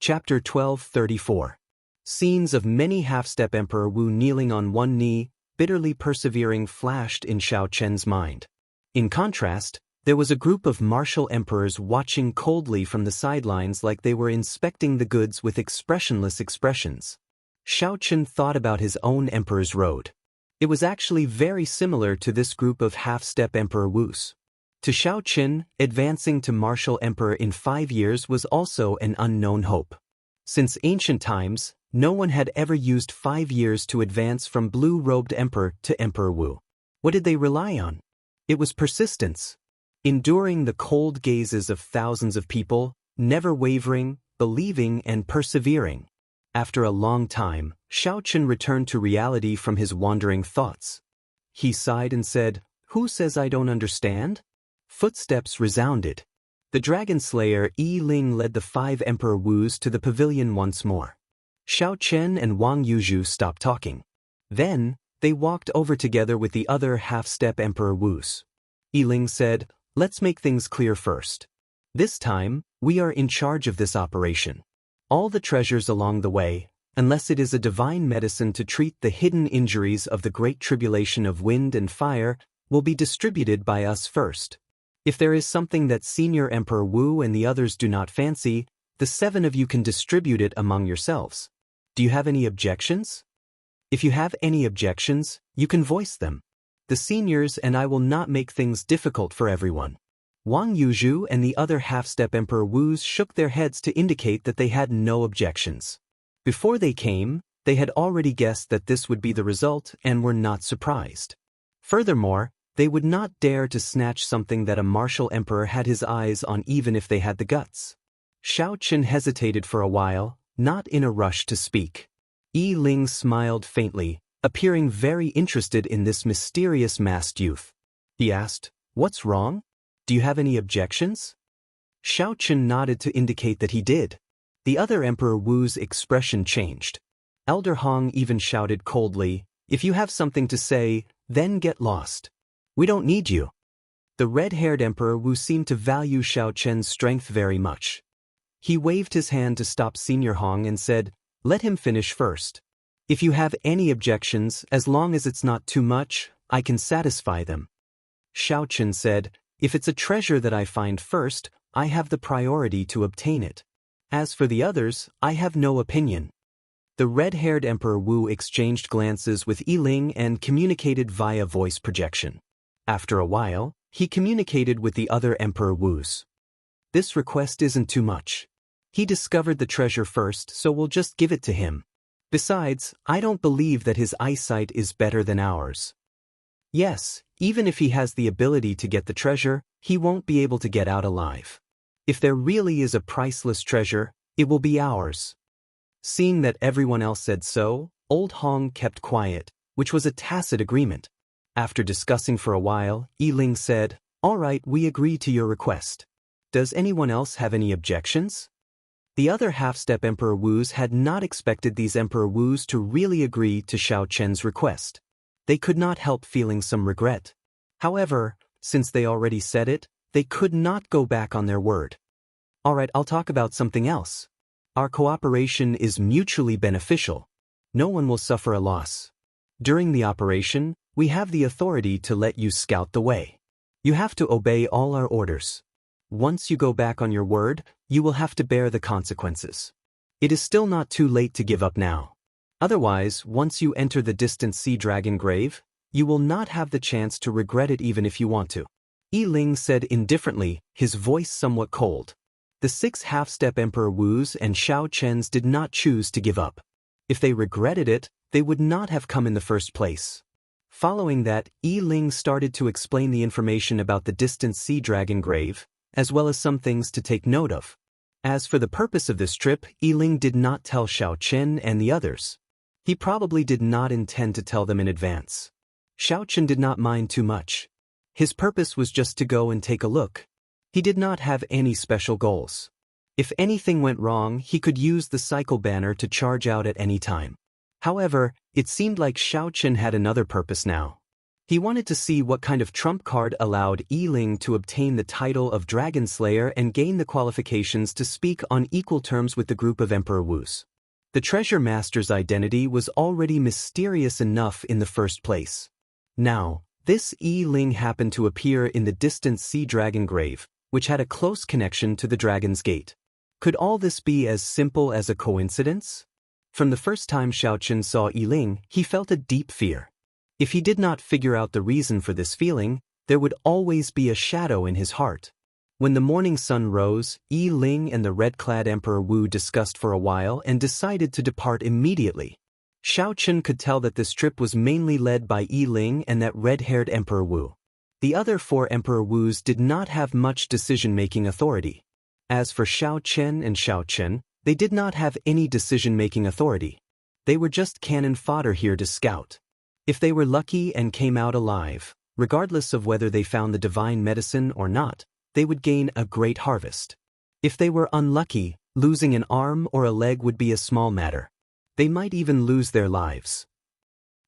Chapter 1234. Scenes of many half-step Emperor Wu kneeling on one knee, bitterly persevering flashed in Xiao Chen's mind. In contrast, there was a group of martial emperors watching coldly from the sidelines like they were inspecting the goods with expressionless expressions. Xiao Chen thought about his own emperor's road. It was actually very similar to this group of half-step Emperor Wu's. To Xiao Chen, advancing to martial emperor in 5 years was also an unknown hope. Since ancient times, no one had ever used 5 years to advance from blue-robed emperor to Emperor Wu. What did they rely on? It was persistence. Enduring the cold gazes of thousands of people, never wavering, believing and persevering. After a long time, Xiao Chen returned to reality from his wandering thoughts. He sighed and said, "Who says I don't understand?" Footsteps resounded. The dragon slayer Yi Ling led the 5 Emperor Wus to the pavilion once more. Xiao Chen and Wang Yuzhu stopped talking. Then, they walked over together with the other half-step Emperor Wus. Yi Ling said, "Let's make things clear first. This time, we are in charge of this operation. All the treasures along the way, unless it is a divine medicine to treat the hidden injuries of the great tribulation of wind and fire, will be distributed by us first. If there is something that Senior Emperor Wu and the others do not fancy, the 7 of you can distribute it among yourselves. Do you have any objections? If you have any objections, you can voice them. The seniors and I will not make things difficult for everyone." Wang Yuzhu and the other half-step Emperor Wus shook their heads to indicate that they had no objections. Before they came, they had already guessed that this would be the result and were not surprised. Furthermore, they would not dare to snatch something that a martial emperor had his eyes on even if they had the guts. Xiao Chen hesitated for a while, not in a rush to speak. Yi Ling smiled faintly, appearing very interested in this mysterious masked youth. He asked, "What's wrong? Do you have any objections?" Xiao Chen nodded to indicate that he did. The other Emperor Wu's expression changed. Elder Hong even shouted coldly, "If you have something to say, then get lost. We don't need you." The red-haired Emperor Wu seemed to value Xiao Chen's strength very much. He waved his hand to stop Senior Hong and said, "Let him finish first. If you have any objections, as long as it's not too much, I can satisfy them." Xiao Chen said, "If it's a treasure that I find first, I have the priority to obtain it. As for the others, I have no opinion." The red-haired Emperor Wu exchanged glances with Yi Ling and communicated via voice projection. After a while, he communicated with the other Emperor Wus. "This request isn't too much. He discovered the treasure first, so we'll just give it to him. Besides, I don't believe that his eyesight is better than ours. Yes, even if he has the ability to get the treasure, he won't be able to get out alive. If there really is a priceless treasure, it will be ours." Seeing that everyone else said so, Old Hong kept quiet, which was a tacit agreement. After discussing for a while, Yi Ling said, "All right, we agree to your request. Does anyone else have any objections?" The other half-step Emperor Wus had not expected these Emperor Wus to really agree to Xiao Chen's request. They could not help feeling some regret. However, since they already said it, they could not go back on their word. "All right, I'll talk about something else. Our cooperation is mutually beneficial. No one will suffer a loss. During the operation, we have the authority to let you scout the way. You have to obey all our orders. Once you go back on your word, you will have to bear the consequences. It is still not too late to give up now. Otherwise, once you enter the distant sea dragon grave, you will not have the chance to regret it even if you want to." Yi Ling said indifferently, his voice somewhat cold. The 6 half-step Emperor Wus and Xiao Chen's did not choose to give up. If they regretted it, they would not have come in the first place. Following that, Yi Ling started to explain the information about the distant sea dragon grave, as well as some things to take note of. As for the purpose of this trip, Yi Ling did not tell Xiao Chen and the others. He probably did not intend to tell them in advance. Xiao Chen did not mind too much. His purpose was just to go and take a look. He did not have any special goals. If anything went wrong, he could use the cycle banner to charge out at any time. However, it seemed like Xiao Chen had another purpose now. He wanted to see what kind of trump card allowed Yi Ling to obtain the title of Dragon Slayer and gain the qualifications to speak on equal terms with the group of Emperor Wu's. The treasure master's identity was already mysterious enough in the first place. Now, this Yi Ling happened to appear in the distant sea dragon grave, which had a close connection to the Dragon's Gate. Could all this be as simple as a coincidence? From the first time Xiao Chen saw Yi Ling, he felt a deep fear. If he did not figure out the reason for this feeling, there would always be a shadow in his heart. When the morning sun rose, Yi Ling and the red-clad Emperor Wu discussed for a while and decided to depart immediately. Xiao Chen could tell that this trip was mainly led by Yi Ling and that red-haired Emperor Wu. The other 4 Emperor Wus did not have much decision-making authority. As for Xiao Chen and Xiao Chen, they did not have any decision-making authority. They were just cannon fodder here to scout. If they were lucky and came out alive, regardless of whether they found the divine medicine or not, they would gain a great harvest. If they were unlucky, losing an arm or a leg would be a small matter. They might even lose their lives.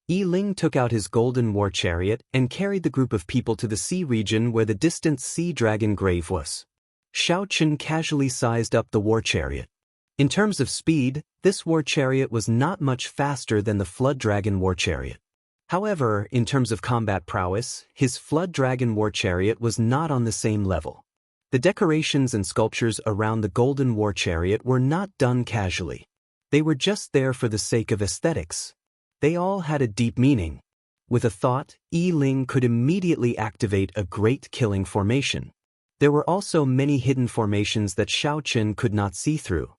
Yi Ling took out his golden war chariot and carried the group of people to the sea region where the distant sea dragon grave was. Xiao Chen casually sized up the war chariot. In terms of speed, this war chariot was not much faster than the flood dragon war chariot. However, in terms of combat prowess, his Flood Dragon War Chariot was not on the same level. The decorations and sculptures around the Golden War Chariot were not done casually. They were just there for the sake of aesthetics. They all had a deep meaning. With a thought, Yi Ling could immediately activate a great killing formation. There were also many hidden formations that Xiao Chen could not see through.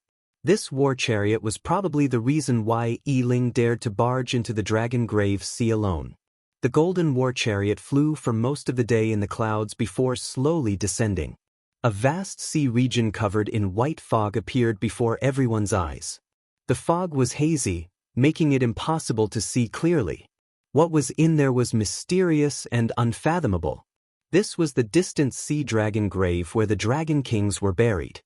This war chariot was probably the reason why Yi Ling dared to barge into the Dragon Grave Sea alone. The golden war chariot flew for most of the day in the clouds before slowly descending. A vast sea region covered in white fog appeared before everyone's eyes. The fog was hazy, making it impossible to see clearly. What was in there was mysterious and unfathomable. This was the distant sea dragon grave where the dragon kings were buried.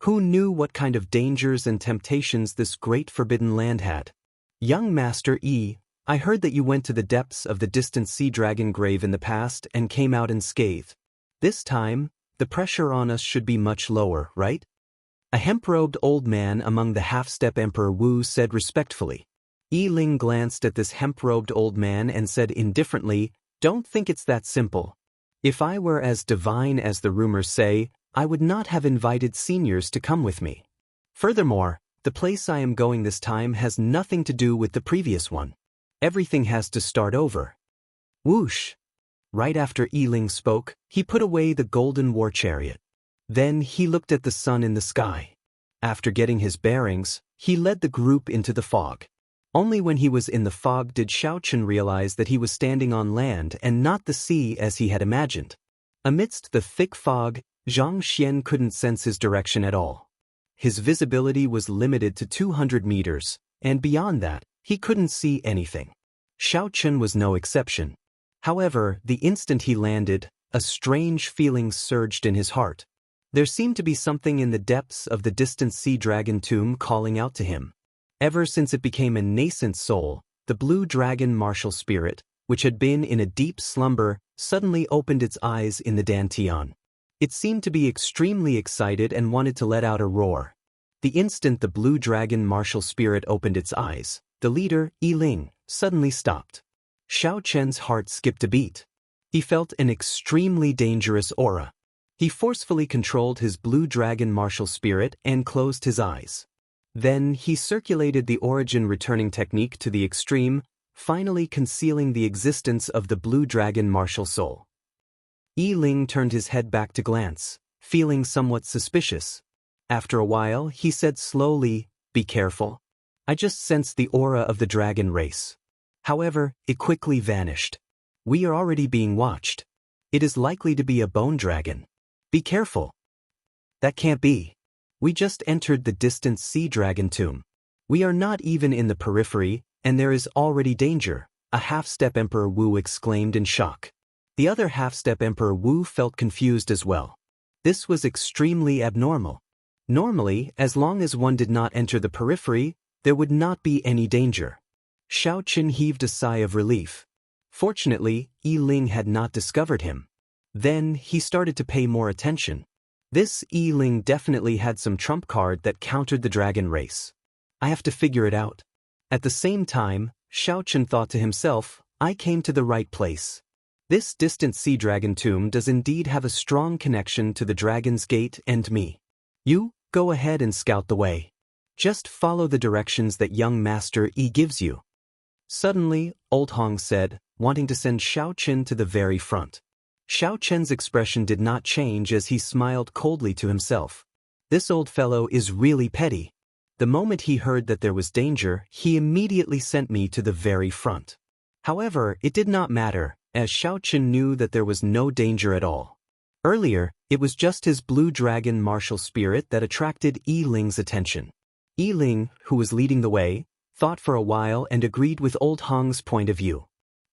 Who knew what kind of dangers and temptations this great forbidden land had? Young Master Yi, I heard that you went to the depths of the distant sea dragon grave in the past and came out unscathed. This time, the pressure on us should be much lower, right? A hemp-robed old man among the half-step Emperor Wu said respectfully. Yi Ling glanced at this hemp-robed old man and said indifferently, "Don't think it's that simple. If I were as divine as the rumors say, I would not have invited seniors to come with me. Furthermore, the place I am going this time has nothing to do with the previous one. Everything has to start over." Whoosh! Right after Yi Ling spoke, he put away the golden war chariot. Then he looked at the sun in the sky. After getting his bearings, he led the group into the fog. Only when he was in the fog did Xiao Chen realize that he was standing on land and not the sea as he had imagined. Amidst the thick fog, Zhang Xian couldn't sense his direction at all. His visibility was limited to 200 meters, and beyond that, he couldn't see anything. Xiao Chen was no exception. However, the instant he landed, a strange feeling surged in his heart. There seemed to be something in the depths of the distant sea dragon tomb calling out to him. Ever since it became a nascent soul, the blue dragon martial spirit, which had been in a deep slumber, suddenly opened its eyes in the dantian. It seemed to be extremely excited and wanted to let out a roar. The instant the blue dragon martial spirit opened its eyes, the leader, Yi Ling, suddenly stopped. Xiao Chen's heart skipped a beat. He felt an extremely dangerous aura. He forcefully controlled his blue dragon martial spirit and closed his eyes. Then he circulated the origin returning technique to the extreme, finally concealing the existence of the blue dragon martial soul. Yi Ling turned his head back to glance, feeling somewhat suspicious. After a while, he said slowly, "Be careful. I just sensed the aura of the dragon race." However, it quickly vanished. "We are already being watched. It is likely to be a bone dragon. Be careful." "That can't be. We just entered the distant sea dragon tomb. We are not even in the periphery, and there is already danger," a half-step Emperor Wu exclaimed in shock. The other half-step Emperor Wu felt confused as well. This was extremely abnormal. Normally, as long as one did not enter the periphery, there would not be any danger. Xiao Chen heaved a sigh of relief. Fortunately, Yi Ling had not discovered him. Then, he started to pay more attention. This Yi Ling definitely had some trump card that countered the dragon race. I have to figure it out. At the same time, Xiao Chen thought to himself, I came to the right place. This distant sea dragon tomb does indeed have a strong connection to the Dragon's Gate and me. You, go ahead and scout the way. Just follow the directions that young Master Yi gives you. Suddenly, Old Hong said, wanting to send Xiao Chen to the very front. Xiao Chen's expression did not change as he smiled coldly to himself. This old fellow is really petty. The moment he heard that there was danger, he immediately sent me to the very front. However, it did not matter, as Xiao Chen knew that there was no danger at all. Earlier, it was just his blue dragon martial spirit that attracted Yi Ling's attention. Yi Ling, who was leading the way, thought for a while and agreed with Old Hong's point of view.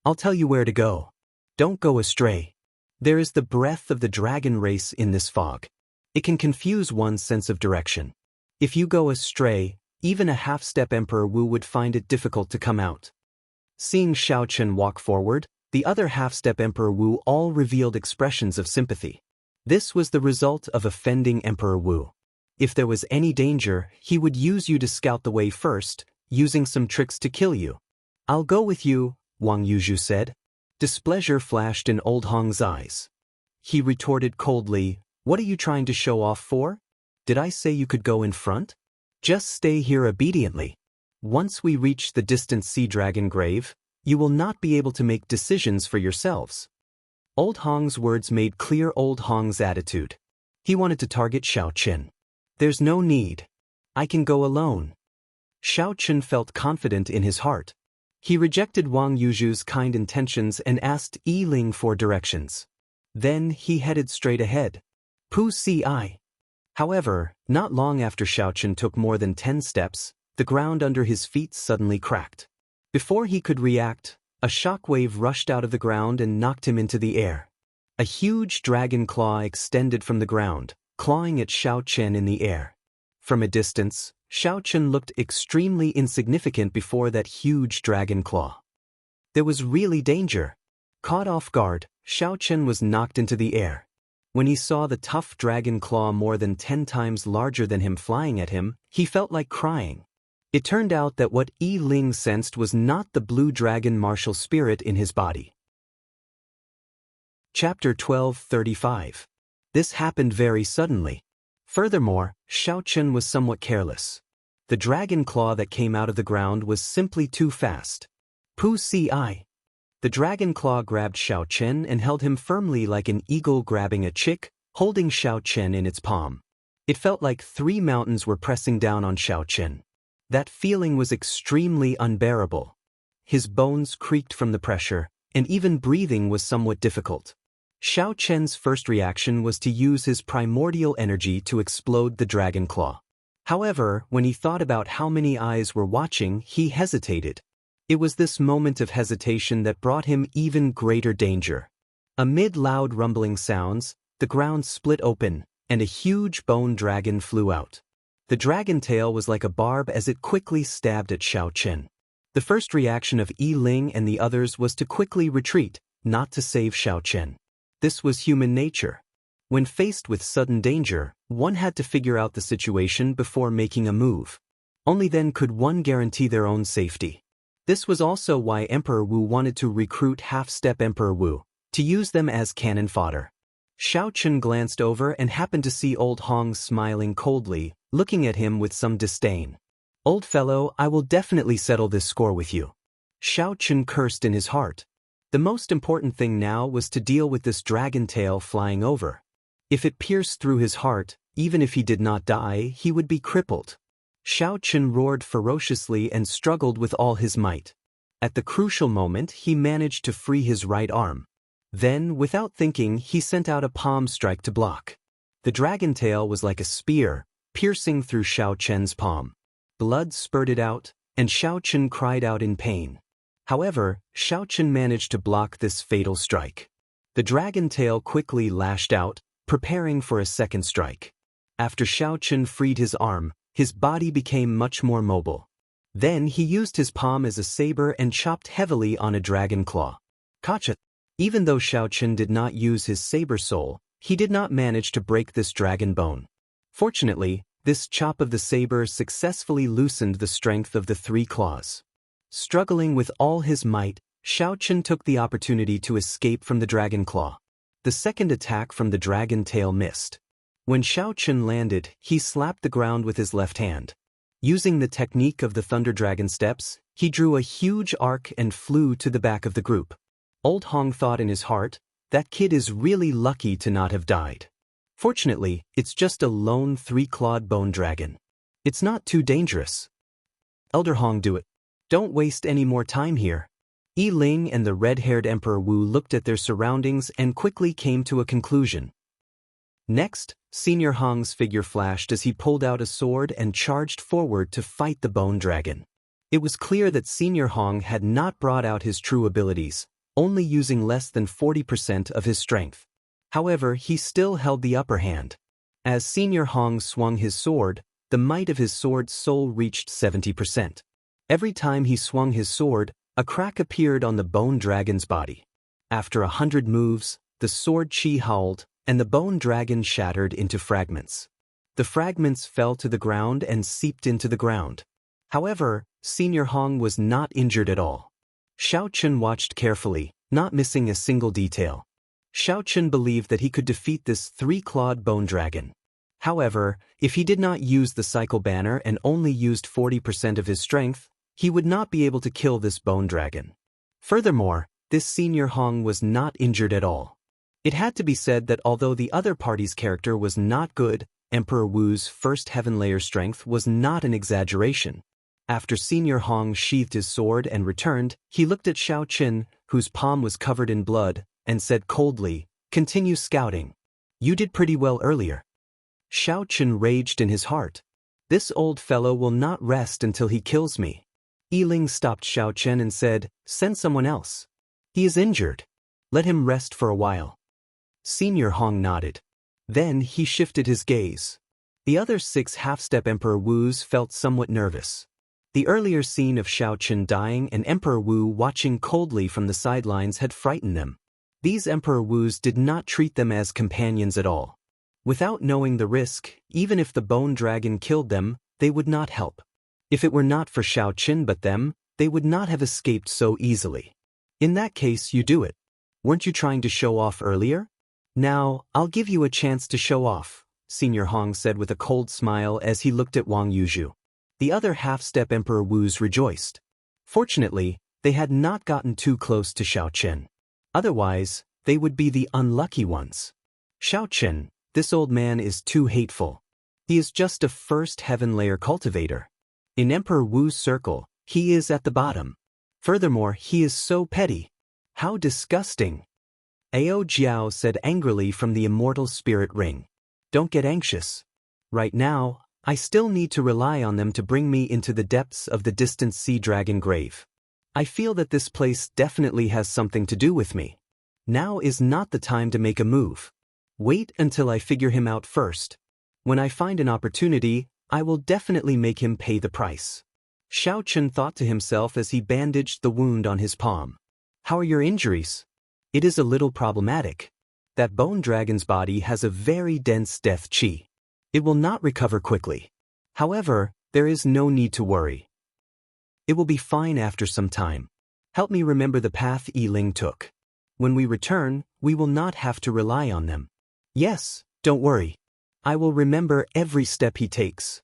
I'll tell you where to go. Don't go astray. There is the breath of the dragon race in this fog. It can confuse one's sense of direction. If you go astray, even a half-step Emperor Wu would find it difficult to come out. Seeing Xiao Chen walk forward, the other half-step Emperor Wu all revealed expressions of sympathy. This was the result of offending Emperor Wu. If there was any danger, he would use you to scout the way first, using some tricks to kill you. I'll go with you, Wang Yuzhu said. Displeasure flashed in Old Hong's eyes. He retorted coldly, what are you trying to show off for? Did I say you could go in front? Just stay here obediently. Once we reach the distant sea dragon grave, you will not be able to make decisions for yourselves. Old Hong's words made clear Old Hong's attitude. He wanted to target Xiao Chen. There's no need. I can go alone. Xiao Chen felt confident in his heart. He rejected Wang Yuzhu's kind intentions and asked Yi Ling for directions. Then he headed straight ahead. Pu Si. However, not long after Xiao Chen took more than 10 steps, the ground under his feet suddenly cracked. Before he could react, a shockwave rushed out of the ground and knocked him into the air. A huge dragon claw extended from the ground, clawing at Xiao Chen in the air. From a distance, Xiao Chen looked extremely insignificant before that huge dragon claw. There was really danger. Caught off guard, Xiao Chen was knocked into the air. When he saw the tough dragon claw more than 10 times larger than him flying at him, he felt like crying. It turned out that what Yi Ling sensed was not the blue dragon martial spirit in his body. Chapter 12:35. This happened very suddenly. Furthermore, Xiao Chen was somewhat careless. The dragon claw that came out of the ground was simply too fast. Pu Si. The dragon claw grabbed Xiao Chen and held him firmly like an eagle grabbing a chick, holding Xiao Chen in its palm. It felt like 3 mountains were pressing down on Xiao Chen. That feeling was extremely unbearable. His bones creaked from the pressure, and even breathing was somewhat difficult. Xiao Chen's first reaction was to use his primordial energy to explode the dragon claw. However, when he thought about how many eyes were watching, he hesitated. It was this moment of hesitation that brought him even greater danger. Amid loud rumbling sounds, the ground split open, and a huge bone dragon flew out. The dragon tail was like a barb as it quickly stabbed at Xiao Chen. The first reaction of Yi Ling and the others was to quickly retreat, not to save Xiao Chen. This was human nature. When faced with sudden danger, one had to figure out the situation before making a move. Only then could one guarantee their own safety. This was also why Emperor Wu wanted to recruit half-step Emperor Wu, to use them as cannon fodder. Xiao Chen glanced over and happened to see Old Hong smiling coldly, looking at him with some disdain. Old fellow, I will definitely settle this score with you. Xiao Chen cursed in his heart. The most important thing now was to deal with this dragon tail flying over. If it pierced through his heart, even if he did not die, he would be crippled. Xiao Chen roared ferociously and struggled with all his might. At the crucial moment, he managed to free his right arm. Then, without thinking, he sent out a palm strike to block. The dragon tail was like a spear, piercing through Xiao Chen's palm. Blood spurted out, and Xiao Chen cried out in pain. However, Xiao Chen managed to block this fatal strike. The dragon tail quickly lashed out, preparing for a second strike. After Xiao Chen freed his arm, his body became much more mobile. Then he used his palm as a saber and chopped heavily on a dragon claw. Gotcha. Even though Xiao Chen did not use his saber soul, he did not manage to break this dragon bone. Fortunately, this chop of the saber successfully loosened the strength of the 3 claws. Struggling with all his might, Xiao Chen took the opportunity to escape from the dragon claw. The second attack from the dragon tail missed. When Xiao Chen landed, he slapped the ground with his left hand. Using the technique of the Thunder Dragon steps, he drew a huge arc and flew to the back of the group. Old Hong thought in his heart, that kid is really lucky to not have died. Fortunately, it's just a lone 3-clawed bone dragon. It's not too dangerous. Elder Hong, do it. Don't waste any more time here. Yi Ling and the red-haired Emperor Wu looked at their surroundings and quickly came to a conclusion. Next, Senior Hong's figure flashed as he pulled out a sword and charged forward to fight the bone dragon. It was clear that Senior Hong had not brought out his true abilities, only using less than 40% of his strength. However, he still held the upper hand. As Senior Hong swung his sword, the might of his sword's soul reached 70%. Every time he swung his sword, a crack appeared on the bone dragon's body. After 100 moves, the sword chi howled, and the bone dragon shattered into fragments. The fragments fell to the ground and seeped into the ground. However, Senior Hong was not injured at all. Xiao Chen watched carefully, not missing a single detail. Xiao Chen believed that he could defeat this 3-clawed bone dragon. However, if he did not use the cycle banner and only used 40% of his strength, he would not be able to kill this bone dragon. Furthermore, this Senior Hong was not injured at all. It had to be said that although the other party's character was not good, Emperor Wu's first heaven layer strength was not an exaggeration. After Senior Hong sheathed his sword and returned, he looked at Xiao Chen, whose palm was covered in blood, and said coldly, "Continue scouting. You did pretty well earlier." Xiao Chen raged in his heart. "This old fellow will not rest until he kills me." Yi Ling stopped Xiao Chen and said, "Send someone else. He is injured. Let him rest for a while." Senior Hong nodded. Then he shifted his gaze. The other 6 half-step Emperor Wus felt somewhat nervous. The earlier scene of Xiao Chen dying and Emperor Wu watching coldly from the sidelines had frightened them. These Emperor Wus did not treat them as companions at all. Without knowing the risk, even if the bone dragon killed them, they would not help. If it were not for Xiao Chen but them, they would not have escaped so easily. In that case, you do it. Weren't you trying to show off earlier? Now, I'll give you a chance to show off, Senior Hong said with a cold smile as he looked at Wang Yuzhu. The other half-step Emperor Wus rejoiced. Fortunately, they had not gotten too close to Xiao Chen. Otherwise, they would be the unlucky ones. Xiao Chen, this old man is too hateful. He is just a first heaven layer cultivator. In Emperor Wu's circle, he is at the bottom. Furthermore, he is so petty. How disgusting. Ao Jiao said angrily from the immortal spirit ring. Don't get anxious. Right now, I still need to rely on them to bring me into the depths of the distant sea dragon grave. I feel that this place definitely has something to do with me. Now is not the time to make a move. Wait until I figure him out first. When I find an opportunity, I will definitely make him pay the price. Xiao Chen thought to himself as he bandaged the wound on his palm. How are your injuries? It is a little problematic. That bone dragon's body has a very dense death chi. It will not recover quickly. However, there is no need to worry. It will be fine after some time. Help me remember the path Yi Ling took. When we return, we will not have to rely on them. Yes, don't worry. I will remember every step he takes.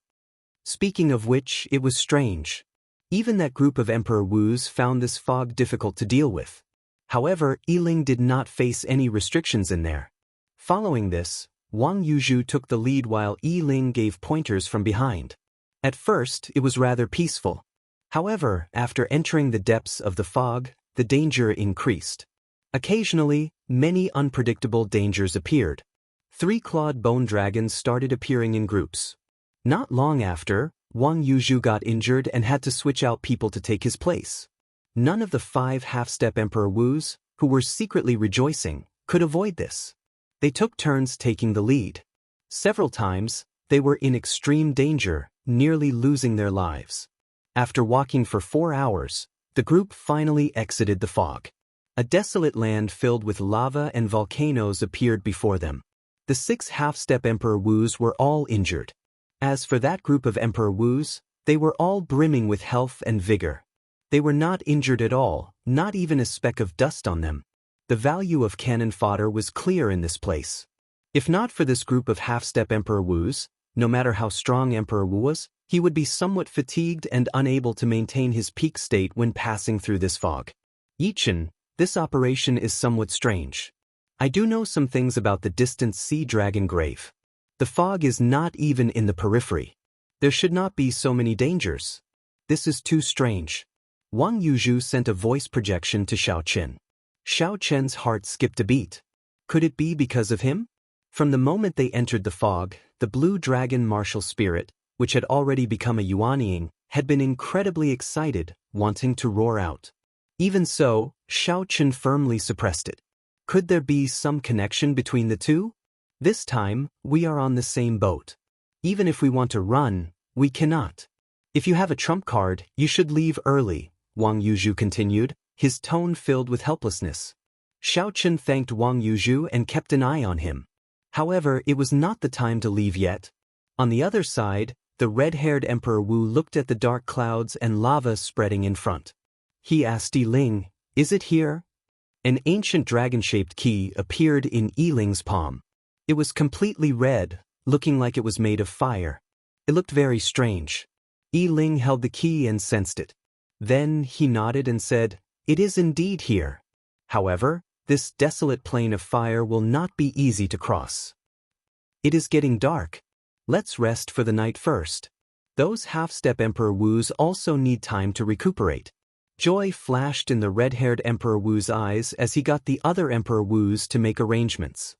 Speaking of which, it was strange. Even that group of Emperor Wus found this fog difficult to deal with. However, Yi Ling did not face any restrictions in there. Following this, Wang Yuzhu took the lead while Yi Ling gave pointers from behind. At first, it was rather peaceful. However, after entering the depths of the fog, the danger increased. Occasionally, many unpredictable dangers appeared. 3-clawed bone dragons started appearing in groups. Not long after, Wang Yuzhu got injured and had to switch out people to take his place. None of the 5 half-step Emperor Wus, who were secretly rejoicing, could avoid this. They took turns taking the lead. Several times, they were in extreme danger, nearly losing their lives. After walking for 4 hours, the group finally exited the fog. A desolate land filled with lava and volcanoes appeared before them. The 6 half-step Emperor Wus were all injured. As for that group of Emperor Wus, they were all brimming with health and vigor. They were not injured at all, not even a speck of dust on them. The value of cannon fodder was clear in this place. If not for this group of half-step Emperor Wus, no matter how strong Emperor Wu was, he would be somewhat fatigued and unable to maintain his peak state when passing through this fog. Yichen, this operation is somewhat strange. I do know some things about the distant sea dragon grave. The fog is not even in the periphery. There should not be so many dangers. This is too strange. Wang Yuzhu sent a voice projection to Xiao Chen. Xiao Chen's heart skipped a beat. Could it be because of him? From the moment they entered the fog, the blue dragon martial spirit, which had already become a Yuanying, had been incredibly excited, wanting to roar out. Even so, Xiao Chen firmly suppressed it. Could there be some connection between the two? This time, we are on the same boat. Even if we want to run, we cannot. If you have a trump card, you should leave early, Wang Yuzhu continued, his tone filled with helplessness. Xiao Chen thanked Wang Yuzhu and kept an eye on him. However, it was not the time to leave yet. On the other side, the red-haired Emperor Wu looked at the dark clouds and lava spreading in front. He asked Yi Ling, "Is it here?" An ancient dragon-shaped key appeared in Yi Ling's palm. It was completely red, looking like it was made of fire. It looked very strange. Yi Ling held the key and sensed it. Then he nodded and said, "It is indeed here. However, this desolate plain of fire will not be easy to cross. It is getting dark. Let's rest for the night first." Those half-step Emperor Wus also need time to recuperate. Joy flashed in the red-haired Emperor Wu's eyes as he got the other Emperor Wus to make arrangements.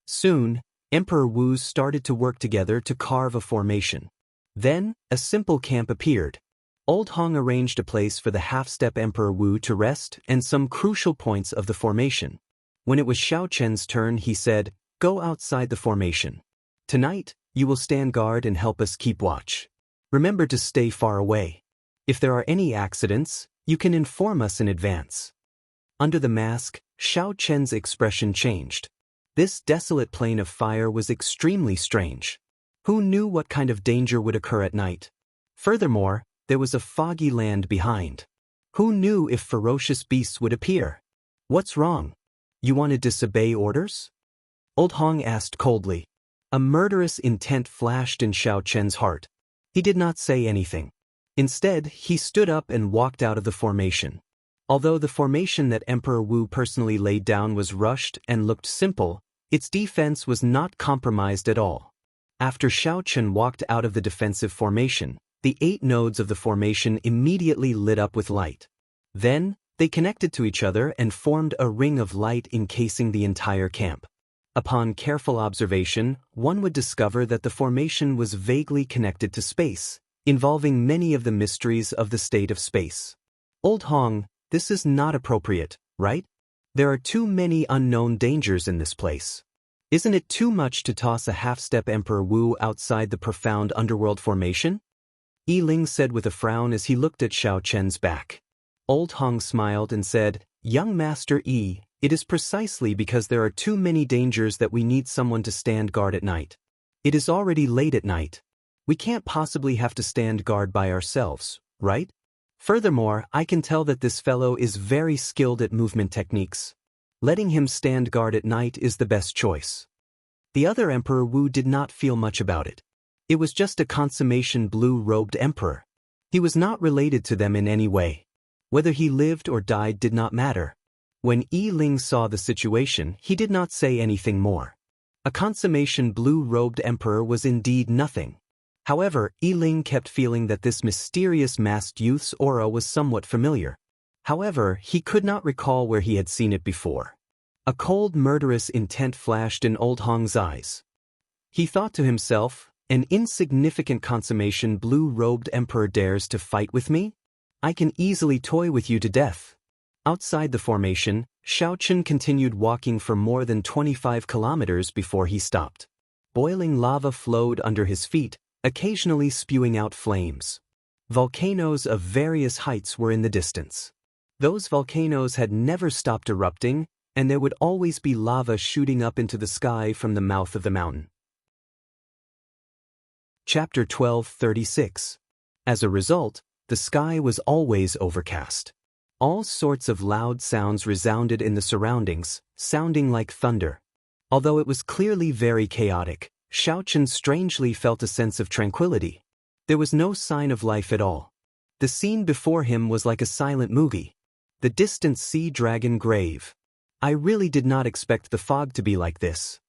Soon, Emperor Wus started to work together to carve a formation. Then, a simple camp appeared. Old Hong arranged a place for the half-step Emperor Wu to rest and some crucial points of the formation. When it was Xiao Chen's turn, he said, "Go outside the formation. Tonight, you will stand guard and help us keep watch. Remember to stay far away. If there are any accidents, you can inform us in advance." Under the mask, Xiao Chen's expression changed. This desolate plain of fire was extremely strange. Who knew what kind of danger would occur at night? Furthermore, there was a foggy land behind. Who knew if ferocious beasts would appear? "What's wrong? You want to disobey orders?" Old Hong asked coldly. A murderous intent flashed in Xiao Chen's heart. He did not say anything. Instead, he stood up and walked out of the formation. Although the formation that Emperor Wu personally laid down was rushed and looked simple, its defense was not compromised at all. After Xiao Chen walked out of the defensive formation, the 8 nodes of the formation immediately lit up with light. Then, they connected to each other and formed a ring of light encasing the entire camp. Upon careful observation, one would discover that the formation was vaguely connected to space, involving many of the mysteries of the state of space. Old Hong, this is not appropriate, right? There are too many unknown dangers in this place. Isn't it too much to toss a half-step Emperor Wu outside the profound underworld formation? Yi Ling said with a frown as he looked at Xiao Chen's back. Old Hong smiled and said, "Young Master Yi, it is precisely because there are too many dangers that we need someone to stand guard at night. It is already late at night. We can't possibly have to stand guard by ourselves, right? Furthermore, I can tell that this fellow is very skilled at movement techniques. Letting him stand guard at night is the best choice." The other Emperor Wu did not feel much about it. It was just a consummation blue-robed emperor. He was not related to them in any way. Whether he lived or died did not matter. When Yi Ling saw the situation, he did not say anything more. A consummation blue-robed emperor was indeed nothing. However, Yi Ling kept feeling that this mysterious masked youth's aura was somewhat familiar. However, he could not recall where he had seen it before. A cold, murderous intent flashed in Old Hong's eyes. He thought to himself, "An insignificant consummation blue-robed emperor dares to fight with me? I can easily toy with you to death." Outside the formation, Xiao Chen continued walking for more than 25 kilometers before he stopped. Boiling lava flowed under his feet, occasionally spewing out flames. Volcanoes of various heights were in the distance. Those volcanoes had never stopped erupting, and there would always be lava shooting up into the sky from the mouth of the mountain. Chapter 12:36. As a result, the sky was always overcast. All sorts of loud sounds resounded in the surroundings, sounding like thunder. Although it was clearly very chaotic, Xiaochen strangely felt a sense of tranquility. There was no sign of life at all. The scene before him was like a silent movie. The distant sea dragon grave. I really did not expect the fog to be like this.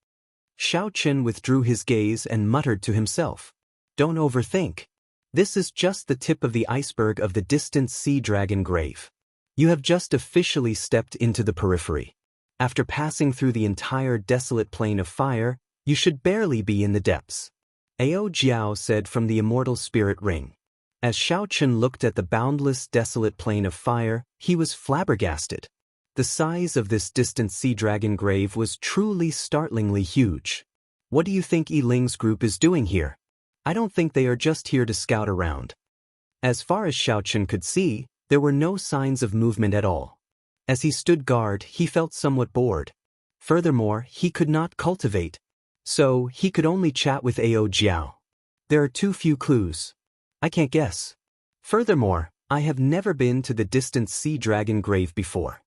Xiaochen withdrew his gaze and muttered to himself. Don't overthink. This is just the tip of the iceberg of the distant sea dragon grave. You have just officially stepped into the periphery. After passing through the entire desolate plain of fire, you should barely be in the depths. Ao Jiao said from the immortal spirit ring. As Xiaochen looked at the boundless desolate plain of fire, he was flabbergasted. The size of this distant sea dragon grave was truly startlingly huge. What do you think Yiling's group is doing here? I don't think they are just here to scout around. As far as Xiaochen could see, there were no signs of movement at all. As he stood guard, he felt somewhat bored. Furthermore, he could not cultivate. So, he could only chat with Ao Jiao. There are too few clues. I can't guess. Furthermore, I have never been to the distant sea dragon grave before.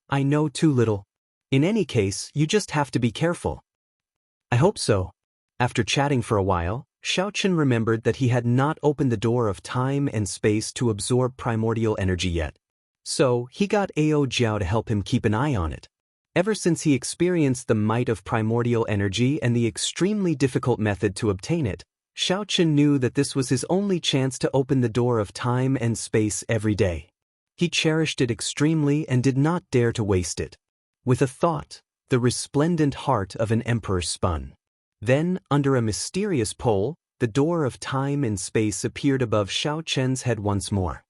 I know too little. In any case, you just have to be careful. I hope so. After chatting for a while, Xiaochen remembered that he had not opened the door of time and space to absorb primordial energy yet. So, he got Ao Jiao to help him keep an eye on it. Ever since he experienced the might of primordial energy and the extremely difficult method to obtain it, Xiaochen knew that this was his only chance to open the door of time and space every day. He cherished it extremely and did not dare to waste it. With a thought, the resplendent heart of an emperor spun. Then, under a mysterious pole, the door of time and space appeared above Xiaochen's head once more.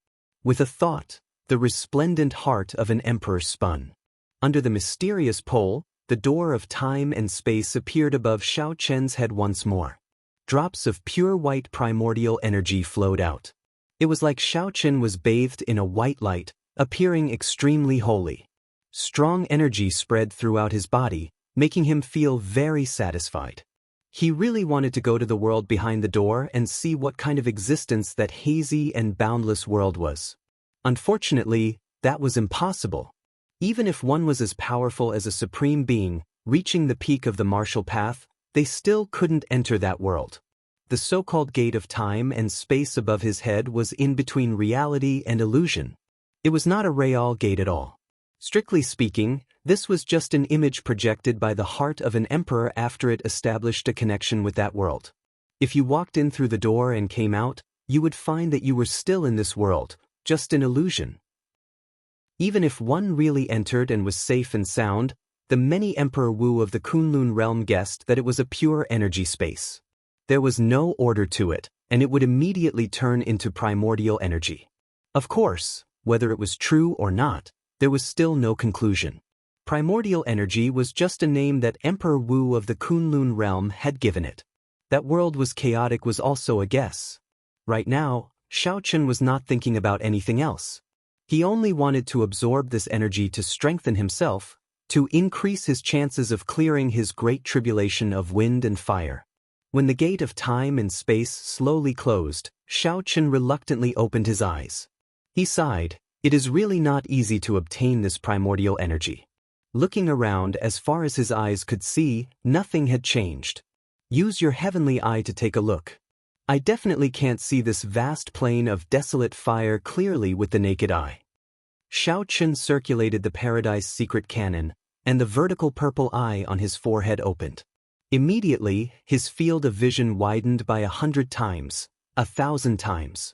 With a thought, the resplendent heart of an emperor spun. Under the mysterious pole, the door of time and space appeared above Xiaochen's head once more. Drops of pure white primordial energy flowed out. It was like Xiaochen was bathed in a white light, appearing extremely holy. Strong energy spread throughout his body, making him feel very satisfied. He really wanted to go to the world behind the door and see what kind of existence that hazy and boundless world was. Unfortunately, that was impossible. Even if one was as powerful as a supreme being, reaching the peak of the martial path, they still couldn't enter that world. The so-called gate of time and space above his head was in between reality and illusion. It was not a real gate at all. Strictly speaking, this was just an image projected by the heart of an emperor after it established a connection with that world. If you walked in through the door and came out, you would find that you were still in this world, just an illusion. Even if one really entered and was safe and sound, the many Emperor Wu of the Kunlun realm guessed that it was a pure energy space. There was no order to it, and it would immediately turn into primordial energy. Of course, whether it was true or not, there was still no conclusion. Primordial energy was just a name that Emperor Wu of the Kunlun realm had given it. That world was chaotic was also a guess. Right now, Xiaochen was not thinking about anything else. He only wanted to absorb this energy to strengthen himself, to increase his chances of clearing his great tribulation of wind and fire. When the gate of time and space slowly closed, Xiaochen reluctantly opened his eyes. He sighed. It is really not easy to obtain this primordial energy. Looking around as far as his eyes could see, nothing had changed. Use your heavenly eye to take a look. I definitely can't see this vast plain of desolate fire clearly with the naked eye. Xiaochen circulated the Paradise Secret Cannon, and the vertical purple eye on his forehead opened. Immediately, his field of vision widened by 100 times, 1,000 times.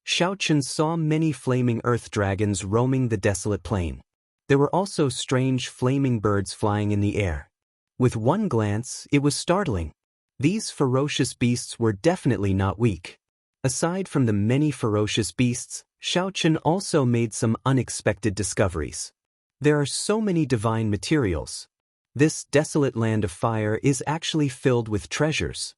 Xiaochen saw many flaming earth dragons roaming the desolate plain. There were also strange flaming birds flying in the air. With one glance, it was startling. These ferocious beasts were definitely not weak. Aside from the many ferocious beasts, Xiaochen also made some unexpected discoveries. There are so many divine materials. This desolate land of fire is actually filled with treasures.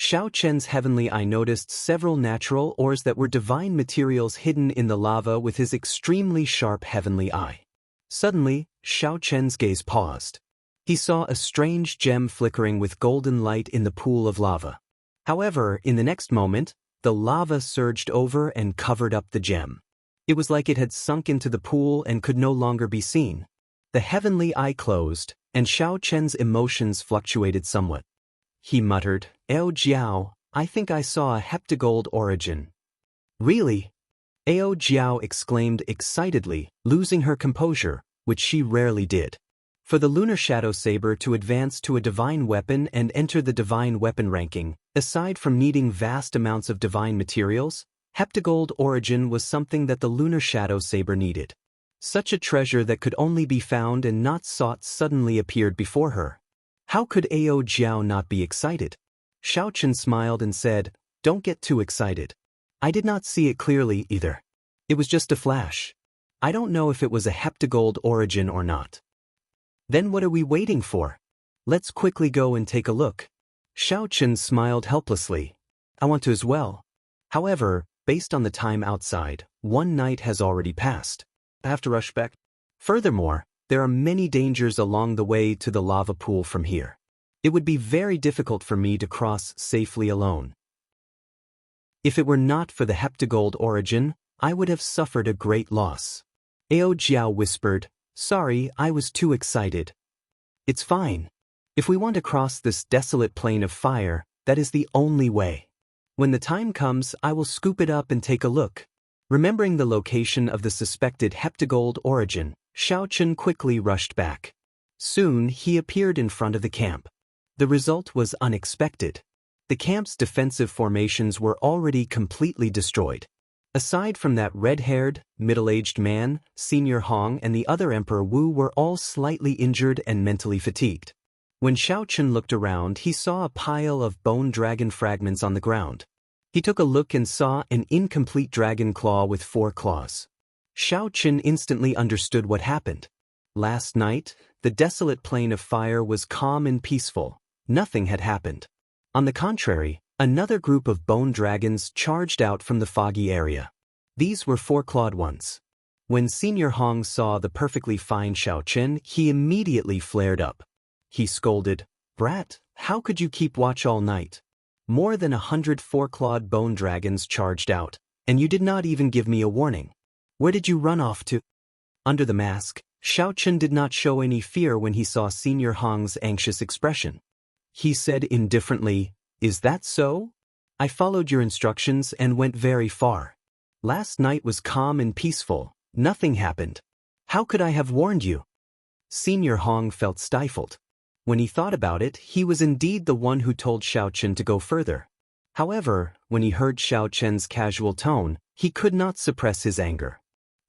Xiao Chen's heavenly eye noticed several natural ores that were divine materials hidden in the lava with his extremely sharp heavenly eye. Suddenly, Xiao Chen's gaze paused. He saw a strange gem flickering with golden light in the pool of lava. However, in the next moment, the lava surged over and covered up the gem. It was like it had sunk into the pool and could no longer be seen. The heavenly eye closed, and Xiao Chen's emotions fluctuated somewhat. He muttered, "Ao Jiao, I think I saw a heptagold origin." "Really?" Ao Jiao exclaimed excitedly, losing her composure, which she rarely did. For the lunar shadow saber to advance to a divine weapon and enter the divine weapon ranking, aside from needing vast amounts of divine materials, heptagold origin was something that the lunar shadow saber needed. Such a treasure that could only be found and not sought suddenly appeared before her. How could Ao Jiao not be excited? Xiao Chen smiled and said, "Don't get too excited. I did not see it clearly either. It was just a flash. I don't know if it was a heptagold origin or not." "Then what are we waiting for? Let's quickly go and take a look." Xiao Chen smiled helplessly. "I want to as well. However, based on the time outside, one night has already passed. I have to rush back. Furthermore, there are many dangers along the way to the lava pool from here. It would be very difficult for me to cross safely alone. If it were not for the heptagold origin, I would have suffered a great loss." Ao Jiao whispered, "Sorry, I was too excited." "It's fine. If we want to cross this desolate plain of fire, that is the only way. When the time comes, I will scoop it up and take a look." Remembering the location of the suspected heptagold origin, Xiao Chen quickly rushed back. Soon, he appeared in front of the camp. The result was unexpected. The camp's defensive formations were already completely destroyed. Aside from that red-haired, middle-aged man, Senior Hong and the other Emperor Wu were all slightly injured and mentally fatigued. When Xiao Chen looked around, he saw a pile of bone dragon fragments on the ground. He took a look and saw an incomplete dragon claw with 4 claws. Xiao Chen instantly understood what happened. Last night, the desolate plain of fire was calm and peaceful. Nothing had happened. On the contrary, another group of bone dragons charged out from the foggy area. These were 4-clawed ones. When Senior Hong saw the perfectly fine Xiao Chen, he immediately flared up. He scolded, "Brat, how could you keep watch all night? More than 100 4-clawed bone dragons charged out, and you did not even give me a warning. Where did you run off to?" Under the mask, Xiao Chen did not show any fear when he saw Senior Hong's anxious expression. He said indifferently, "Is that so? I followed your instructions and went very far. Last night was calm and peaceful. Nothing happened. How could I have warned you?" Senior Hong felt stifled. When he thought about it, he was indeed the one who told Xiao Chen to go further. However, when he heard Xiao Chen's casual tone, he could not suppress his anger.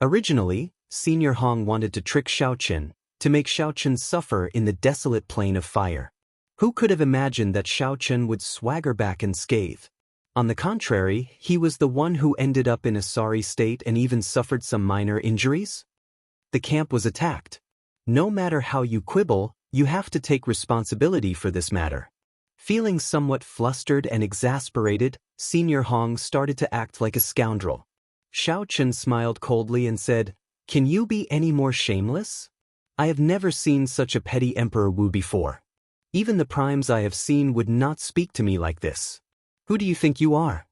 Originally, Senior Hong wanted to trick Xiao Chen, to make Xiao Chen suffer in the desolate plain of fire. Who could have imagined that Xiao Chen would swagger back unscathed? On the contrary, he was the one who ended up in a sorry state and even suffered some minor injuries? The camp was attacked. No matter how you quibble, you have to take responsibility for this matter. Feeling somewhat flustered and exasperated, Senior Hong started to act like a scoundrel. Xiao Chen smiled coldly and said, "Can you be any more shameless? I have never seen such a petty Emperor Wu before. Even the primes I have seen would not speak to me like this. Who do you think you are?"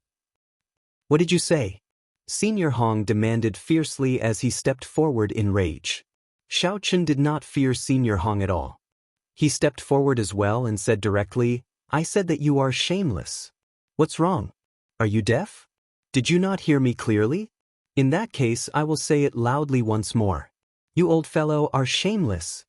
"What did you say?" Senior Hong demanded fiercely as he stepped forward in rage. Xiao Chen did not fear Senior Hong at all. He stepped forward as well and said directly, "I said that you are shameless. What's wrong? Are you deaf? Did you not hear me clearly? In that case, I will say it loudly once more. You old fellow are shameless.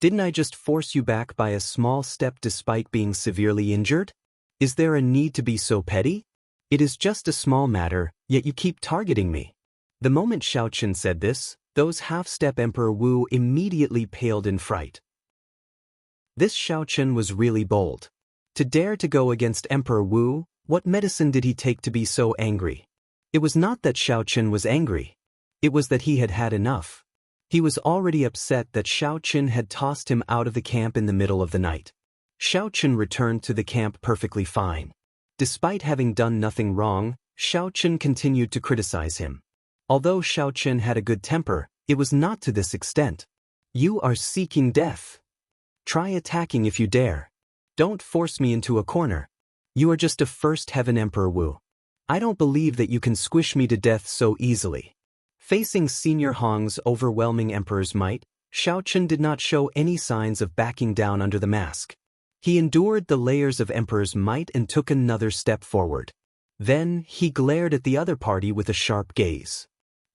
Didn't I just force you back by a small step despite being severely injured? Is there a need to be so petty? It is just a small matter, yet you keep targeting me." The moment Xiao Chen said this, those half-step Emperor Wu immediately paled in fright. This Xiao Chen was really bold. To dare to go against Emperor Wu, what medicine did he take to be so angry? It was not that Xiao Chen was angry. It was that he had had enough. He was already upset that Xiao Chen had tossed him out of the camp in the middle of the night. Xiao Chen returned to the camp perfectly fine. Despite having done nothing wrong, Xiao Chen continued to criticize him. Although Xiao Chen had a good temper, it was not to this extent. You are seeking death. Try attacking if you dare. Don't force me into a corner. You are just a first heaven Emperor Wu. I don't believe that you can squish me to death so easily. Facing Senior Hong's overwhelming emperor's might, Xiao Chen did not show any signs of backing down under the mask. He endured the layers of emperor's might and took another step forward. Then, he glared at the other party with a sharp gaze.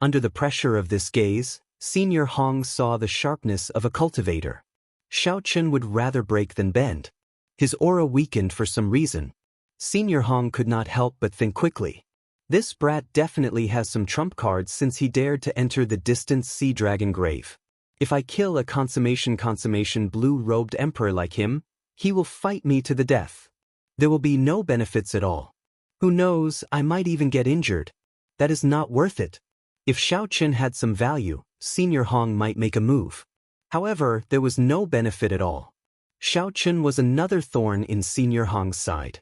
Under the pressure of this gaze, Senior Hong saw the sharpness of a cultivator. Xiao Chen would rather break than bend. His aura weakened for some reason. Senior Hong could not help but think quickly. This brat definitely has some trump cards since he dared to enter the distant sea dragon grave. If I kill a consummation blue-robed emperor like him, he will fight me to the death. There will be no benefits at all. Who knows, I might even get injured. That is not worth it. If Xiao Chen had some value, Senior Hong might make a move. However, there was no benefit at all. Xiao Chen was another thorn in Senior Hong's side.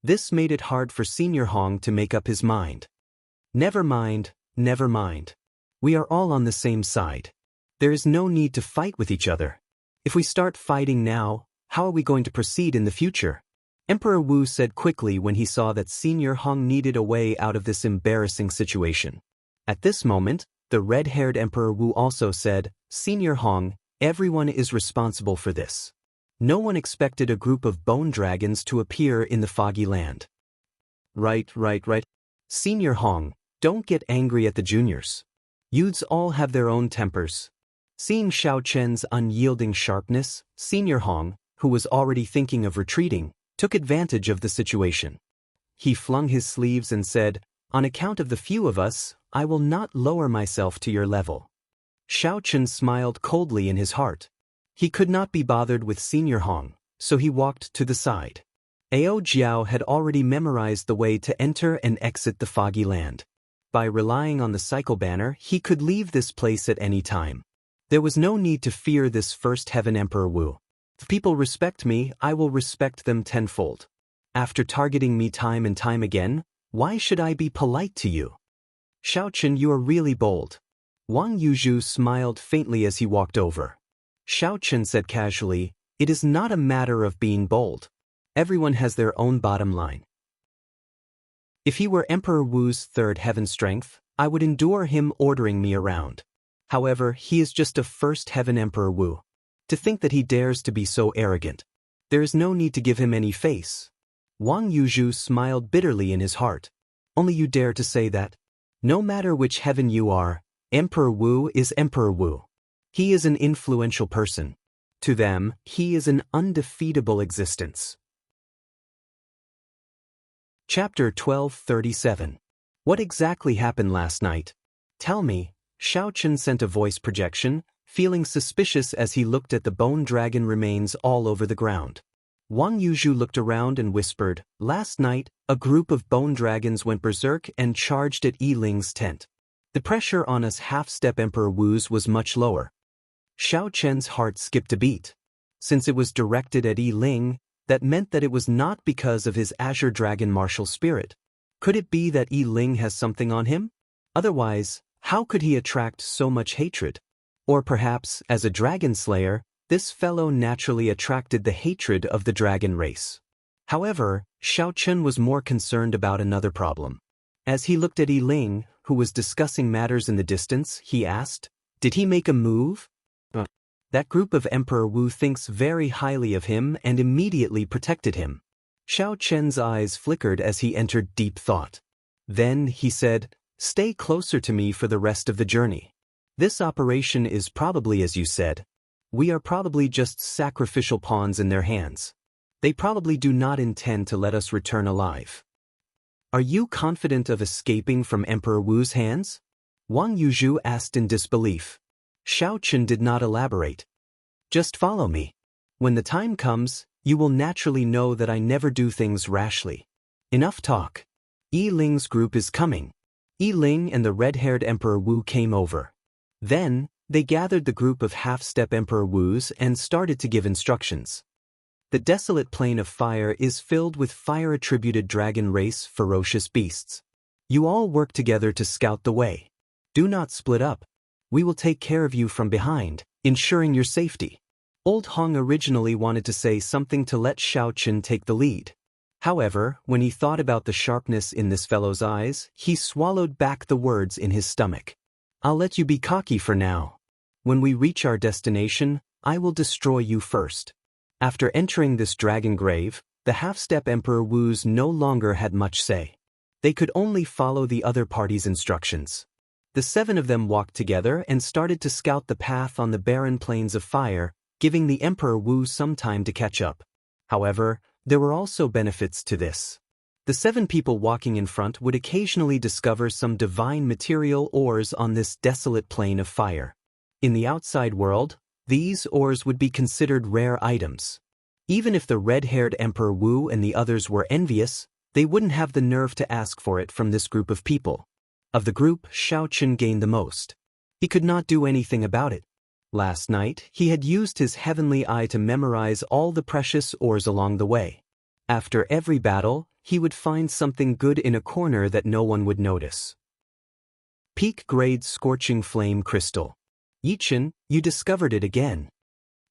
This made it hard for Senior Hong to make up his mind. Never mind, never mind. We are all on the same side. There is no need to fight with each other. If we start fighting now, how are we going to proceed in the future? Emperor Wu said quickly when he saw that Senior Hong needed a way out of this embarrassing situation. At this moment, the red-haired Emperor Wu also said, Senior Hong, everyone is responsible for this. No one expected a group of bone dragons to appear in the foggy land. Right. Senior Hong, don't get angry at the juniors. Youths all have their own tempers. Seeing Xiao Chen's unyielding sharpness, Senior Hong, who was already thinking of retreating, took advantage of the situation. He flung his sleeves and said, on account of the few of us, I will not lower myself to your level. Xiao Chen smiled coldly in his heart. He could not be bothered with Senior Hong, so he walked to the side. Ao Jiao had already memorized the way to enter and exit the foggy land. By relying on the cycle banner, he could leave this place at any time. There was no need to fear this first heaven Emperor Wu. If people respect me, I will respect them tenfold. After targeting me time and time again, why should I be polite to you? Xiao Chen, you are really bold. Wang Yuzhu smiled faintly as he walked over. Xiao Chen said casually, it is not a matter of being bold. Everyone has their own bottom line. If he were Emperor Wu's third heaven strength, I would endure him ordering me around. However, he is just a first heaven Emperor Wu. To think that he dares to be so arrogant. There is no need to give him any face. Wang Yuzhu smiled bitterly in his heart. Only you dare to say that? No matter which heaven you are, Emperor Wu is Emperor Wu. He is an influential person. To them, he is an undefeatable existence. Chapter 1237. What exactly happened last night? Tell me. Xiao Chen sent a voice projection, feeling suspicious as he looked at the bone dragon remains all over the ground. Wang Yuzhu looked around and whispered, last night, a group of bone dragons went berserk and charged at Yi Ling's tent. The pressure on us half-step Emperor Wu's was much lower. Xiao Chen's heart skipped a beat. Since it was directed at Yi Ling, that meant that it was not because of his Azure Dragon martial spirit. Could it be that Yi Ling has something on him? Otherwise, how could he attract so much hatred? Or perhaps, as a dragon slayer, this fellow naturally attracted the hatred of the dragon race. However, Xiao Chen was more concerned about another problem. As he looked at Yi Ling, who was discussing matters in the distance, he asked, did he make a move? That group of Emperor Wu thinks very highly of him and immediately protected him. Xiao Chen's eyes flickered as he entered deep thought. Then, he said, stay closer to me for the rest of the journey. This operation is probably as you said. We are probably just sacrificial pawns in their hands. They probably do not intend to let us return alive. Are you confident of escaping from Emperor Wu's hands? Wang Yuzhu asked in disbelief. Xiao Chen did not elaborate. Just follow me. When the time comes, you will naturally know that I never do things rashly. Enough talk. Yi Ling's group is coming. Yi Ling and the red-haired Emperor Wu came over. Then, they gathered the group of half-step Emperor Wus and started to give instructions. The desolate plain of fire is filled with fire-attributed dragon race ferocious beasts. You all work together to scout the way. Do not split up. We will take care of you from behind, ensuring your safety. Old Hong originally wanted to say something to let Xiao Chen take the lead. However, when he thought about the sharpness in this fellow's eyes, he swallowed back the words in his stomach. I'll let you be cocky for now. When we reach our destination, I will destroy you first. After entering this dragon grave, the half-step Emperor Wu's no longer had much say. They could only follow the other party's instructions. The 7 of them walked together and started to scout the path on the barren plains of fire, giving the Emperor Wu some time to catch up. However, there were also benefits to this. The 7 people walking in front would occasionally discover some divine material ores on this desolate plain of fire. In the outside world, these ores would be considered rare items. Even if the red-haired Emperor Wu and the others were envious, they wouldn't have the nerve to ask for it from this group of people. Of the group, Xiao Chen gained the most. He could not do anything about it. Last night, he had used his heavenly eye to memorize all the precious ores along the way. After every battle, he would find something good in a corner that no one would notice. Peak-grade scorching flame crystal. Yichen, you discovered it again.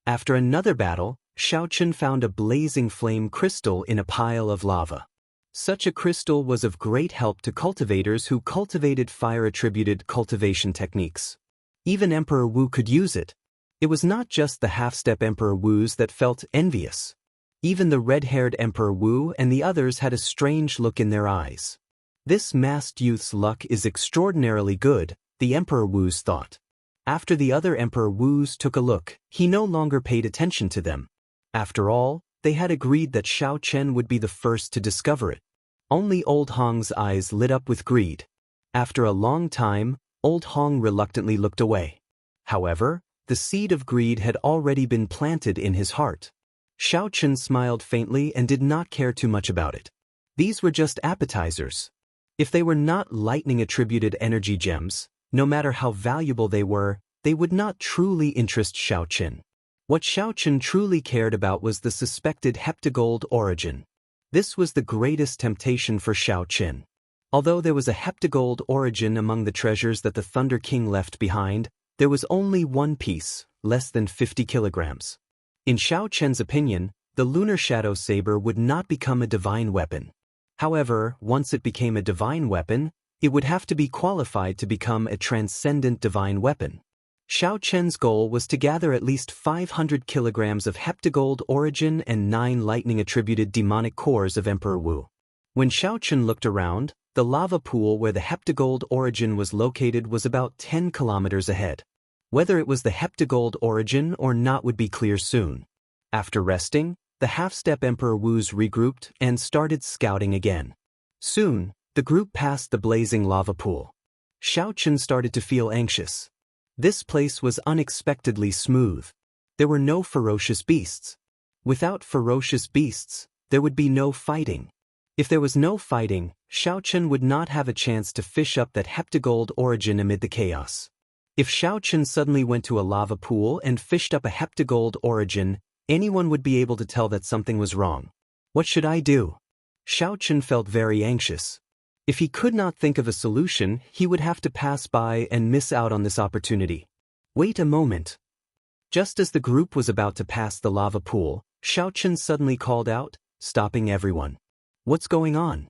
After another battle, Xiao Chen found a blazing flame crystal in a pile of lava. Such a crystal was of great help to cultivators who cultivated fire-attributed cultivation techniques. Even Emperor Wu could use it. It was not just the half-step Emperor Wus that felt envious. Even the red-haired Emperor Wu and the others had a strange look in their eyes. This masked youth's luck is extraordinarily good, the Emperor Wus thought. After the other Emperor Wus took a look, he no longer paid attention to them. After all, they had agreed that Xiao Chen would be the first to discover it. Only Old Hong's eyes lit up with greed. After a long time, Old Hong reluctantly looked away. However, the seed of greed had already been planted in his heart. Xiao Chen smiled faintly and did not care too much about it. These were just appetizers. If they were not lightning-attributed energy gems, no matter how valuable they would not truly interest Xiao Chen. What Xiao Chen truly cared about was the suspected heptagold origin. This was the greatest temptation for Xiao Chen. Although there was a heptagold origin among the treasures that the Thunder King left behind, there was only one piece, less than 50 kilograms. In Xiao Chen's opinion, the lunar shadow saber would not become a divine weapon. However, once it became a divine weapon, it would have to be qualified to become a transcendent divine weapon. Xiao Chen's goal was to gather at least 500 kilograms of heptagold origin and 9 lightning-attributed demonic cores of Emperor Wu. When Xiao Chen looked around, the lava pool where the heptagold origin was located was about 10 kilometers ahead. Whether it was the heptagold origin or not would be clear soon. After resting, the half-step Emperor Wus regrouped and started scouting again. Soon, the group passed the blazing lava pool. Xiao Chen started to feel anxious. This place was unexpectedly smooth. There were no ferocious beasts. Without ferocious beasts, there would be no fighting. If there was no fighting, Xiao Chen would not have a chance to fish up that heptagold origin amid the chaos. If Xiao Chen suddenly went to a lava pool and fished up a heptagold origin, anyone would be able to tell that something was wrong. What should I do? Xiao Chen felt very anxious. If he could not think of a solution, he would have to pass by and miss out on this opportunity. Wait a moment. Just as the group was about to pass the lava pool, Xiao Chen suddenly called out, stopping everyone. What's going on?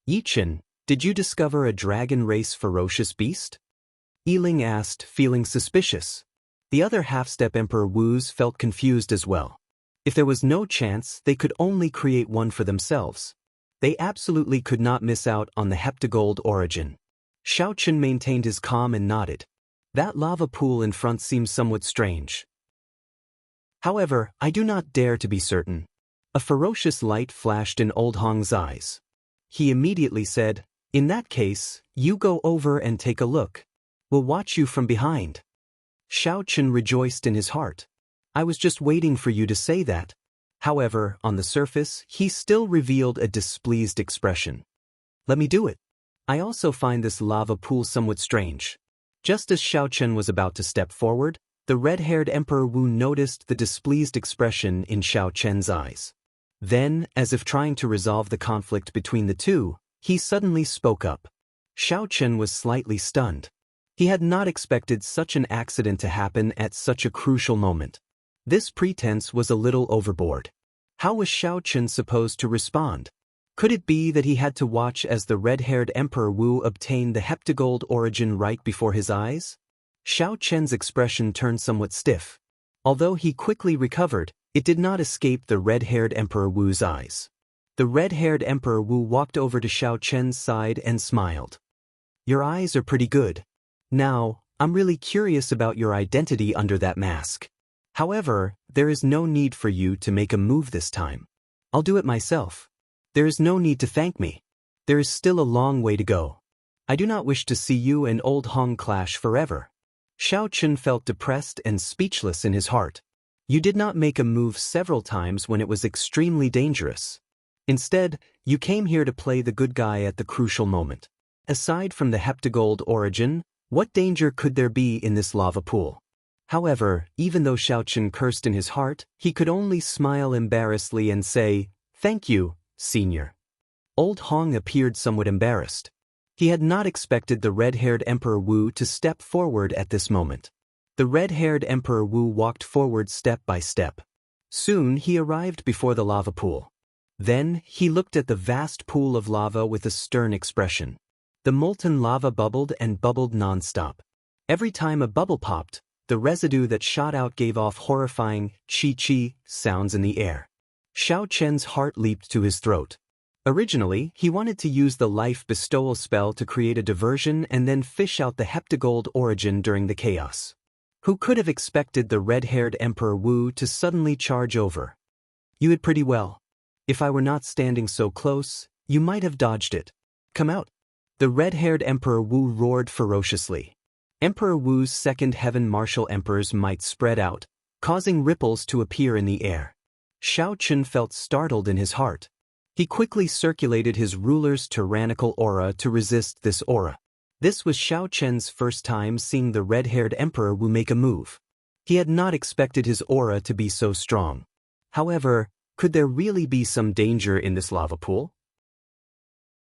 Yichen, did you discover a dragon race ferocious beast? Yiling asked, feeling suspicious. The other half-step Emperor Wus felt confused as well. If there was no chance, they could only create one for themselves. They absolutely could not miss out on the heptagold origin. Xiao Chen maintained his calm and nodded. That lava pool in front seems somewhat strange. However, I do not dare to be certain. A ferocious light flashed in Old Hong's eyes. He immediately said, in that case, you go over and take a look. We'll watch you from behind. Xiao Chen rejoiced in his heart. I was just waiting for you to say that. However, on the surface, he still revealed a displeased expression. Let me do it. I also find this lava pool somewhat strange. Just as Xiao Chen was about to step forward, the red-haired Emperor Wu noticed the displeased expression in Xiao Chen's eyes. Then, as if trying to resolve the conflict between the two, he suddenly spoke up. Xiao Chen was slightly stunned. He had not expected such an accident to happen at such a crucial moment. This pretense was a little overboard. How was Xiao Chen supposed to respond? Could it be that he had to watch as the red-haired Emperor Wu obtained the heptagold origin right before his eyes? Xiao Chen's expression turned somewhat stiff. Although he quickly recovered, it did not escape the red-haired Emperor Wu's eyes. The red-haired Emperor Wu walked over to Xiao Chen's side and smiled. "Your eyes are pretty good. Now, I'm really curious about your identity under that mask. However, there is no need for you to make a move this time. I'll do it myself. There is no need to thank me. There is still a long way to go. I do not wish to see you and Old Hong clash forever." Xiao Chen felt depressed and speechless in his heart. You did not make a move several times when it was extremely dangerous. Instead, you came here to play the good guy at the crucial moment. Aside from the heptagold origin, what danger could there be in this lava pool? However, even though Xiao Chen cursed in his heart, he could only smile embarrassedly and say, "Thank you, Senior." Old Hong appeared somewhat embarrassed. He had not expected the red-haired Emperor Wu to step forward at this moment. The red-haired Emperor Wu walked forward step by step. Soon he arrived before the lava pool. Then he looked at the vast pool of lava with a stern expression. The molten lava bubbled and bubbled non-stop. Every time a bubble popped, the residue that shot out gave off horrifying chi-chi sounds in the air. Xiao Chen's heart leaped to his throat. Originally, he wanted to use the life bestowal spell to create a diversion and then fish out the heptagold origin during the chaos. Who could have expected the red-haired Emperor Wu to suddenly charge over? "You hid pretty well. If I were not standing so close, you might have dodged it. Come out." The red-haired Emperor Wu roared ferociously. Emperor Wu's second heaven martial emperor's might spread out, causing ripples to appear in the air. Xiao Chen felt startled in his heart. He quickly circulated his ruler's tyrannical aura to resist this aura. This was Xiao Chen's first time seeing the red-haired Emperor Wu make a move. He had not expected his aura to be so strong. However, could there really be some danger in this lava pool?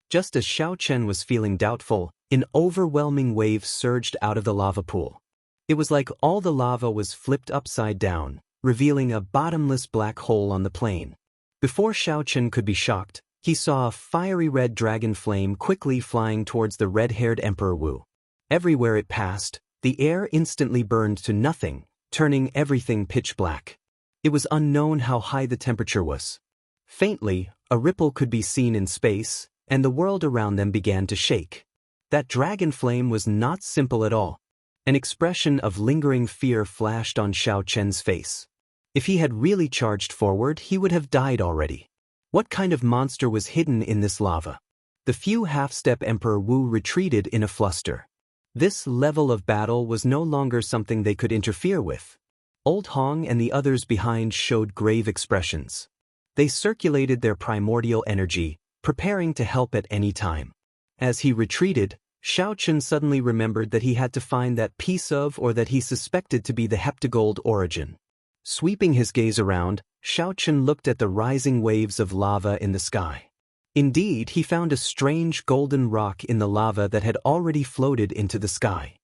Just as Xiao Chen was feeling doubtful, an overwhelming wave surged out of the lava pool. It was like all the lava was flipped upside down, revealing a bottomless black hole on the plain. Before Xiao Chen could be shocked, he saw a fiery red dragon flame quickly flying towards the red-haired Emperor Wu. Everywhere it passed, the air instantly burned to nothing, turning everything pitch black. It was unknown how high the temperature was. Faintly, a ripple could be seen in space, and the world around them began to shake. That dragon flame was not simple at all. An expression of lingering fear flashed on Xiao Chen's face. If he had really charged forward, he would have died already. What kind of monster was hidden in this lava? The few half-step Emperor Wu retreated in a fluster. This level of battle was no longer something they could interfere with. Old Hong and the others behind showed grave expressions. They circulated their primordial energy, preparing to help at any time. As he retreated, Xiao Chen suddenly remembered that he had to find that piece of or that he suspected to be the heptagold origin. Sweeping his gaze around, Xiao Chen looked at the rising waves of lava in the sky. Indeed, he found a strange golden rock in the lava that had already floated into the sky.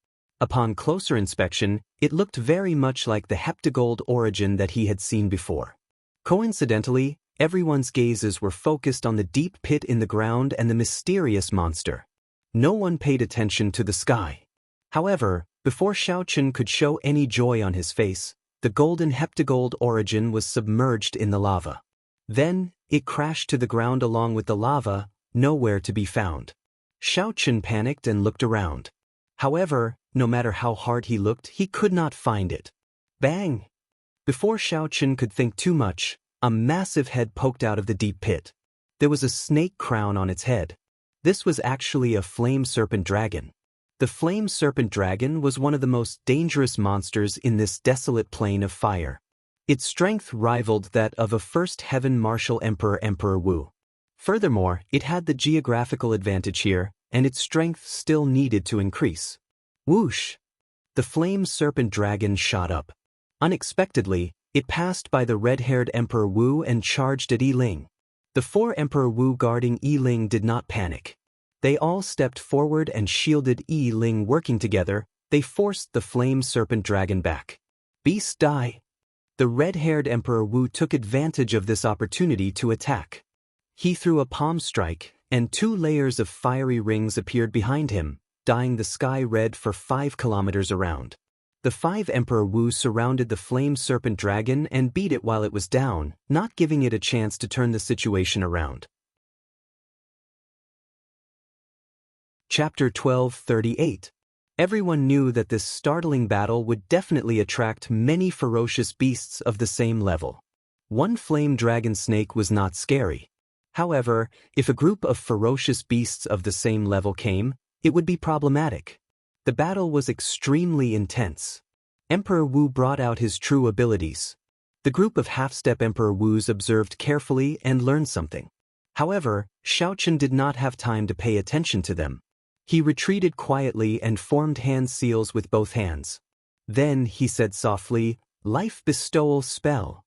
Upon closer inspection, it looked very much like the heptagold origin that he had seen before. Coincidentally, everyone's gazes were focused on the deep pit in the ground and the mysterious monster. No one paid attention to the sky. However, before Xiao Chen could show any joy on his face, the golden heptagold origin was submerged in the lava. Then, it crashed to the ground along with the lava, nowhere to be found. Xiao Chen panicked and looked around. However, no matter how hard he looked, he could not find it. Bang! Before Xiao Chen could think too much, a massive head poked out of the deep pit. There was a snake crown on its head. This was actually a flame serpent dragon. The flame serpent dragon was one of the most dangerous monsters in this desolate plain of fire. Its strength rivaled that of a first heaven martial emperor, Emperor Wu. Furthermore, it had the geographical advantage here, and its strength still needed to increase. Whoosh! The flame serpent dragon shot up. Unexpectedly, It passed by the red-haired Emperor Wu and charged at Yi Ling. The 4 Emperor Wu guarding Yi Ling did not panic. They all stepped forward and shielded Yi Ling. Working together, they forced the flame serpent dragon back. Beast, die! The red-haired Emperor Wu took advantage of this opportunity to attack. He threw a palm strike, and 2 layers of fiery rings appeared behind him, dyeing the sky red for 5 kilometers around. The 5 Emperor Wu surrounded the flame serpent dragon and beat it while it was down, not giving it a chance to turn the situation around. Chapter 12:38. Everyone knew that this startling battle would definitely attract many ferocious beasts of the same level. One flame dragon snake was not scary. However, if a group of ferocious beasts of the same level came, it would be problematic. The battle was extremely intense. Emperor Wu brought out his true abilities. The group of half-step Emperor Wus observed carefully and learned something. However, Xiaochen did not have time to pay attention to them. He retreated quietly and formed hand seals with both hands. Then he said softly, "Life bestowal spell."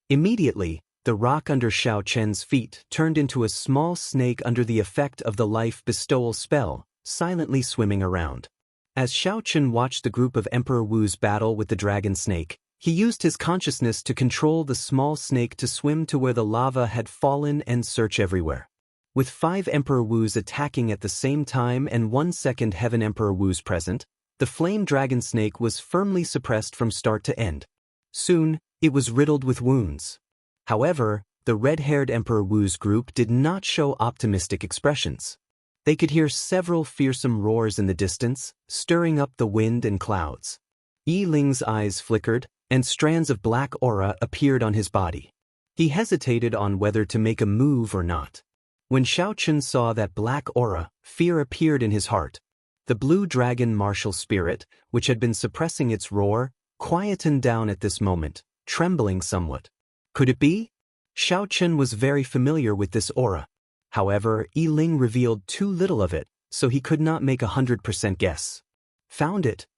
Immediately, the rock under Xiaochen's feet turned into a small snake under the effect of the life bestowal spell, silently swimming around. As Xiaochen watched the group of Emperor Wu's battle with the dragon snake, he used his consciousness to control the small snake to swim to where the lava had fallen and search everywhere. With 5 Emperor Wus attacking at the same time and 1 second Heaven Emperor Wus present, the flame dragon snake was firmly suppressed from start to end. Soon, it was riddled with wounds. However, the red-haired Emperor Wu's group did not show optimistic expressions. They could hear several fearsome roars in the distance, stirring up the wind and clouds. Yi Ling's eyes flickered, and strands of black aura appeared on his body. He hesitated on whether to make a move or not. When Xiaochen saw that black aura, fear appeared in his heart. The blue dragon martial spirit, which had been suppressing its roar, quietened down at this moment, trembling somewhat. Could it be? Xiaochen was very familiar with this aura. However, Yi Ling revealed too little of it, so he could not make 100% guess. Found it.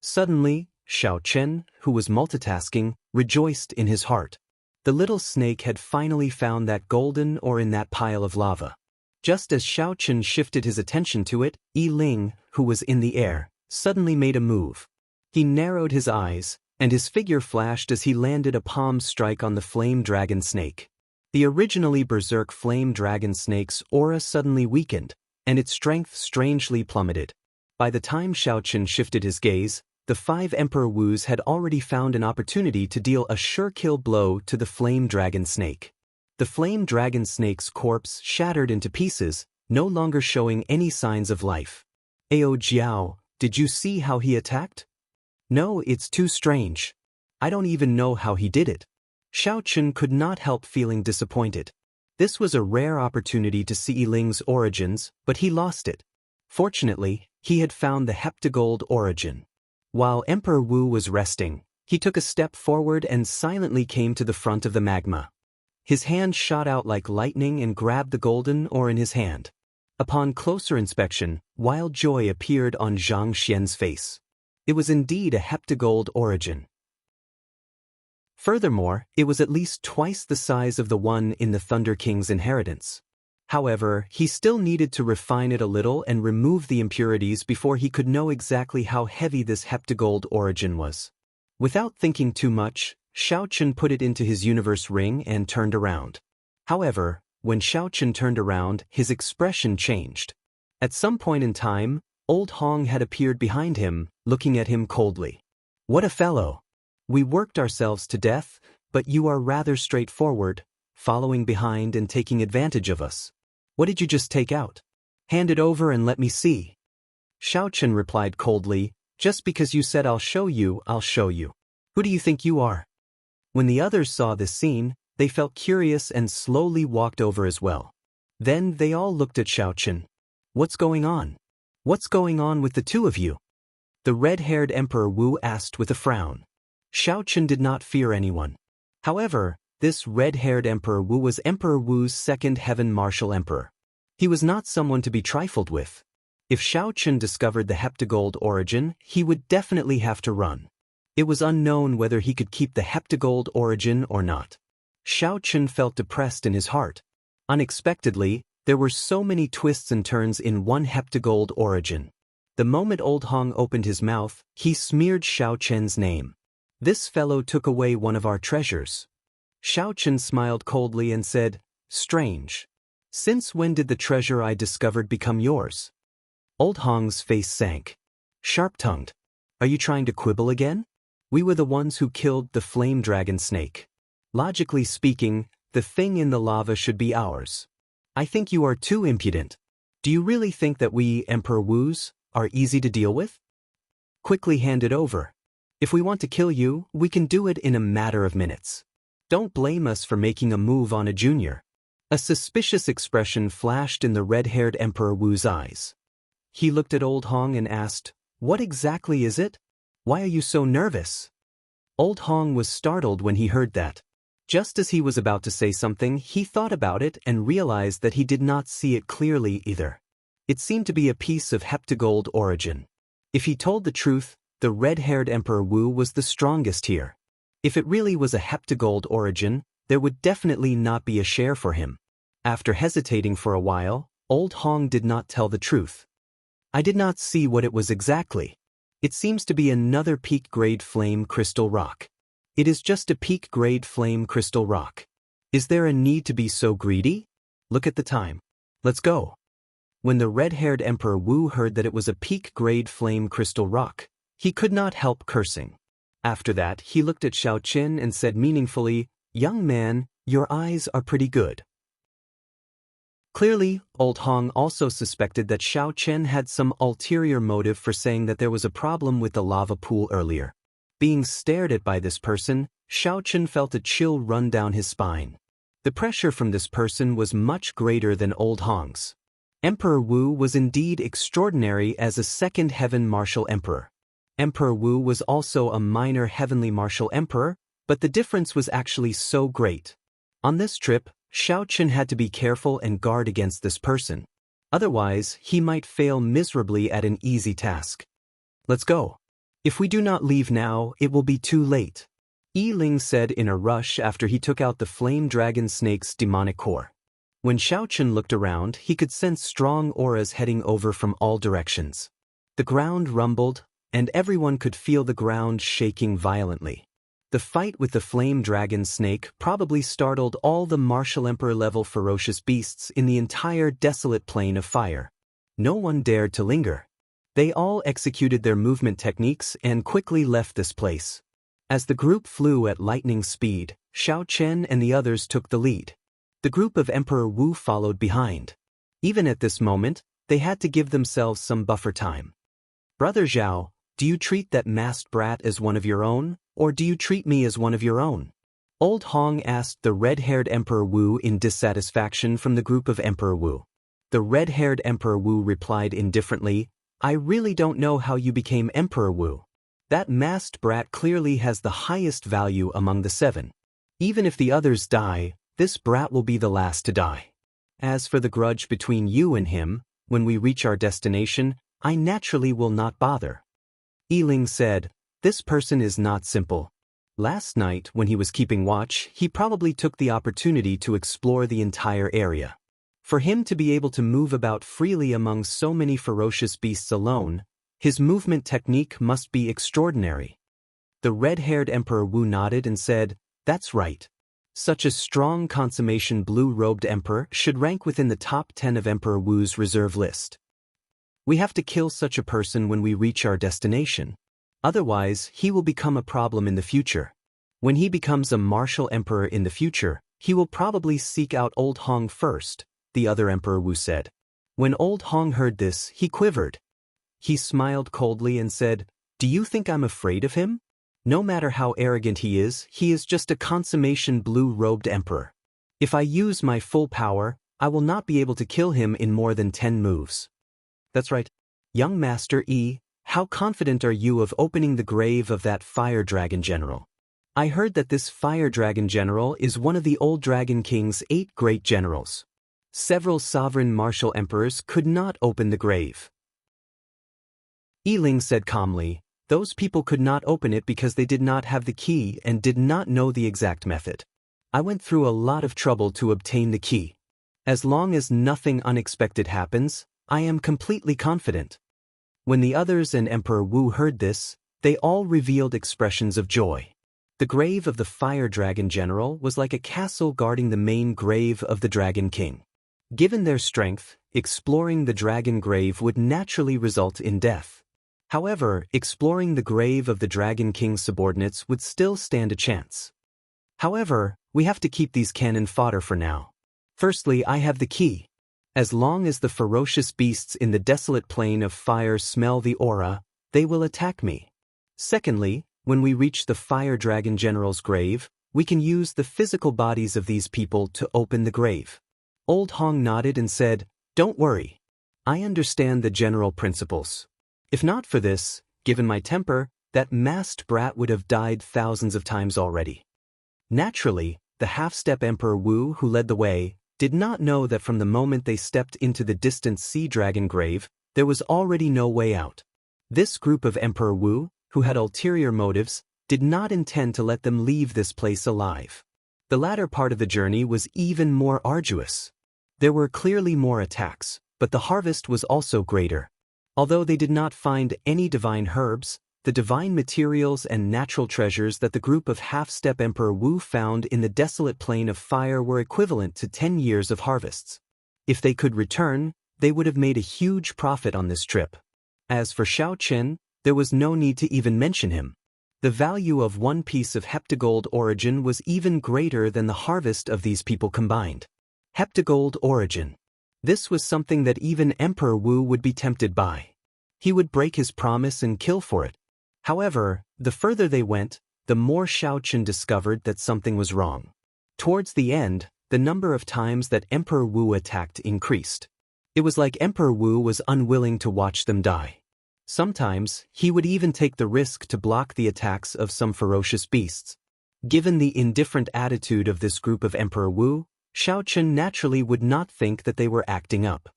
Suddenly, Xiaochen, who was multitasking, rejoiced in his heart. The little snake had finally found that golden ore in that pile of lava. Just as Xiaochen shifted his attention to it, Yi Ling, who was in the air, suddenly made a move. He narrowed his eyes, and his figure flashed as he landed a palm strike on the flame dragon snake. The originally berserk flame dragon snake's aura suddenly weakened, and its strength strangely plummeted. By the time Xiaochen shifted his gaze, the 5 Emperor Wus had already found an opportunity to deal a sure-kill blow to the flame dragon snake. The flame dragon snake's corpse shattered into pieces, no longer showing any signs of life. "Ao Jiao, did you see how he attacked?" "No, it's too strange. I don't even know how he did it." Xiaochen could not help feeling disappointed. This was a rare opportunity to see Yi Ling's origins, but he lost it. Fortunately, he had found the heptagold origin. While Emperor Wu was resting, he took a step forward and silently came to the front of the magma. His hand shot out like lightning and grabbed the golden ore in his hand. Upon closer inspection, wild joy appeared on Zhang Xian's face. It was indeed a heptagold origin. Furthermore, it was at least twice the size of the one in the Thunder King's inheritance. However, he still needed to refine it a little and remove the impurities before he could know exactly how heavy this heptagold origin was. Without thinking too much, Xiaochen put it into his universe ring and turned around. However, when Xiaochen turned around, his expression changed. At some point in time, Old Hong had appeared behind him, looking at him coldly. "What a fellow! We worked ourselves to death, but you are rather straightforward, following behind and taking advantage of us. What did you just take out? Hand it over and let me see." Xiaochen replied coldly, "Just because you said I'll show you, I'll show you. Who do you think you are?" When the others saw this scene, they felt curious and slowly walked over as well. Then they all looked at Xiaochen. "What's going on? What's going on with the two of you?" The red-haired Emperor Wu asked with a frown. Xiaochen did not fear anyone. However, this red-haired Emperor Wu was Emperor Wu's second heaven martial emperor. He was not someone to be trifled with. If Xiaochen discovered the heptagold origin, he would definitely have to run. It was unknown whether he could keep the heptagold origin or not. Xiao Chen felt depressed in his heart. Unexpectedly, there were so many twists and turns in one heptagold origin. The moment Old Hong opened his mouth, he smeared Xiao Chen's name. "This fellow took away one of our treasures." Xiao Chen smiled coldly and said, "Strange. Since when did the treasure I discovered become yours?" Old Hong's face sank. Sharp-tongued. "Are you trying to quibble again? We were the ones who killed the flame dragon snake. Logically speaking, the thing in the lava should be ours. I think you are too impudent. Do you really think that we, Emperor Wus, are easy to deal with? Quickly hand it over. If we want to kill you, we can do it in a matter of minutes. Don't blame us for making a move on a junior." A suspicious expression flashed in the red-haired Emperor Wu's eyes. He looked at Old Hong and asked, "What exactly is it? Why are you so nervous?" Old Hong was startled when he heard that. Just as he was about to say something, he thought about it and realized that he did not see it clearly either. It seemed to be a piece of heptagold origin. If he told the truth, the red-haired Emperor Wu was the strongest here. If it really was a heptagold origin, there would definitely not be a share for him. After hesitating for a while, Old Hong did not tell the truth. "I did not see what it was exactly. It seems to be another peak-grade flame crystal rock. It is just a peak-grade flame crystal rock. Is there a need to be so greedy? Look at the time. Let's go." When the red-haired Emperor Wu heard that it was a peak-grade flame crystal rock, he could not help cursing. After that, he looked at Xiao Chen and said meaningfully, "Young man, your eyes are pretty good." Clearly, Old Hong also suspected that Xiao Chen had some ulterior motive for saying that there was a problem with the lava pool earlier. Being stared at by this person, Xiao Chen felt a chill run down his spine. The pressure from this person was much greater than Old Hong's. Emperor Wu was indeed extraordinary as a second heaven martial emperor. Emperor Wu was also a minor heavenly martial emperor, but the difference was actually so great. On this trip, Xiao Chen had to be careful and guard against this person. Otherwise, he might fail miserably at an easy task. "Let's go. If we do not leave now, it will be too late," Yi Ling said in a rush after he took out the flame dragon snake's demonic core. When Xiao Chen looked around, he could sense strong auras heading over from all directions. The ground rumbled, and everyone could feel the ground shaking violently. The fight with the flame dragon snake probably startled all the martial emperor-level ferocious beasts in the entire desolate plain of fire. No one dared to linger. They all executed their movement techniques and quickly left this place. As the group flew at lightning speed, Xiao Chen and the others took the lead. The group of Emperor Wu followed behind. Even at this moment, they had to give themselves some buffer time. "Brother Zhao, do you treat that masked brat as one of your own, or do you treat me as one of your own?" Old Hong asked the red-haired Emperor Wu in dissatisfaction from the group of Emperor Wu. The red-haired Emperor Wu replied indifferently, "I really don't know how you became Emperor Wu. That masked brat clearly has the highest value among the 7. Even if the others die, this brat will be the last to die. As for the grudge between you and him, when we reach our destination, I naturally will not bother." Yi Ling said, "This person is not simple. Last night, when he was keeping watch, he probably took the opportunity to explore the entire area. For him to be able to move about freely among so many ferocious beasts alone, his movement technique must be extraordinary." The red-haired Emperor Wu nodded and said, "That's right. Such a strong consummation blue-robed emperor should rank within the top 10 of Emperor Wu's reserve list. We have to kill such a person when we reach our destination. Otherwise, he will become a problem in the future. When he becomes a martial emperor in the future, he will probably seek out Old Hong first," the other Emperor Wu said. When Old Hong heard this, he quivered. He smiled coldly and said, "Do you think I'm afraid of him? No matter how arrogant he is just a consummation blue-robed emperor. If I use my full power, I will not be able to kill him in more than 10 moves." "That's right. Young Master Yi, how confident are you of opening the grave of that fire dragon general? I heard that this fire dragon general is one of the old Dragon King's 8 great generals. Several sovereign martial emperors could not open the grave." Yi Ling said calmly, Those people could not open it because they did not have the key and did not know the exact method. I went through a lot of trouble to obtain the key. As long as nothing unexpected happens, I am completely confident." When the others and Emperor Wu heard this, they all revealed expressions of joy. The grave of the Fire Dragon General was like a castle guarding the main grave of the Dragon King. Given their strength, exploring the Dragon Grave would naturally result in death. However, exploring the grave of the Dragon King's subordinates would still stand a chance. However, we have to keep these cannon fodder for now. Firstly, I have the key. As long as the ferocious beasts in the desolate plain of fire smell the aura, they will attack me. Secondly, when we reach the Fire Dragon General's grave, we can use the physical bodies of these people to open the grave. Old Hong nodded and said, "Don't worry. I understand the general principles. If not for this, given my temper, that masked brat would have died thousands of times already." Naturally, the half-step Emperor Wu, who led the way, did not know that from the moment they stepped into the distant sea dragon grave, there was already no way out. This group of Emperor Wu, who had ulterior motives, did not intend to let them leave this place alive. The latter part of the journey was even more arduous. There were clearly more attacks, but the harvest was also greater. Although they did not find any divine herbs, the divine materials and natural treasures that the group of half-step Emperor Wu found in the desolate plain of fire were equivalent to 10 years of harvests. If they could return, they would have made a huge profit on this trip. As for Xiao Chen, there was no need to even mention him. The value of one piece of heptagold origin was even greater than the harvest of these people combined. Heptagold origin. This was something that even Emperor Wu would be tempted by. He would break his promise and kill for it. However, the further they went, the more Xiao Chen discovered that something was wrong. Towards the end, the number of times that Emperor Wu attacked increased. It was like Emperor Wu was unwilling to watch them die. Sometimes, he would even take the risk to block the attacks of some ferocious beasts. Given the indifferent attitude of this group of Emperor Wu, Xiao Chen naturally would not think that they were acting up.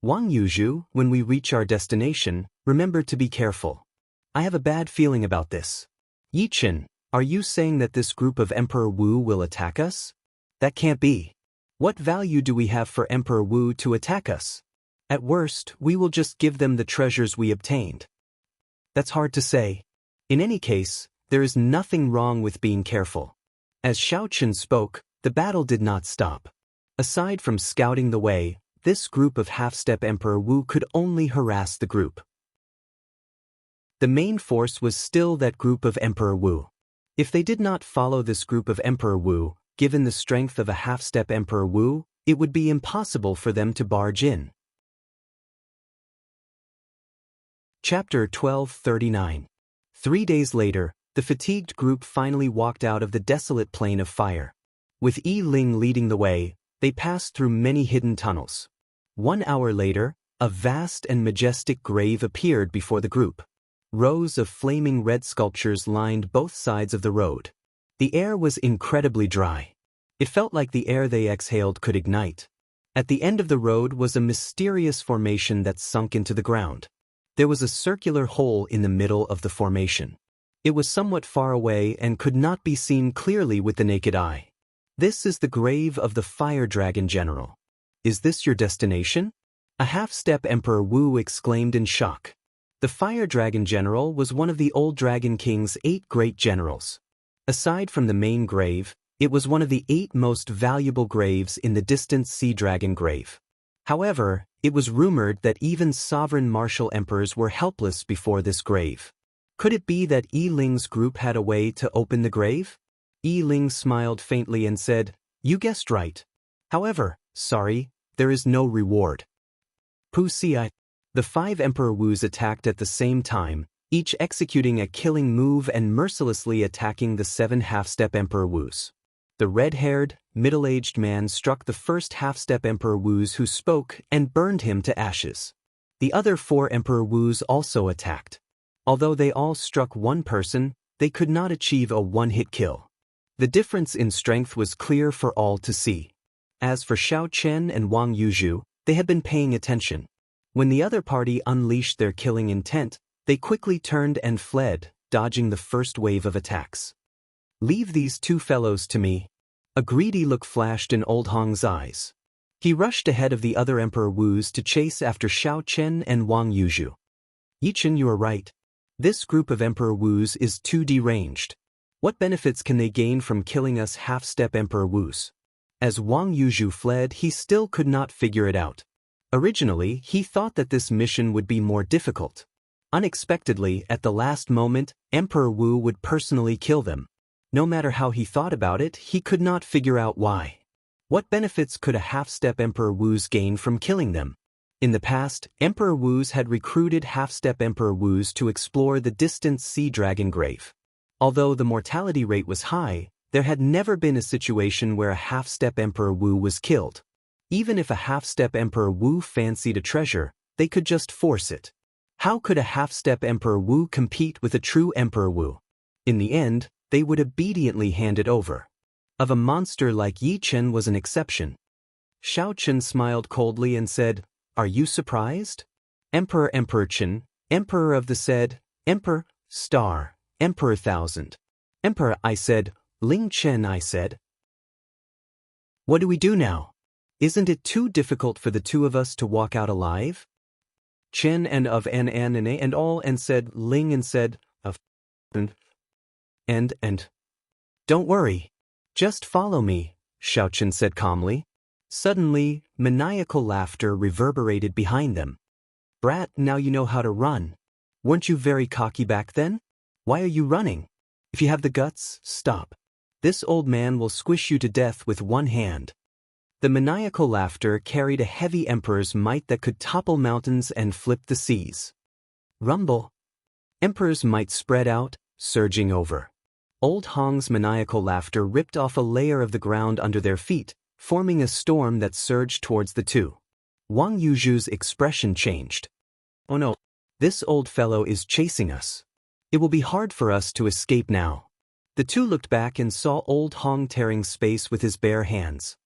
"Wang Yuzhu, when we reach our destination, remember to be careful. I have a bad feeling about this." "Yi Chen, are you saying that this group of Emperor Wu will attack us? That can't be. What value do we have for Emperor Wu to attack us? At worst, we will just give them the treasures we obtained." "That's hard to say. In any case, there is nothing wrong with being careful." As Xiao Chen spoke, the battle did not stop. Aside from scouting the way, this group of half-step Emperor Wu could only harass the group. The main force was still that group of Emperor Wu. If they did not follow this group of Emperor Wu, given the strength of a half-step Emperor Wu, it would be impossible for them to barge in. Chapter 1239. 3 days later, the fatigued group finally walked out of the desolate plain of fire. With Yi Ling leading the way, they passed through many hidden tunnels. 1 hour later, a vast and majestic grave appeared before the group. Rows of flaming red sculptures lined both sides of the road. The air was incredibly dry. It felt like the air they exhaled could ignite. At the end of the road was a mysterious formation that sunk into the ground. There was a circular hole in the middle of the formation. It was somewhat far away and could not be seen clearly with the naked eye. "This is the grave of the Fire Dragon General. Is this your destination?" A half-step Emperor Wu exclaimed in shock. The Fire Dragon General was one of the old Dragon King's 8 great generals. Aside from the main grave, it was one of the 8 most valuable graves in the distant Sea Dragon Grave. However, it was rumored that even sovereign martial emperors were helpless before this grave. Could it be that Yi Ling's group had a way to open the grave? Yi Ling smiled faintly and said, "You guessed right. However, sorry, there is no reward." Puxi. The 5 Emperor Wus attacked at the same time, each executing a killing move and mercilessly attacking the 7 half-step Emperor Wus. The red-haired, middle-aged man struck the first half-step Emperor Wus who spoke and burned him to ashes. The other 4 Emperor Wus also attacked. Although they all struck one person, they could not achieve a one-hit kill. The difference in strength was clear for all to see. As for Xiao Chen and Wang Yuzhu, they had been paying attention. When the other party unleashed their killing intent, They quickly turned and fled, dodging the first wave of attacks. "Leave these two fellows to me." A greedy look flashed in Old Hong's eyes. He rushed ahead of the other Emperor Wus to chase after Xiao Chen and Wang Yuzhu. "Yichen, you are right. This group of Emperor Wus is too deranged. What benefits can they gain from killing us half-step Emperor Wus?" As Wang Yuzhu fled, he still could not figure it out. Originally, he thought that this mission would be more difficult. Unexpectedly, at the last moment, Emperor Wu would personally kill them. No matter how he thought about it, he could not figure out why. What benefits could a half-step Emperor Wus gain from killing them? In the past, Emperor Wus had recruited half-step Emperor Wus to explore the distant Sea Dragon Grave. Although the mortality rate was high, there had never been a situation where a half-step Emperor Wu was killed. Even if a half-step Emperor Wu fancied a treasure, they could just force it. How could a half-step Emperor Wu compete with a true Emperor Wu? In the end, they would obediently hand it over. Of a monster like Yi Chen was an exception. Xiao Chen smiled coldly and said, "Are you surprised? Emperor Chen, Emperor of the said, Emperor, Star, Emperor Thousand. Emperor, I said, Ling Chen, I said. What do we do now? Isn't it too difficult for the two of us to walk out alive?" Chen and of and all and said Ling and said of and. "Don't worry. Just follow me," Xiao Chen said calmly. Suddenly, maniacal laughter reverberated behind them. "Brat, now you know how to run. Weren't you very cocky back then? Why are you running? If you have the guts, stop. This old man will squish you to death with one hand." The maniacal laughter carried a heavy emperor's might that could topple mountains and flip the seas. Rumble. Emperor's might spread out, surging over. Old Hong's maniacal laughter ripped off a layer of the ground under their feet, forming a storm that surged towards the two. Wang Yuzhu's expression changed. "Oh no, this old fellow is chasing us. It will be hard for us to escape now." The two looked back and saw Old Hong tearing space with his bare hands.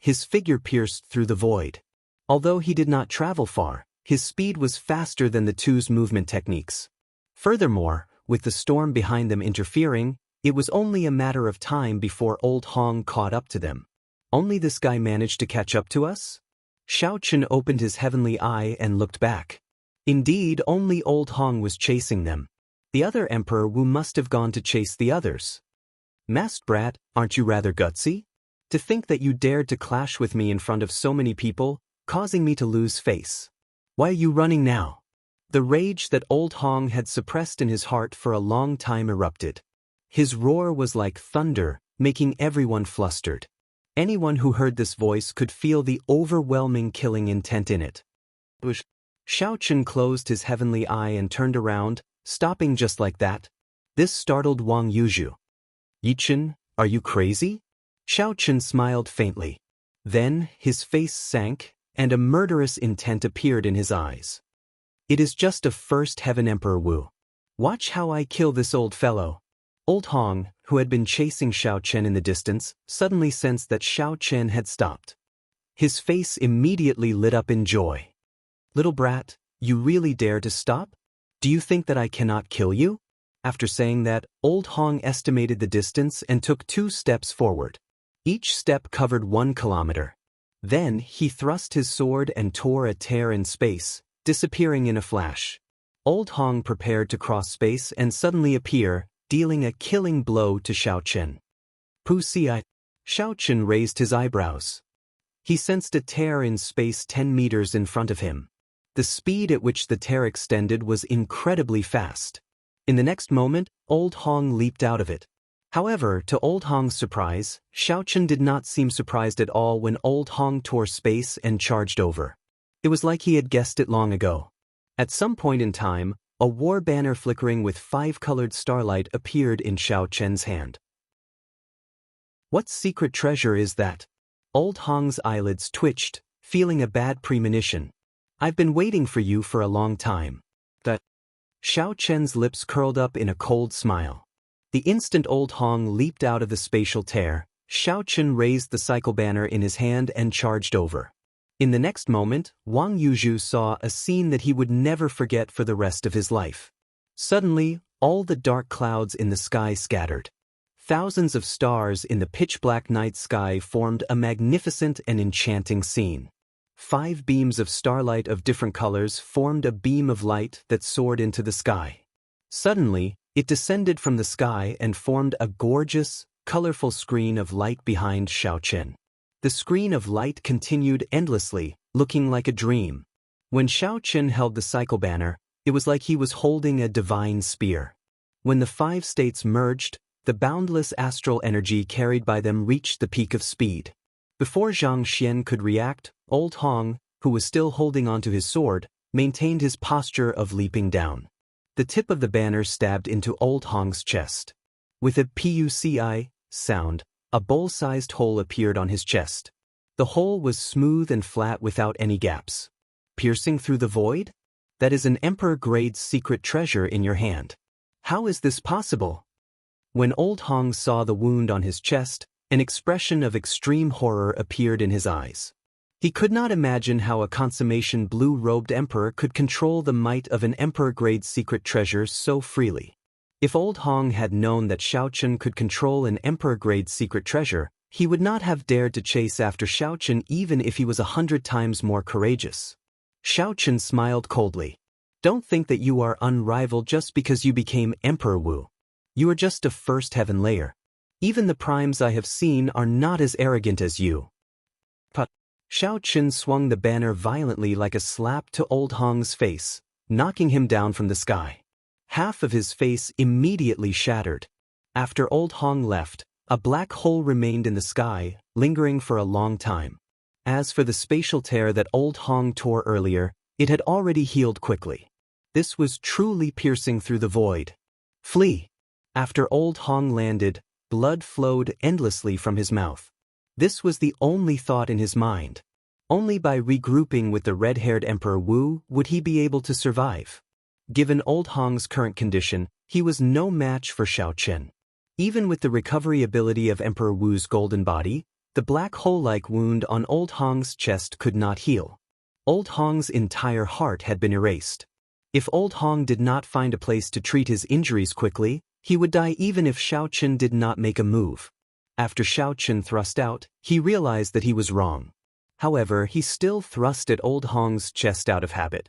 His figure pierced through the void. Although he did not travel far, his speed was faster than the two's movement techniques. Furthermore, with the storm behind them interfering, it was only a matter of time before Old Hong caught up to them. "Only this guy managed to catch up to us?" Xiao Chen opened his heavenly eye and looked back. Indeed, only Old Hong was chasing them. The other Emperor Wu must have gone to chase the others. "Masked brat, aren't you rather gutsy? To think that you dared to clash with me in front of so many people, causing me to lose face. Why are you running now?" The rage that Old Hong had suppressed in his heart for a long time erupted. His roar was like thunder, making everyone flustered. Anyone who heard this voice could feel the overwhelming killing intent in it. Xiao Chen closed his heavenly eye and turned around, stopping just like that. This startled Wang Yuzhu. "Yichen, are you crazy?" Xiao Chen smiled faintly. Then, his face sank, and a murderous intent appeared in his eyes. "It is just a first heaven Emperor Wu. Watch how I kill this old fellow." Old Hong, who had been chasing Xiao Chen in the distance, suddenly sensed that Xiao Chen had stopped. His face immediately lit up in joy. "Little brat, you really dare to stop? Do you think that I cannot kill you?" After saying that, Old Hong estimated the distance and took 2 steps forward. Each step covered 1 kilometer. Then, he thrust his sword and tore a tear in space, disappearing in a flash. Old Hong prepared to cross space and suddenly appear, dealing a killing blow to Xiao Chen. "Pussy-eye." Xiao Chen raised his eyebrows. He sensed a tear in space 10 meters in front of him. The speed at which the tear extended was incredibly fast. In the next moment, Old Hong leaped out of it. However, to Old Hong's surprise, Xiao Chen did not seem surprised at all when Old Hong tore space and charged over. It was like he had guessed it long ago. At some point in time, a war banner flickering with 5-colored starlight appeared in Xiao Chen's hand. "What secret treasure is that?" Old Hong's eyelids twitched, feeling a bad premonition. "I've been waiting for you for a long time." Xiao Chen's lips curled up in a cold smile. The instant Old Hong leaped out of the spatial tear, Xiao Chen raised the cycle banner in his hand and charged over. In the next moment, Wang Yuzhu saw a scene that he would never forget for the rest of his life. Suddenly, all the dark clouds in the sky scattered. Thousands of stars in the pitch-black night sky formed a magnificent and enchanting scene. 5 beams of starlight of different colors formed a beam of light that soared into the sky. Suddenly, it descended from the sky and formed a gorgeous, colorful screen of light behind Xiao Chen. The screen of light continued endlessly, looking like a dream. When Xiao Chen held the cycle banner, it was like he was holding a divine spear. When the 5 states merged, the boundless astral energy carried by them reached the peak of speed. Before Zhang Xian could react, Old Hong, who was still holding onto his sword, maintained his posture of leaping down. The tip of the banner stabbed into Old Hong's chest. With a PUCI sound, a bowl-sized hole appeared on his chest. The hole was smooth and flat without any gaps. Piercing through the void? That is an Emperor-grade secret treasure in your hand. How is this possible? When Old Hong saw the wound on his chest, an expression of extreme horror appeared in his eyes. He could not imagine how a consummation blue-robed emperor could control the might of an emperor-grade secret treasure so freely. If Old Hong had known that Xiao Chen could control an emperor-grade secret treasure, he would not have dared to chase after Xiao Chen even if he was 100 times more courageous. Xiao Chen smiled coldly. Don't think that you are unrivaled just because you became Emperor Wu. You are just a first heaven layer. Even the primes I have seen are not as arrogant as you. But Xiao Chen swung the banner violently like a slap to Old Hong's face, knocking him down from the sky. Half of his face immediately shattered. After Old Hong left, a black hole remained in the sky, lingering for a long time. As for the spatial tear that Old Hong tore earlier, it had already healed quickly. This was truly piercing through the void. Flee! After Old Hong landed, blood flowed endlessly from his mouth. This was the only thought in his mind. Only by regrouping with the red-haired Emperor Wu would he be able to survive. Given Old Hong's current condition, he was no match for Xiao Chen. Even with the recovery ability of Emperor Wu's golden body, the black hole-like wound on Old Hong's chest could not heal. Old Hong's entire heart had been erased. If Old Hong did not find a place to treat his injuries quickly, he would die even if Xiao Chen did not make a move. After Xiao Chen thrust out, he realized that he was wrong. However, he still thrust at Old Hong's chest out of habit.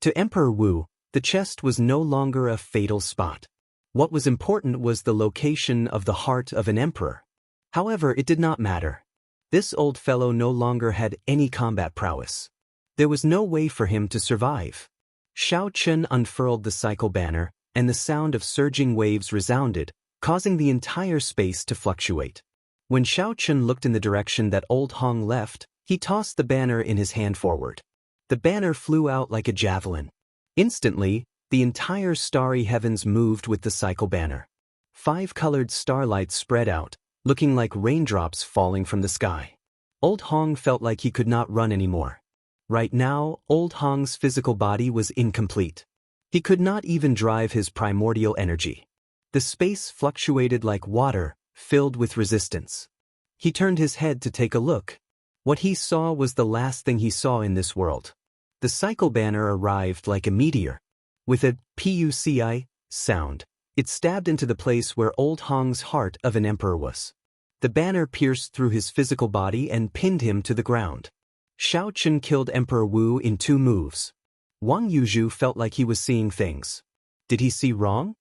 To Emperor Wu, the chest was no longer a fatal spot. What was important was the location of the heart of an emperor. However, it did not matter. This old fellow no longer had any combat prowess. There was no way for him to survive. Xiao Chen unfurled the cycle banner, and the sound of surging waves resounded, causing the entire space to fluctuate. When Xiao Chen looked in the direction that Old Hong left, he tossed the banner in his hand forward. The banner flew out like a javelin. Instantly, the entire starry heavens moved with the cycle banner. 5 colored starlight spread out, looking like raindrops falling from the sky. Old Hong felt like he could not run anymore. Right now, Old Hong's physical body was incomplete. He could not even drive his primordial energy. The space fluctuated like water, filled with resistance. He turned his head to take a look. What he saw was the last thing he saw in this world. The cycle banner arrived like a meteor. With a PUCI sound, it stabbed into the place where Old Hong's heart of an emperor was. The banner pierced through his physical body and pinned him to the ground. Xiao Chen killed Emperor Wu in 2 moves. Wang Yuzhu felt like he was seeing things. Did he see wrong?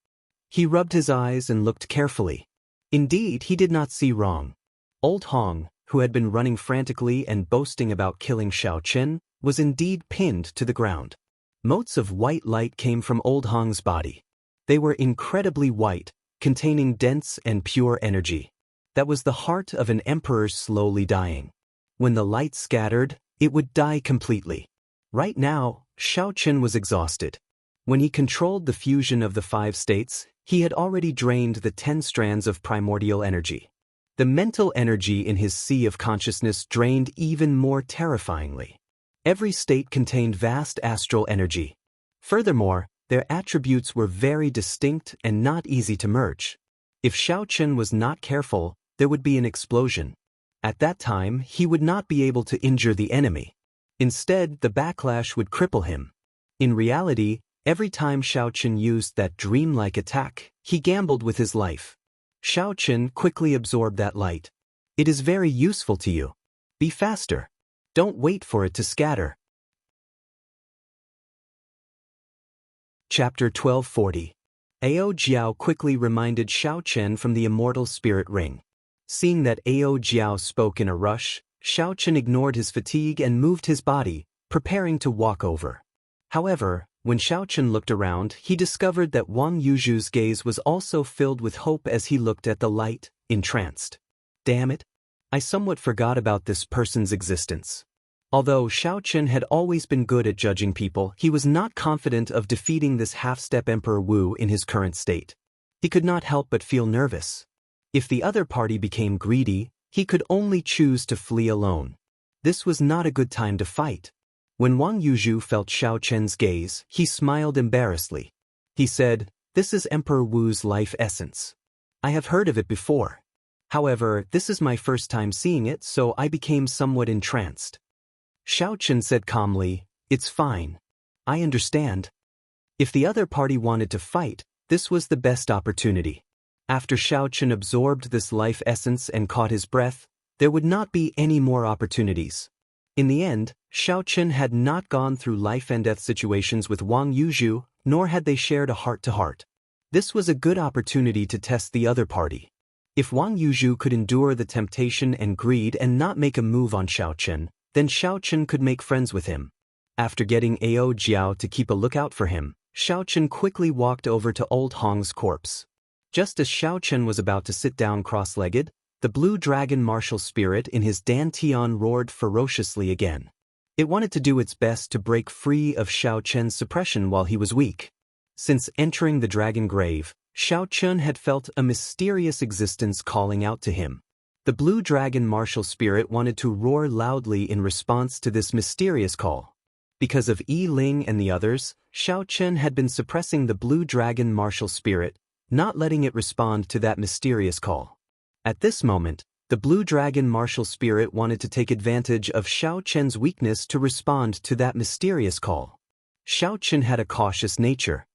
He rubbed his eyes and looked carefully. Indeed, he did not see wrong. Old Hong, who had been running frantically and boasting about killing Xiao Chen, was indeed pinned to the ground. Motes of white light came from Old Hong's body. They were incredibly white, containing dense and pure energy. That was the heart of an emperor slowly dying. When the light scattered, it would die completely. Right now, Xiao Chen was exhausted. When he controlled the fusion of the 5 states, he had already drained the 10 strands of primordial energy. The mental energy in his sea of consciousness drained even more terrifyingly. Every state contained vast astral energy. Furthermore, their attributes were very distinct and not easy to merge. If Xiao Chen was not careful, there would be an explosion. At that time, he would not be able to injure the enemy. Instead, the backlash would cripple him. In reality, Every time Xiao Chen used that dreamlike attack, he gambled with his life. Xiao Chen quickly absorbed that light. It is very useful to you. Be faster. Don't wait for it to scatter. Chapter 1240. Ao Jiao quickly reminded Xiao Chen from the immortal spirit ring. Seeing that Ao Jiao spoke in a rush, Xiao Chen ignored his fatigue and moved his body, preparing to walk over. However, when Xiao Chen looked around, he discovered that Wang Yuzhu's gaze was also filled with hope as he looked at the light, entranced. Damn it! I somewhat forgot about this person's existence. Although Xiao Chen had always been good at judging people, he was not confident of defeating this half-step Emperor Wu in his current state. He could not help but feel nervous. If the other party became greedy, he could only choose to flee alone. This was not a good time to fight. When Wang Yuzhu felt Xiao Chen's gaze, he smiled embarrassedly. He said, "This is Emperor Wu's life essence. I have heard of it before. However, this is my first time seeing it, so I became somewhat entranced." Xiao Chen said calmly, "It's fine. I understand." If the other party wanted to fight, this was the best opportunity. After Xiao Chen absorbed this life essence and caught his breath, there would not be any more opportunities. In the end, Xiao Chen had not gone through life and death situations with Wang Yuzhu, nor had they shared a heart-to-heart. This was a good opportunity to test the other party. If Wang Yuzhu could endure the temptation and greed and not make a move on Xiao Chen, then Xiao Chen could make friends with him. After getting Ao Jiao to keep a lookout for him, Xiao Chen quickly walked over to Old Hong's corpse. Just as Xiao Chen was about to sit down cross-legged, the blue dragon martial spirit in his dantian roared ferociously again. It wanted to do its best to break free of Xiao Chen's suppression while he was weak. Since entering the dragon grave, Xiao Chen had felt a mysterious existence calling out to him. The blue dragon martial spirit wanted to roar loudly in response to this mysterious call. Because of Yi Ling and the others, Xiao Chen had been suppressing the blue dragon martial spirit, not letting it respond to that mysterious call. At this moment, the blue dragon martial spirit wanted to take advantage of Xiao Chen's weakness to respond to that mysterious call. Xiao Chen had a cautious nature.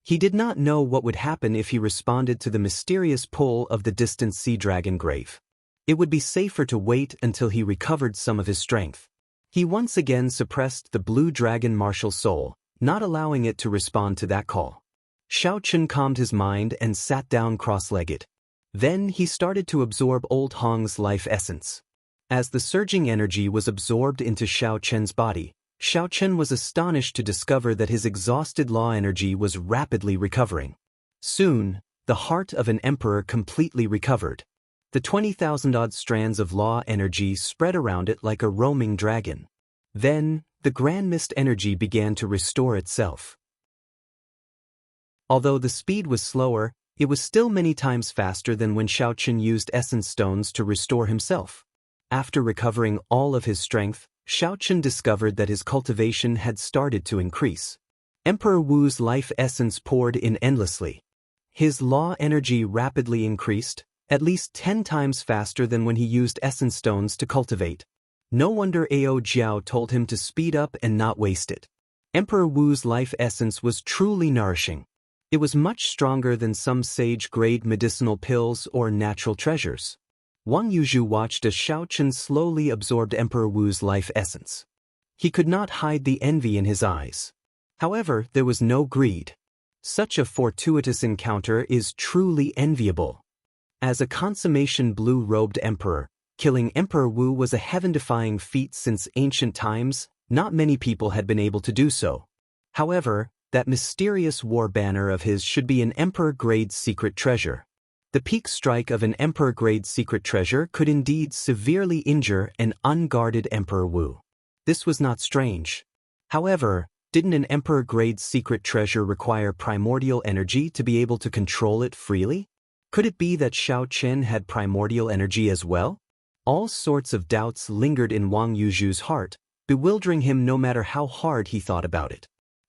He did not know what would happen if he responded to the mysterious pull of the distant sea dragon grave. It would be safer to wait until he recovered some of his strength. He once again suppressed the blue dragon martial soul, not allowing it to respond to that call. Xiao Chen calmed his mind and sat down cross-legged. Then he started to absorb Old Hong's life essence. As the surging energy was absorbed into Xiao Chen's body, Xiao Chen was astonished to discover that his exhausted law energy was rapidly recovering. Soon, the heart of an emperor completely recovered. The 20,000-odd strands of law energy spread around it like a roaming dragon. Then, the grand mist energy began to restore itself. Although the speed was slower, it was still many times faster than when Xiao Chen used essence stones to restore himself. After recovering all of his strength, Xiao Chen discovered that his cultivation had started to increase. Emperor Wu's life essence poured in endlessly. His law energy rapidly increased, at least 10 times faster than when he used essence stones to cultivate. No wonder Ao Jiao told him to speed up and not waste it. Emperor Wu's life essence was truly nourishing. It was much stronger than some sage-grade medicinal pills or natural treasures. Wang Yuzhu watched as Xiao Chen slowly absorbed Emperor Wu's life essence. He could not hide the envy in his eyes. However, there was no greed. Such a fortuitous encounter is truly enviable. As a consummation blue-robed emperor, killing Emperor Wu was a heaven-defying feat since ancient times. Not many people had been able to do so. However, that mysterious war banner of his should be an emperor-grade secret treasure. The peak strike of an emperor-grade secret treasure could indeed severely injure an unguarded Emperor Wu. This was not strange. However, didn't an emperor-grade secret treasure require primordial energy to be able to control it freely? Could it be that Xiao Chen had primordial energy as well? All sorts of doubts lingered in Wang Yuzhu's heart, bewildering him no matter how hard he thought about it.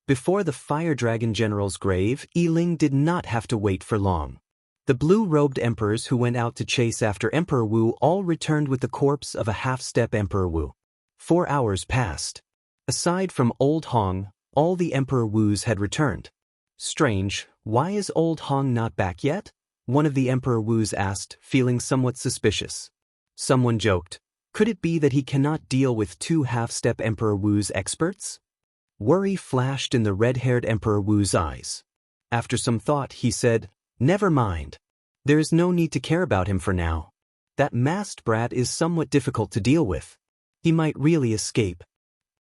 Before the Fire Dragon General's grave, Yi Ling did not have to wait for long. The blue-robed emperors who went out to chase after Emperor Wu all returned with the corpse of a half-step Emperor Wu. 4 hours passed. Aside from Old Hong, all the Emperor Wus had returned. Strange, why is old Hong not back yet? One of the Emperor Wus asked, feeling somewhat suspicious. Someone joked, could it be that he cannot deal with two half-step Emperor Wus experts? Worry flashed in the red-haired Emperor Wu's eyes. After some thought, he said, never mind. There is no need to care about him for now. That masked brat is somewhat difficult to deal with. He might really escape.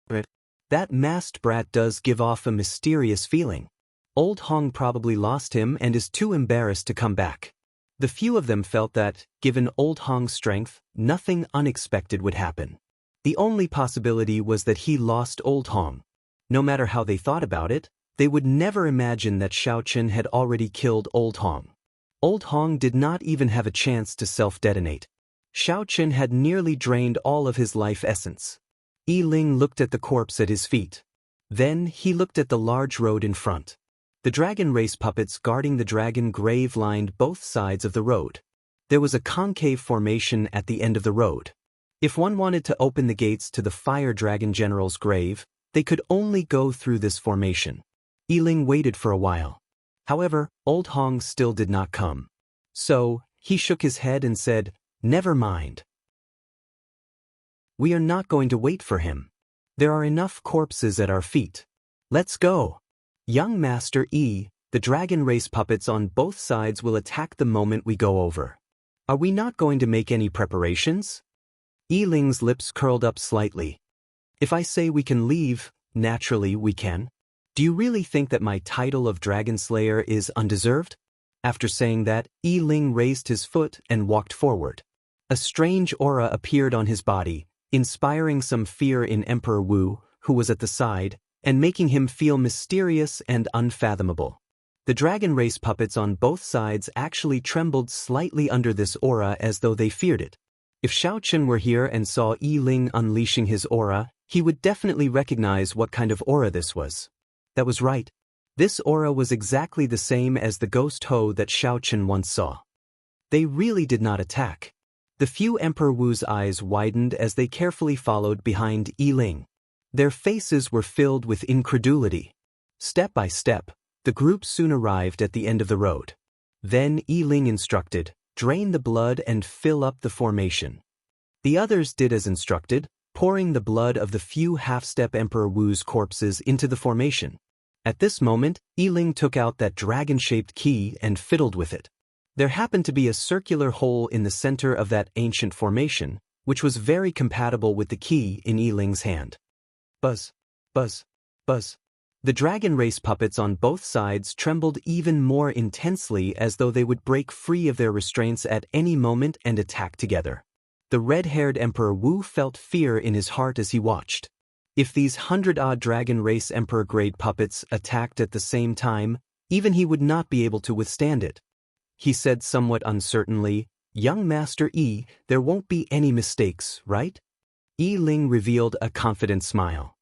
But that masked brat does give off a mysterious feeling. Old Hong probably lost him and is too embarrassed to come back. The few of them felt that, given Old Hong's strength, nothing unexpected would happen. The only possibility was that he lost Old Hong. No matter how they thought about it, they would never imagine that Xiao Chen had already killed Old Hong. Old Hong did not even have a chance to self-detonate. Xiao Chen had nearly drained all of his life essence. Yi Ling looked at the corpse at his feet. Then he looked at the large road in front. The dragon race puppets guarding the dragon grave lined both sides of the road. There was a concave formation at the end of the road. If one wanted to open the gates to the Fire Dragon General's grave, they could only go through this formation. Yi Ling waited for a while. However, Old Hong still did not come. So, he shook his head and said, never mind. We are not going to wait for him. There are enough corpses at our feet. Let's go. Young Master Yi, the dragon race puppets on both sides will attack the moment we go over. Are we not going to make any preparations? Yi Ling's lips curled up slightly. If I say we can leave, naturally we can. Do you really think that my title of Dragon Slayer is undeserved? After saying that, Yi Ling raised his foot and walked forward. A strange aura appeared on his body, inspiring some fear in Emperor Wu, who was at the side, and making him feel mysterious and unfathomable. The dragon race puppets on both sides actually trembled slightly under this aura as though they feared it. If Xiao Chen were here and saw Yi Ling unleashing his aura, he would definitely recognize what kind of aura this was. That was right. This aura was exactly the same as the ghost Ho that Xiao Chen once saw. They really did not attack. The few Emperor Wu's eyes widened as they carefully followed behind Yi Ling. Their faces were filled with incredulity. Step by step, the group soon arrived at the end of the road. Then Yi Ling instructed, drain the blood and fill up the formation. The others did as instructed, pouring the blood of the few half-step Emperor Wu's corpses into the formation. At this moment, Yi Ling took out that dragon-shaped key and fiddled with it. There happened to be a circular hole in the center of that ancient formation, which was very compatible with the key in Yi Ling's hand. Buzz, buzz, buzz. The dragon race puppets on both sides trembled even more intensely as though they would break free of their restraints at any moment and attack together. The red-haired Emperor Wu felt fear in his heart as he watched. If these 100-odd dragon race emperor-grade puppets attacked at the same time, even he would not be able to withstand it. He said somewhat uncertainly, young Master Yi, there won't be any mistakes, right? Yi Ling revealed a confident smile.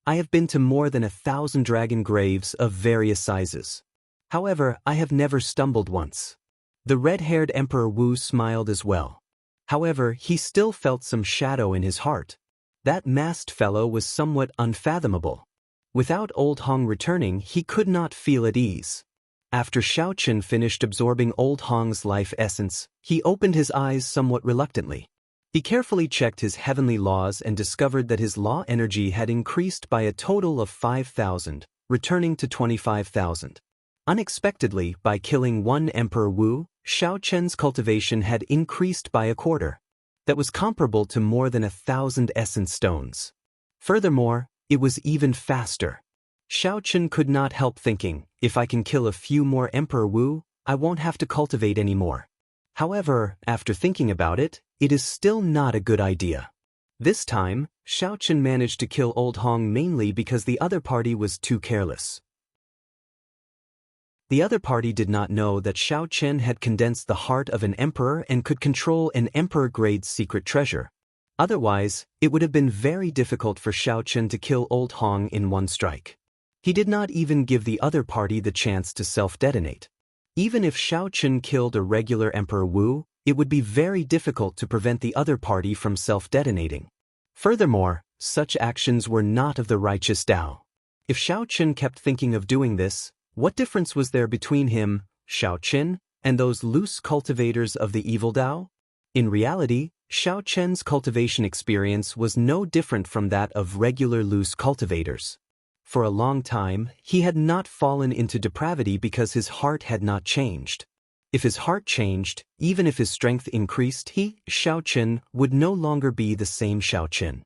I have been to more than 1,000 dragon graves of various sizes. However, I have never stumbled once. The red-haired Emperor Wu smiled as well. However, he still felt some shadow in his heart. That masked fellow was somewhat unfathomable. Without Old Hong returning, he could not feel at ease. After Xiao Chen finished absorbing Old Hong's life essence, he opened his eyes somewhat reluctantly. He carefully checked his heavenly laws and discovered that his law energy had increased by a total of 5,000, returning to 25,000. Unexpectedly, by killing one Emperor Wu, Xiao Chen's cultivation had increased by a quarter. That was comparable to more than 1,000 essence stones. Furthermore, it was even faster. Xiao Chen could not help thinking, if I can kill a few more Emperor Wu, I won't have to cultivate anymore. However, after thinking about it, it is still not a good idea. This time, Xiao Chen managed to kill Old Hong mainly because the other party was too careless. The other party did not know that Xiao Chen had condensed the heart of an emperor and could control an emperor-grade secret treasure. Otherwise, it would have been very difficult for Xiao Chen to kill Old Hong in one strike. He did not even give the other party the chance to self-detonate. Even if Xiao Chen killed a regular Emperor Wu, it would be very difficult to prevent the other party from self-detonating. Furthermore, such actions were not of the righteous Tao. If Xiao Qin kept thinking of doing this, what difference was there between him, Xiao Qin, and those loose cultivators of the evil Tao? In reality, Xiao Qian's cultivation experience was no different from that of regular loose cultivators. For a long time, he had not fallen into depravity because his heart had not changed. If his heart changed, even if his strength increased, he, Xiao Qin, would no longer be the same Xiao Qin.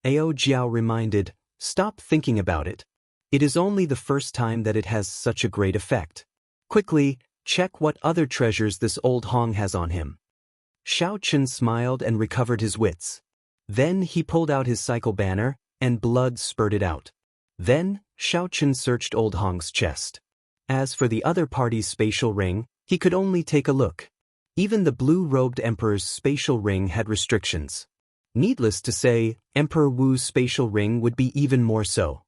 Ao Jiao reminded, "Stop thinking about it. It is only the first time that it has such a great effect. Quickly, check what other treasures this old Hong has on him." Xiao Qin smiled and recovered his wits. Then he pulled out his cycle banner, and blood spurted out. Then, Xiao Qin searched old Hong's chest. As for the other party's spatial ring, he could only take a look. Even the blue-robed emperor's spatial ring had restrictions. Needless to say, Emperor Wu's spatial ring would be even more so.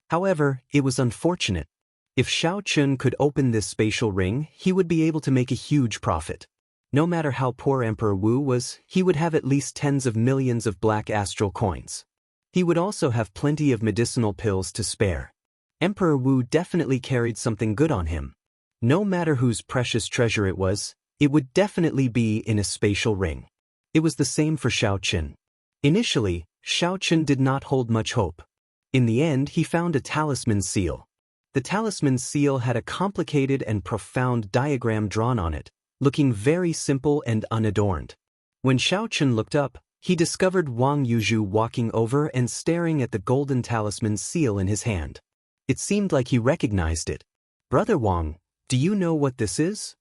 However, it was unfortunate. If Xiao Qin could open this spatial ring, he would be able to make a huge profit. No matter how poor Emperor Wu was, he would have at least tens of millions of black astral coins. He would also have plenty of medicinal pills to spare. Emperor Wu definitely carried something good on him. No matter whose precious treasure it would definitely be in a spatial ring. It was the same for Xiao Qin. Initially, Xiao Qin did not hold much hope. In the end, he found a talisman seal. The talisman seal had a complicated and profound diagram drawn on it, looking very simple and unadorned. When Xiao Qin looked up, he discovered Wang Yuzhu walking over and staring at the golden talisman seal in his hand. It seemed like he recognized it. "Brother Wang, do you know what this is?"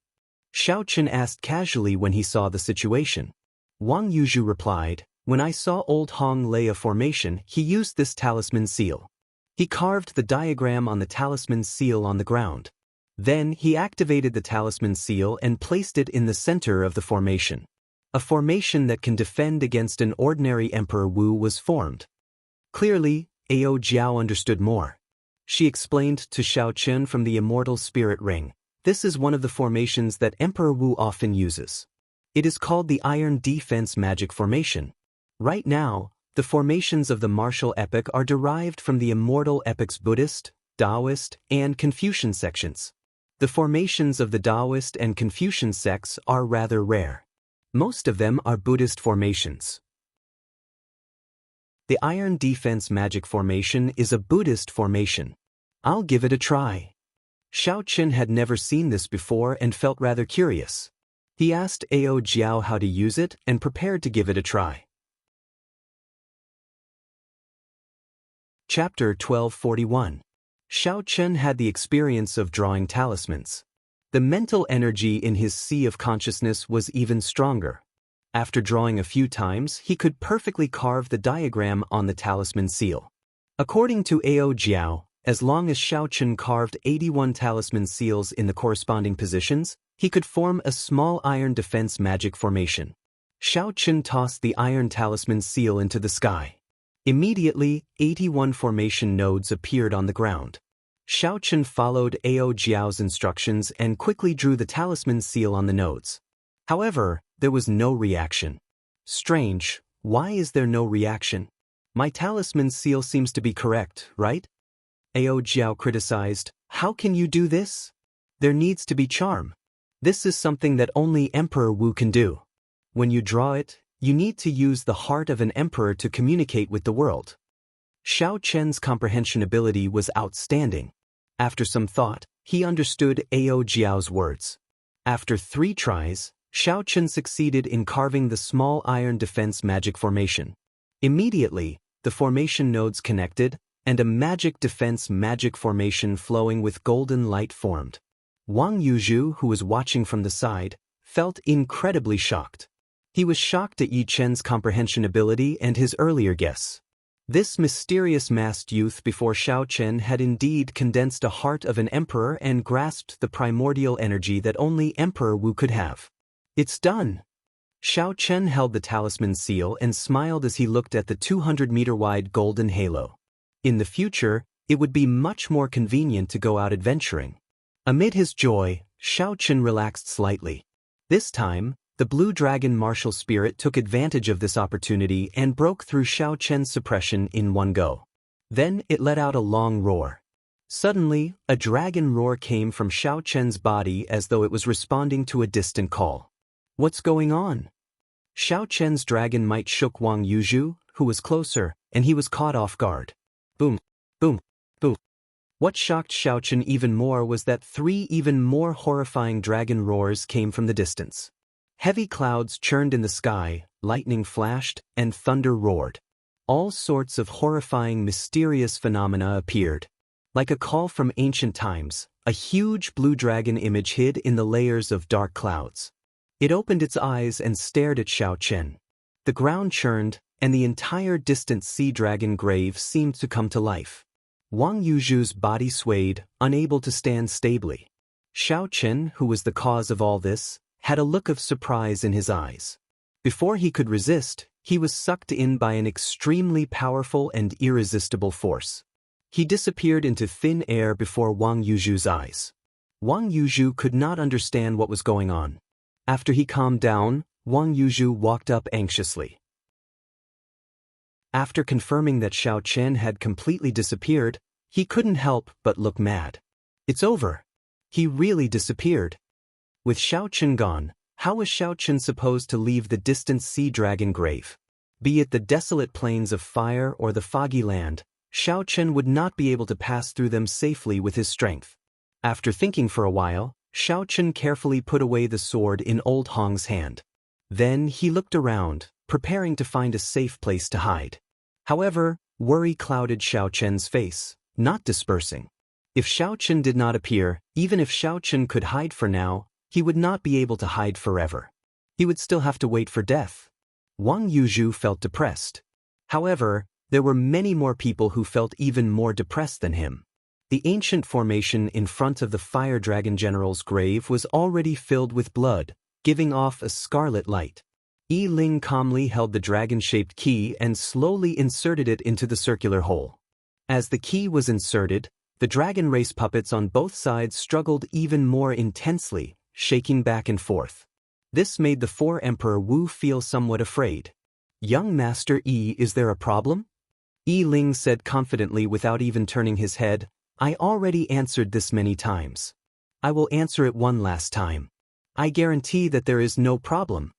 Xiao Qin asked casually when he saw the situation. Wang Yuzhu replied, "When I saw old Hong lay a formation, he used this talisman seal. He carved the diagram on the talisman seal on the ground. Then he activated the talisman seal and placed it in the center of the formation. A formation that can defend against an ordinary Emperor Wu was formed." Clearly, Ao Jiao understood more. She explained to Xiao Qin from the immortal spirit ring, "This is one of the formations that Emperor Wu often uses. It is called the Iron Defense Magic Formation. Right now, the formations of the martial epic are derived from the immortal epic's Buddhist, Taoist, and Confucian sections. The formations of the Taoist and Confucian sects are rather rare. Most of them are Buddhist formations. The Iron Defense Magic Formation is a Buddhist formation. I'll give it a try." Xiao Qin had never seen this before and felt rather curious. He asked Ao Jiao how to use it and prepared to give it a try. Chapter 1241. Xiao Qin had the experience of drawing talismans. The mental energy in his sea of consciousness was even stronger. After drawing a few times, he could perfectly carve the diagram on the talisman seal. According to Ao Jiao, as long as Xiao Qin carved 81 talisman seals in the corresponding positions, he could form a small iron defense magic formation. Xiao Qin tossed the iron talisman seal into the sky. Immediately, 81 formation nodes appeared on the ground. Xiao Qin followed Ao Jiao's instructions and quickly drew the talisman seal on the nodes. However, there was no reaction. Strange, why is there no reaction? My talisman seal seems to be correct, right? Ao Jiao criticized, "How can you do this? There needs to be charm. This is something that only Emperor Wu can do. When you draw it, you need to use the heart of an emperor to communicate with the world." Xiao Qian's comprehension ability was outstanding. After some thought, he understood Ao Jiao's words. After 3 tries, Xiao Qin succeeded in carving the small iron defense magic formation. Immediately, the formation nodes connected, and a magic defense magic formation flowing with golden light formed. Wang Yuzhu, who was watching from the side, felt incredibly shocked. He was shocked at Yi Chen's comprehension ability and his earlier guess. This mysterious masked youth before Xiao Qin had indeed condensed a heart of an emperor and grasped the primordial energy that only Emperor Wu could have. "It's done." Xiao Qin held the talisman seal and smiled as he looked at the 200-meter-wide golden halo. In the future, it would be much more convenient to go out adventuring. Amid his joy, Xiao Qin relaxed slightly. This time, the blue dragon martial spirit took advantage of this opportunity and broke through Xiao Qian's suppression in one go. Then it let out a long roar. Suddenly, a dragon roar came from Xiao Chen's body as though it was responding to a distant call. What's going on? Xiao Chen's dragon might shook Wang Yuzhu, who was closer, and he was caught off guard. Boom, boom, boom. What shocked Xiao Chen even more was that 3 even more horrifying dragon roars came from the distance. Heavy clouds churned in the sky, lightning flashed, and thunder roared. All sorts of horrifying, mysterious phenomena appeared. Like a call from ancient times, a huge blue dragon image hid in the layers of dark clouds. It opened its eyes and stared at Xiao Chen. The ground churned, and the entire distant sea dragon grave seemed to come to life. Wang Yuzhu's body swayed, unable to stand stably. Xiao Chen, who was the cause of all this, had a look of surprise in his eyes. Before he could resist, he was sucked in by an extremely powerful and irresistible force. He disappeared into thin air before Wang Yuzhu's eyes. Wang Yuzhu could not understand what was going on. After he calmed down, Wang Yuzhu walked up anxiously. After confirming that Xiao Chen had completely disappeared, he couldn't help but look mad. It's over. He really disappeared. With Xiao Chen gone, how was Xiao Chen supposed to leave the distant sea dragon grave? Be it the desolate plains of fire or the foggy land, Xiao Chen would not be able to pass through them safely with his strength. After thinking for a while, Xiao Chen carefully put away the sword in Old Hong's hand. Then he looked around, preparing to find a safe place to hide. However, worry clouded Xiao Chen's face, not dispersing. If Xiao Chen did not appear, even if Xiao Chen could hide for now, he would not be able to hide forever. He would still have to wait for death. Wang Yuzhu felt depressed. However, there were many more people who felt even more depressed than him. The ancient formation in front of the Fire Dragon General's grave was already filled with blood, giving off a scarlet light. Yi Ling calmly held the dragon-shaped key and slowly inserted it into the circular hole. As the key was inserted, the dragon race puppets on both sides struggled even more intensely, shaking back and forth. This made the 4 Emperor Wu feel somewhat afraid. "Young Master Yi, is there a problem?" Yi Ling said confidently without even turning his head, "I already answered this many times. I will answer it one last time. I guarantee that there is no problem."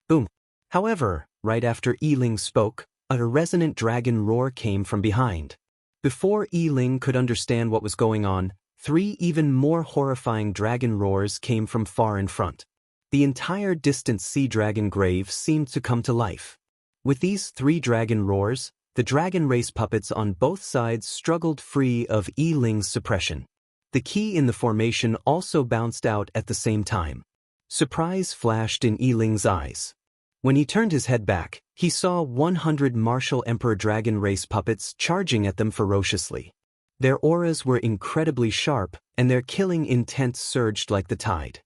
Boom. However, right after Yi Ling spoke, a resonant dragon roar came from behind. Before Yi Ling could understand what was going on, 3 even more horrifying dragon roars came from far in front. The entire distant sea dragon grave seemed to come to life. With these 3 dragon roars, the dragon race puppets on both sides struggled free of Yi Ling's suppression. The key in the formation also bounced out at the same time. Surprise flashed in Yi Ling's eyes. When he turned his head back, he saw 100 martial Emperor Dragon race puppets charging at them ferociously. Their auras were incredibly sharp, and their killing intent surged like the tide.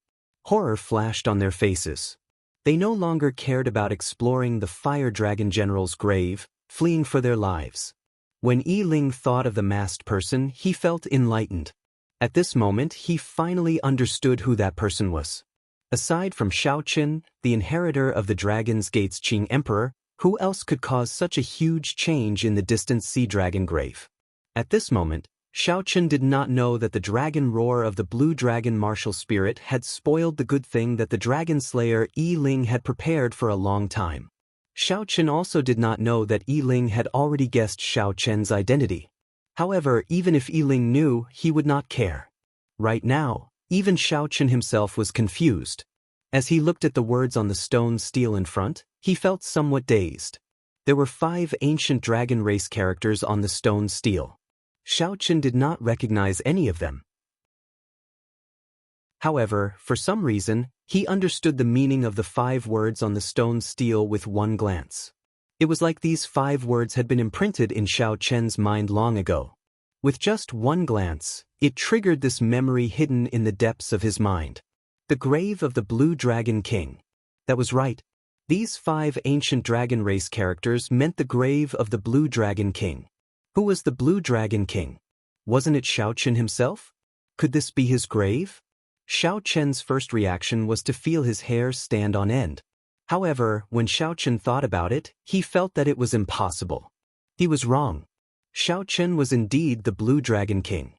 Horror flashed on their faces. They no longer cared about exploring the Fire Dragon General's grave, fleeing for their lives. When Yi Ling thought of the masked person, he felt enlightened. At this moment, he finally understood who that person was. Aside from Xiao Chen, the inheritor of the Dragon's Gate's Qing Emperor, who else could cause such a huge change in the distant sea dragon grave? At this moment, Xiao Chen did not know that the dragon roar of the blue dragon martial spirit had spoiled the good thing that the dragon slayer Yi Ling had prepared for a long time. Xiao Chen also did not know that Yi Ling had already guessed Xiao Chen's identity. However, even if Yi Ling knew, he would not care. Right now, even Xiao Chen himself was confused. As he looked at the words on the stone stele in front, he felt somewhat dazed. There were 5 ancient dragon race characters on the stone stele. Xiao Chen did not recognize any of them. However, for some reason, he understood the meaning of the 5 words on the stone stele with one glance. It was like these 5 words had been imprinted in Xiao Chen's mind long ago. With just one glance, it triggered this memory hidden in the depths of his mind. The grave of the Blue Dragon King. That was right. These 5 ancient dragon race characters meant the grave of the Blue Dragon King. Who was the Blue Dragon King? Wasn't it Xiao Chen himself? Could this be his grave? Xiao Chen's first reaction was to feel his hair stand on end. However, when Xiao Chen thought about it, he felt that it was impossible. He was wrong. Xiao Chen was indeed the Blue Dragon King.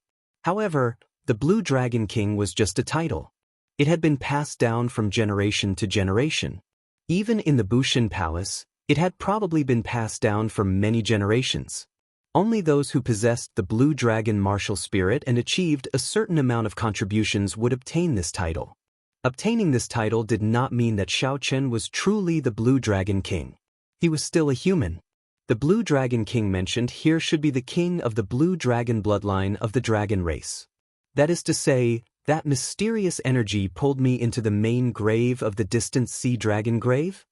However, the Blue Dragon King was just a title. It had been passed down from generation to generation. Even in the Bushin Palace, it had probably been passed down for many generations. Only those who possessed the Blue Dragon martial spirit and achieved a certain amount of contributions would obtain this title. Obtaining this title did not mean that Xiao Chen was truly the Blue Dragon King. He was still a human. The Blue Dragon King mentioned here should be the king of the Blue Dragon bloodline of the dragon race. That is to say, that mysterious energy pulled me into the main grave of the distant sea dragon grave?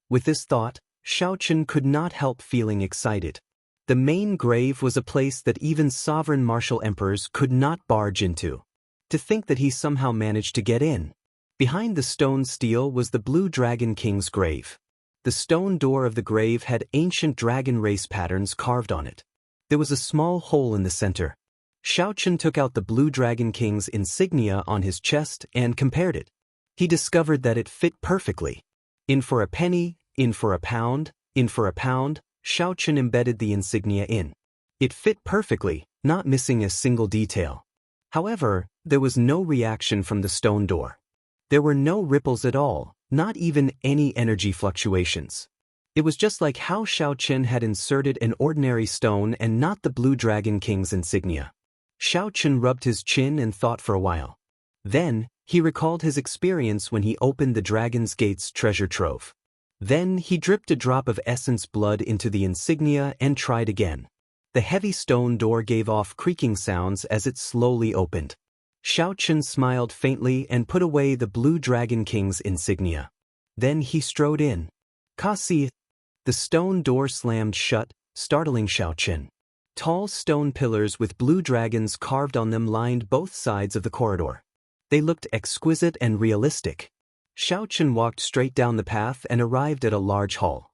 With this thought, Xiao Chen could not help feeling excited. The main grave was a place that even sovereign martial emperors could not barge into. To think that he somehow managed to get in. Behind the stone stele was the Blue Dragon King's grave. The stone door of the grave had ancient dragon race patterns carved on it. There was a small hole in the center. Xiao Chen took out the Blue Dragon King's insignia on his chest and compared it. He discovered that it fit perfectly. In for a penny, in for a pound, in for a pound, Xiao Chen embedded the insignia in. It fit perfectly, not missing a single detail. However, there was no reaction from the stone door. There were no ripples at all, not even any energy fluctuations. It was just like how Xiao Chen had inserted an ordinary stone and not the Blue Dragon King's insignia. Xiao Chen rubbed his chin and thought for a while. Then, he recalled his experience when he opened the Dragon's Gate's treasure trove. Then he dripped a drop of essence blood into the insignia and tried again. The heavy stone door gave off creaking sounds as it slowly opened. Xiao Chen smiled faintly and put away the Blue Dragon King's insignia. Then he strode in. Kasi! The stone door slammed shut, startling Xiao Chen. Tall stone pillars with blue dragons carved on them lined both sides of the corridor. They looked exquisite and realistic. Xiao Chen walked straight down the path and arrived at a large hall.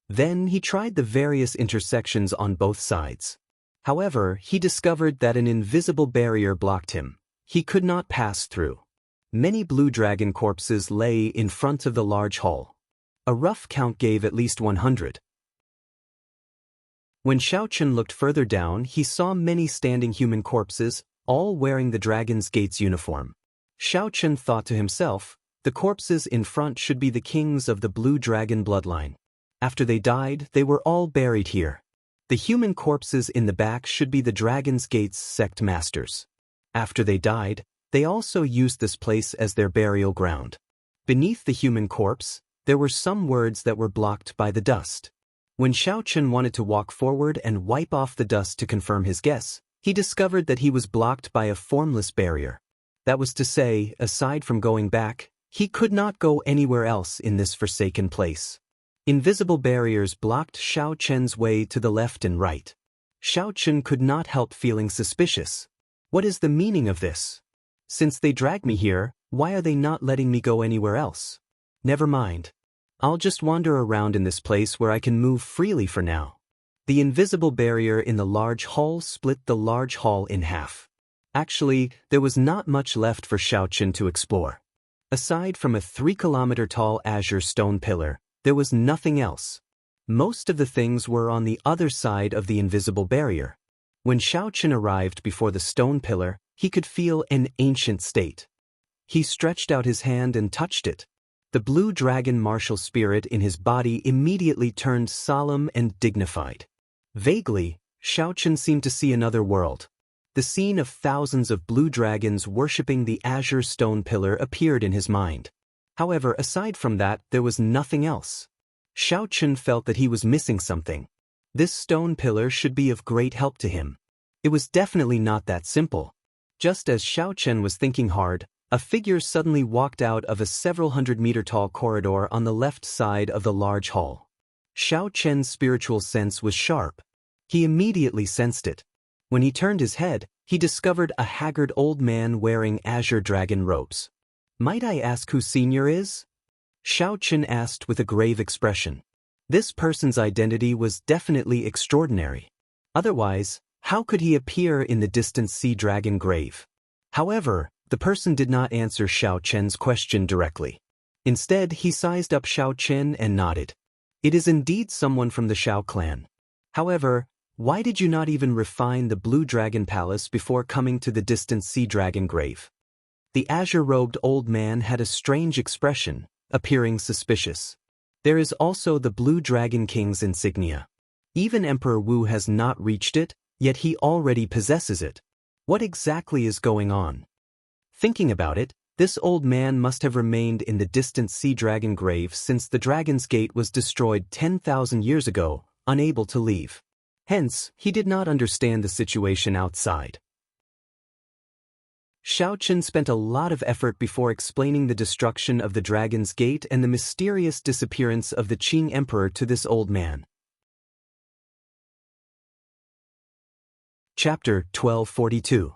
Then he tried the various intersections on both sides. However, he discovered that an invisible barrier blocked him. He could not pass through. Many blue dragon corpses lay in front of the large hall. A rough count gave at least 100. When Xiao Chen looked further down, he saw many standing human corpses, all wearing the Dragon's Gate's uniform. Xiao Chen thought to himself, the corpses in front should be the kings of the Blue Dragon bloodline. After they died, they were all buried here. The human corpses in the back should be the Dragon's Gate's sect masters. After they died, they also used this place as their burial ground. Beneath the human corpse, there were some words that were blocked by the dust. When Xiao Chen wanted to walk forward and wipe off the dust to confirm his guess, he discovered that he was blocked by a formless barrier. That was to say, aside from going back, he could not go anywhere else in this forsaken place. Invisible barriers blocked Xiao Chen's way to the left and right. Xiao Chen could not help feeling suspicious. What is the meaning of this? Since they dragged me here, why are they not letting me go anywhere else? Never mind. I'll just wander around in this place where I can move freely for now. The invisible barrier in the large hall split the large hall in half. Actually, there was not much left for Xiao Chen to explore. Aside from a 3-kilometer-tall azure stone pillar, there was nothing else. Most of the things were on the other side of the invisible barrier. When Xiao Chen arrived before the stone pillar, he could feel an ancient state. He stretched out his hand and touched it. The blue dragon martial spirit in his body immediately turned solemn and dignified. Vaguely, Xiao Chen seemed to see another world. The scene of thousands of blue dragons worshipping the azure stone pillar appeared in his mind. However, aside from that, there was nothing else. Xiao Chen felt that he was missing something. This stone pillar should be of great help to him. It was definitely not that simple. Just as Xiao Chen was thinking hard, a figure suddenly walked out of a several hundred-meter-tall corridor on the left side of the large hall. Xiao Chen's spiritual sense was sharp. He immediately sensed it. When he turned his head, he discovered a haggard old man wearing azure dragon robes. "Might I ask who Senior is?" Xiao Chen asked with a grave expression. This person's identity was definitely extraordinary. Otherwise, how could he appear in the distant sea dragon grave? However, the person did not answer Xiao Chen's question directly. Instead, he sized up Xiao Chen and nodded. It is indeed someone from the Xiao clan. However, Why did you not even refine the blue dragon palace before coming to the distant sea dragon grave? The azure-robed old man had a strange expression, appearing suspicious. There is also the blue dragon king's insignia. Even Emperor Wu has not reached it, yet he already possesses it. What exactly is going on? Thinking about it, this old man must have remained in the distant sea dragon grave since the dragon's gate was destroyed 10,000 years ago, unable to leave. Hence, he did not understand the situation outside. Xiao Chen spent a lot of effort before explaining the destruction of the dragon's gate and the mysterious disappearance of the Qing emperor to this old man. Chapter 1242.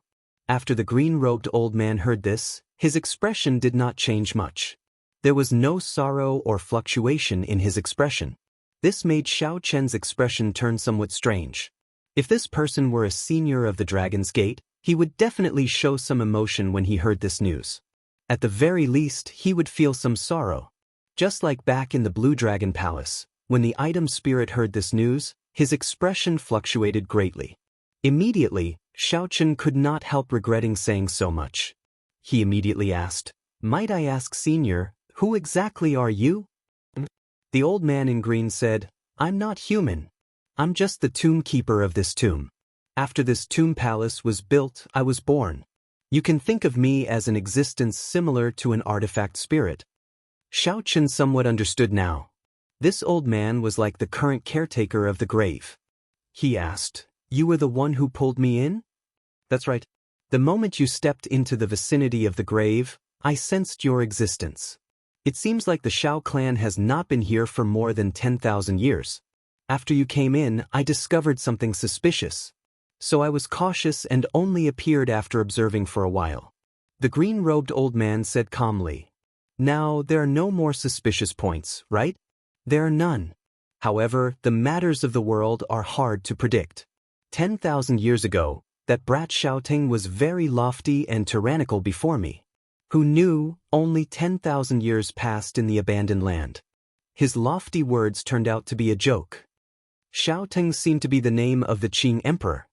After the green-robed old man heard this, his expression did not change much. There was no sorrow or fluctuation in his expression. This made Xiao Chen's expression turn somewhat strange. If this person were a senior of the Dragon's Gate, he would definitely show some emotion when he heard this news. At the very least, he would feel some sorrow. Just like back in the Blue Dragon Palace, when the item spirit heard this news, his expression fluctuated greatly. Immediately, Xiao Chen could not help regretting saying so much. He immediately asked, "Might I ask, Senior, who exactly are you?" The old man in green said, "I'm not human. I'm just the tomb keeper of this tomb. After this tomb palace was built, I was born. You can think of me as an existence similar to an artifact spirit." Xiao Chen somewhat understood now. This old man was like the current caretaker of the grave. He asked, "You were the one who pulled me in?" "That's right. The moment you stepped into the vicinity of the grave, I sensed your existence. It seems like the Shao clan has not been here for more than 10,000 years. After you came in, I discovered something suspicious. So I was cautious and only appeared after observing for a while." The green-robed old man said calmly, "Now, there are no more suspicious points, right?" "There are none. However, the matters of the world are hard to predict. 10,000 years ago, that brat Xiaoting was very lofty and tyrannical before me. Who knew, only 10,000 years passed in the abandoned land. His lofty words turned out to be a joke." Xiaoting seemed to be the name of the Qing emperor.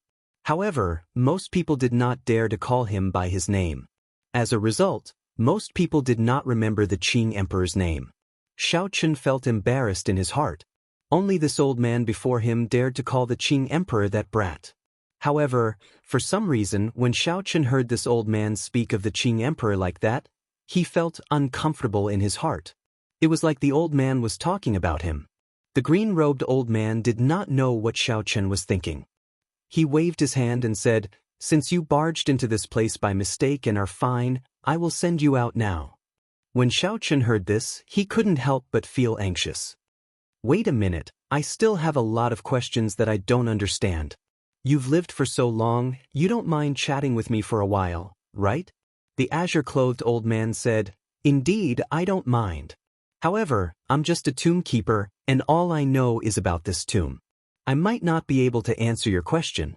However, most people did not dare to call him by his name. As a result, most people did not remember the Qing emperor's name. Xiao Chen felt embarrassed in his heart. Only this old man before him dared to call the Qing emperor that brat. However, for some reason, when Xiao Chen heard this old man speak of the Qing emperor like that, he felt uncomfortable in his heart. It was like the old man was talking about him. The green-robed old man did not know what Xiao Chen was thinking. He waved his hand and said, "Since you barged into this place by mistake and are fine, I will send you out now." When Xiao Chen heard this, he couldn't help but feel anxious. "Wait a minute, I still have a lot of questions that I don't understand. You've lived for so long, you don't mind chatting with me for a while, right?" The azure-clothed old man said, "Indeed, I don't mind. However, I'm just a tomb keeper, and all I know is about this tomb. I might not be able to answer your question."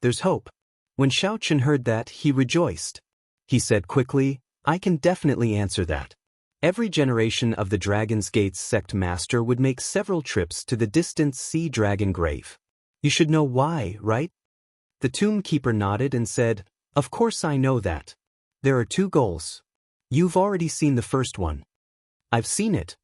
"There's hope." When Xiao Chen heard that, he rejoiced. He said quickly, "I can definitely answer that. Every generation of the Dragon's Gate's sect master would make several trips to the distant sea dragon grave. You should know why, right?" The tomb keeper nodded and said, "Of course I know that. There are two goals. You've already seen the first one." "I've seen it."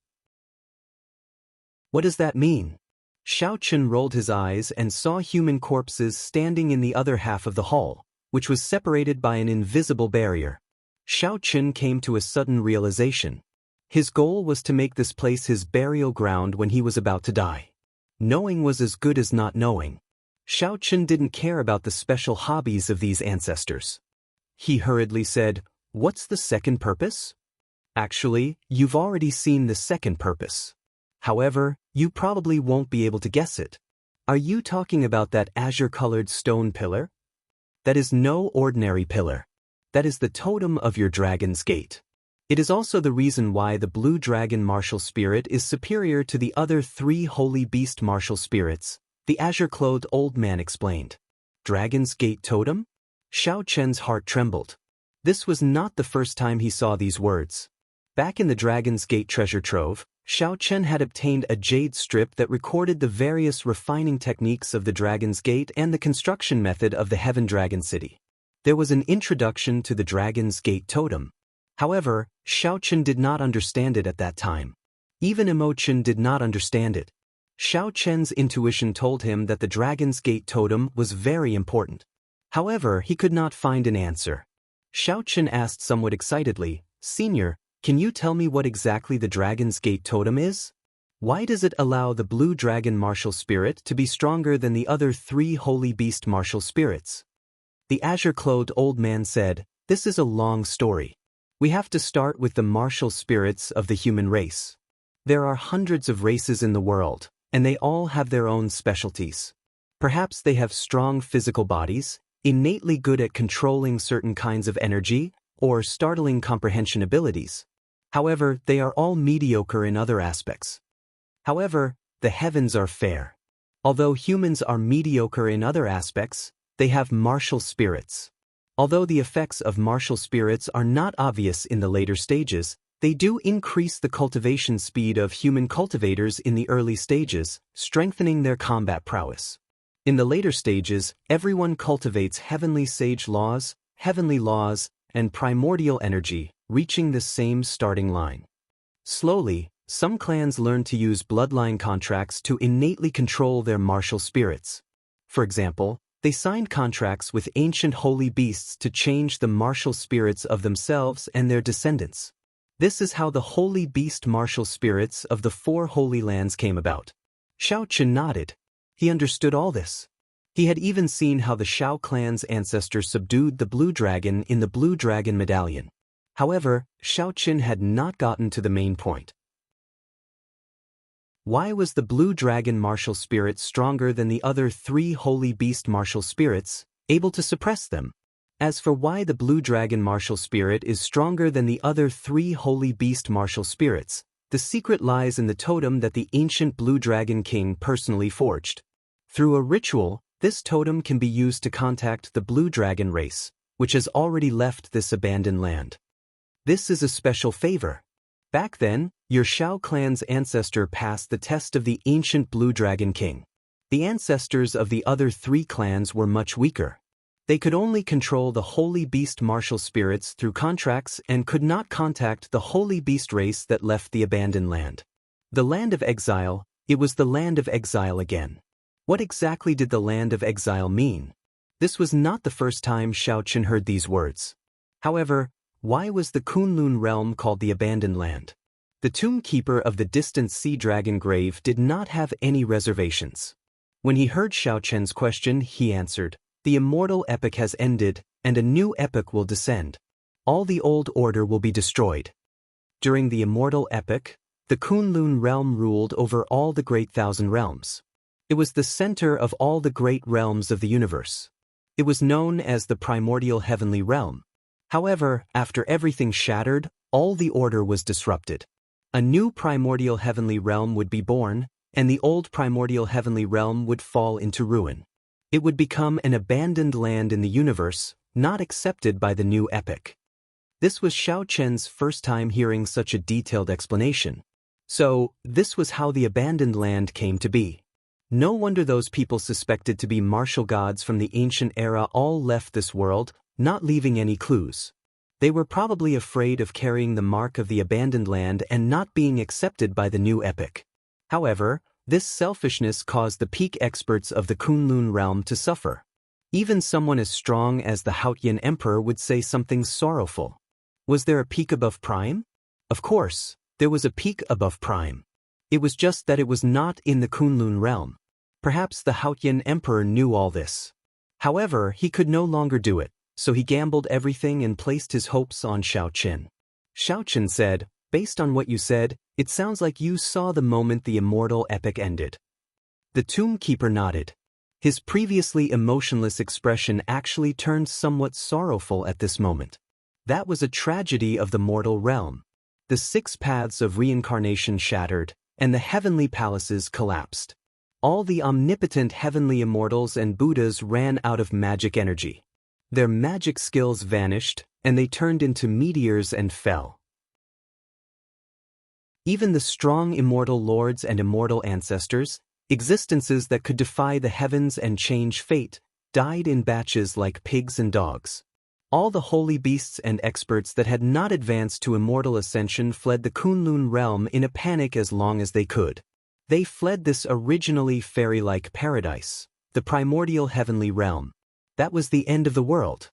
"What does that mean?" Xiao Chen rolled his eyes and saw human corpses standing in the other half of the hall, which was separated by an invisible barrier. Xiao Chen came to a sudden realization. His goal was to make this place his burial ground when he was about to die. Knowing was as good as not knowing. Xiao Chen didn't care about the special hobbies of these ancestors. He hurriedly said, "What's the second purpose?" "Actually, you've already seen the second purpose. However, you probably won't be able to guess it. Are you talking about that azure-colored stone pillar? That is no ordinary pillar. That is the totem of your Dragon's Gate. It is also the reason why the Blue Dragon Martial Spirit is superior to the other 3 Holy Beast Martial Spirits," the azure-clothed old man explained. "Dragon's Gate totem?" Xiao Chen's heart trembled. This was not the first time he saw these words. Back in the Dragon's Gate treasure trove, Xiao Chen had obtained a jade strip that recorded the various refining techniques of the Dragon's Gate and the construction method of the Heaven Dragon City. There was an introduction to the Dragon's Gate totem. However, Xiao Chen did not understand it at that time. Even Imo Chen did not understand it. Xiao Chen's intuition told him that the Dragon's Gate totem was very important. However, he could not find an answer. Xiao Chen asked somewhat excitedly, "Senior, can you tell me what exactly the Dragon's Gate totem is? Why does it allow the Blue Dragon martial spirit to be stronger than the other 3 Holy Beast martial spirits?" The azure-clothed old man said, "This is a long story. We have to start with the martial spirits of the human race. There are hundreds of races in the world, and they all have their own specialties. Perhaps they have strong physical bodies, innately good at controlling certain kinds of energy, or startling comprehension abilities. However, they are all mediocre in other aspects. However, the heavens are fair. Although humans are mediocre in other aspects, they have martial spirits. Although the effects of martial spirits are not obvious in the later stages, they do increase the cultivation speed of human cultivators in the early stages, strengthening their combat prowess. In the later stages, everyone cultivates heavenly sage laws, heavenly laws, and primordial energy, reaching the same starting line. Slowly, some clans learn to use bloodline contracts to innately control their martial spirits. For example, they signed contracts with ancient holy beasts to change the martial spirits of themselves and their descendants. This is how the holy beast martial spirits of the 4 holy lands came about. Xiao Chen nodded. He understood all this. He had even seen how the Shao clan's ancestor subdued the blue dragon in the Blue Dragon Medallion. However, Xiao Chen had not gotten to the main point. Why was the Blue Dragon martial spirit stronger than the other 3 Holy Beast martial spirits, able to suppress them? As for why the Blue Dragon martial spirit is stronger than the other 3 Holy Beast martial spirits, the secret lies in the totem that the ancient Blue Dragon King personally forged. Through a ritual, this totem can be used to contact the Blue Dragon race, which has already left this abandoned land. This is a special favor. Back then, your Shao clan's ancestor passed the test of the ancient Blue Dragon King. The ancestors of the other 3 clans were much weaker. They could only control the Holy Beast martial spirits through contracts and could not contact the Holy Beast race that left the abandoned land. The land of exile, it was the land of exile again. What exactly did the land of exile mean? This was not the first time Xiao Chen heard these words. However, why was the Kunlun realm called the abandoned land? The tomb keeper of the distant sea dragon grave did not have any reservations. When he heard Xiao Chen's question, he answered, "The immortal epoch has ended, and a new epoch will descend. All the old order will be destroyed." During the immortal epoch, the Kunlun realm ruled over all the great thousand realms. It was the center of all the great realms of the universe. It was known as the primordial heavenly realm. However, after everything shattered, all the order was disrupted. A new primordial heavenly realm would be born, and the old primordial heavenly realm would fall into ruin. It would become an abandoned land in the universe, not accepted by the new epoch. This was Xiao Chen's first time hearing such a detailed explanation. So, this was how the abandoned land came to be. No wonder those people suspected to be martial gods from the ancient era all left this world, not leaving any clues. They were probably afraid of carrying the mark of the abandoned land and not being accepted by the new epoch. However, this selfishness caused the peak experts of the Kunlun realm to suffer. Even someone as strong as the Haotian Emperor would say something sorrowful. Was there a peak above Prime? Of course, there was a peak above Prime. It was just that it was not in the Kunlun realm. Perhaps the Haotian Emperor knew all this. However, he could no longer do it, so he gambled everything and placed his hopes on Xiao Chen. Xiao Chen said, "Based on what you said, it sounds like you saw the moment the immortal epoch ended." The tomb keeper nodded. His previously emotionless expression actually turned somewhat sorrowful at this moment. That was a tragedy of the mortal realm. The 6 paths of reincarnation shattered, and the heavenly palaces collapsed. All the omnipotent heavenly immortals and Buddhas ran out of magic energy. Their magic skills vanished, and they turned into meteors and fell. Even the strong immortal lords and immortal ancestors, existences that could defy the heavens and change fate, died in batches like pigs and dogs. All the holy beasts and experts that had not advanced to immortal ascension fled the Kunlun realm in a panic as long as they could. They fled this originally fairy-like paradise, the primordial heavenly realm. That was the end of the world.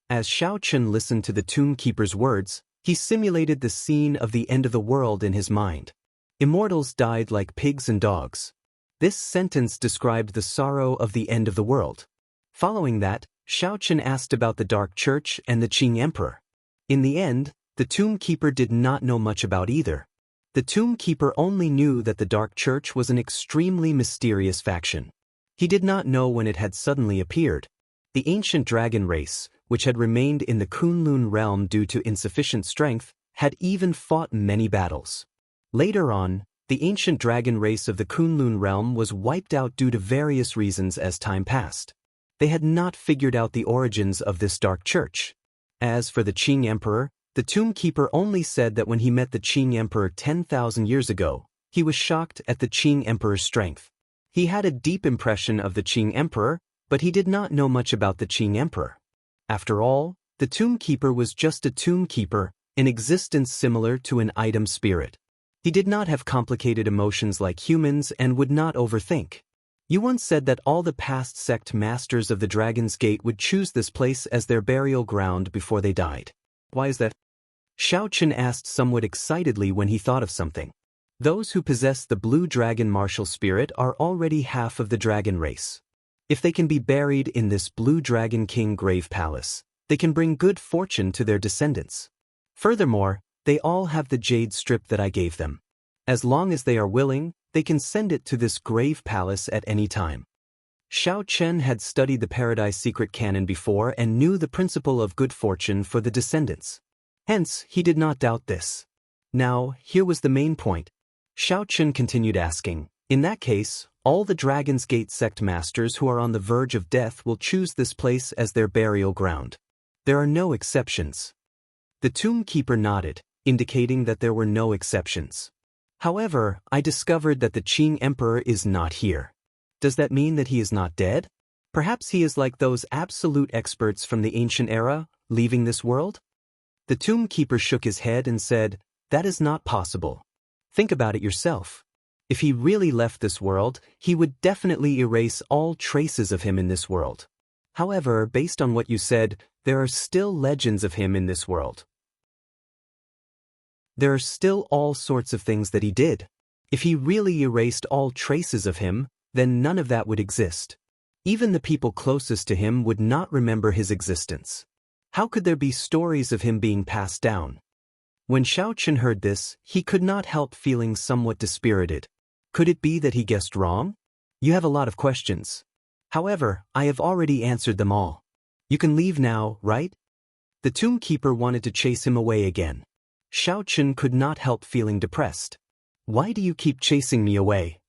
As Shao Chen listened to the tomb keeper's words, he simulated the scene of the end of the world in his mind. Immortals died like pigs and dogs. This sentence described the sorrow of the end of the world. Following that, Shao Chen asked about the Dark Church and the Qing Emperor. In the end, the tomb keeper did not know much about either. The tomb keeper only knew that the Dark Church was an extremely mysterious faction. He did not know when it had suddenly appeared. The ancient dragon race, which had remained in the Kunlun realm due to insufficient strength, had even fought many battles. Later on, the ancient dragon race of the Kunlun realm was wiped out due to various reasons as time passed. They had not figured out the origins of this dark church. As for the Qing Emperor, the tomb keeper only said that when he met the Qing Emperor 10,000 years ago, he was shocked at the Qing Emperor's strength. He had a deep impression of the Qing Emperor, but he did not know much about the Qing Emperor. After all, the tomb keeper was just a tomb keeper, an existence similar to an item spirit. He did not have complicated emotions like humans and would not overthink. You once said that all the past sect masters of the Dragon's Gate would choose this place as their burial ground before they died. Why is that? Shao Chen asked somewhat excitedly when he thought of something. Those who possess the blue dragon martial spirit are already half of the dragon race. If they can be buried in this Blue Dragon King grave palace, they can bring good fortune to their descendants. Furthermore, they all have the jade strip that I gave them. As long as they are willing, they can send it to this grave palace at any time. Shao Chen had studied the Paradise Secret Canon before and knew the principle of good fortune for the descendants. Hence, he did not doubt this. Now, here was the main point. Shao Chen continued asking, in that case, all the Dragon's Gate sect masters who are on the verge of death will choose this place as their burial ground. There are no exceptions. The tomb keeper nodded, indicating that there were no exceptions. However, I discovered that the Qing Emperor is not here. Does that mean that he is not dead? Perhaps he is like those absolute experts from the ancient era, leaving this world? The tomb keeper shook his head and said, that is not possible. Think about it yourself. If he really left this world, he would definitely erase all traces of him in this world. However, based on what you said, there are still legends of him in this world. There are still all sorts of things that he did. If he really erased all traces of him, then none of that would exist. Even the people closest to him would not remember his existence. How could there be stories of him being passed down? When Shao Chen heard this, he could not help feeling somewhat dispirited. Could it be that he guessed wrong? You have a lot of questions. However, I have already answered them all. You can leave now, right? The tomb keeper wanted to chase him away again. Shao Chen could not help feeling depressed. Why do you keep chasing me away?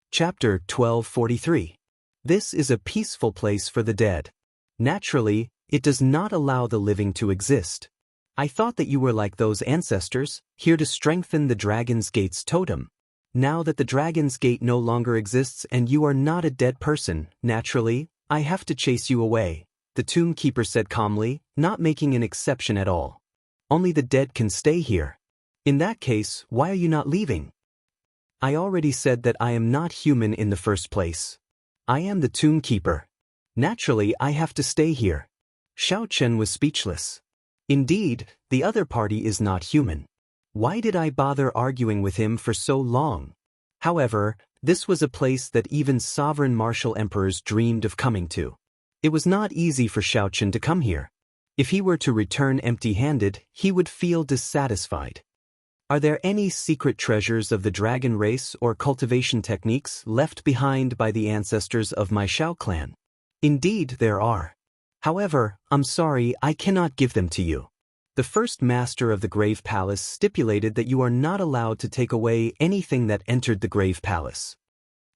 Chapter 1243. This is a peaceful place for the dead. Naturally, it does not allow the living to exist. I thought that you were like those ancestors, here to strengthen the Dragon's Gate's totem. Now that the Dragon's Gate no longer exists and you are not a dead person, naturally, I have to chase you away, the tomb keeper said calmly, not making an exception at all. Only the dead can stay here. In that case, why are you not leaving? I already said that I am not human in the first place. I am the tomb keeper. Naturally, I have to stay here. Shao Chen was speechless. Indeed, the other party is not human. Why did I bother arguing with him for so long? However, this was a place that even sovereign martial emperors dreamed of coming to. It was not easy for Shao Chen to come here. If he were to return empty-handed, he would feel dissatisfied. Are there any secret treasures of the dragon race or cultivation techniques left behind by the ancestors of my Shao clan? Indeed, there are. However, I'm sorry, I cannot give them to you. The first master of the Grave Palace stipulated that you are not allowed to take away anything that entered the Grave Palace.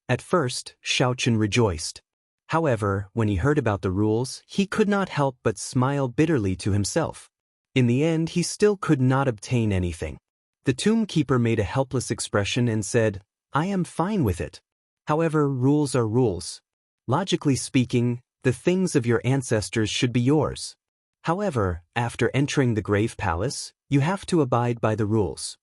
At first, Shao Chen rejoiced. However, when he heard about the rules, he could not help but smile bitterly to himself. In the end, he still could not obtain anything. The tomb keeper made a helpless expression and said, "I am fine with it. However, rules are rules. Logically speaking, the things of your ancestors should be yours. However, after entering the grave palace, you have to abide by the rules.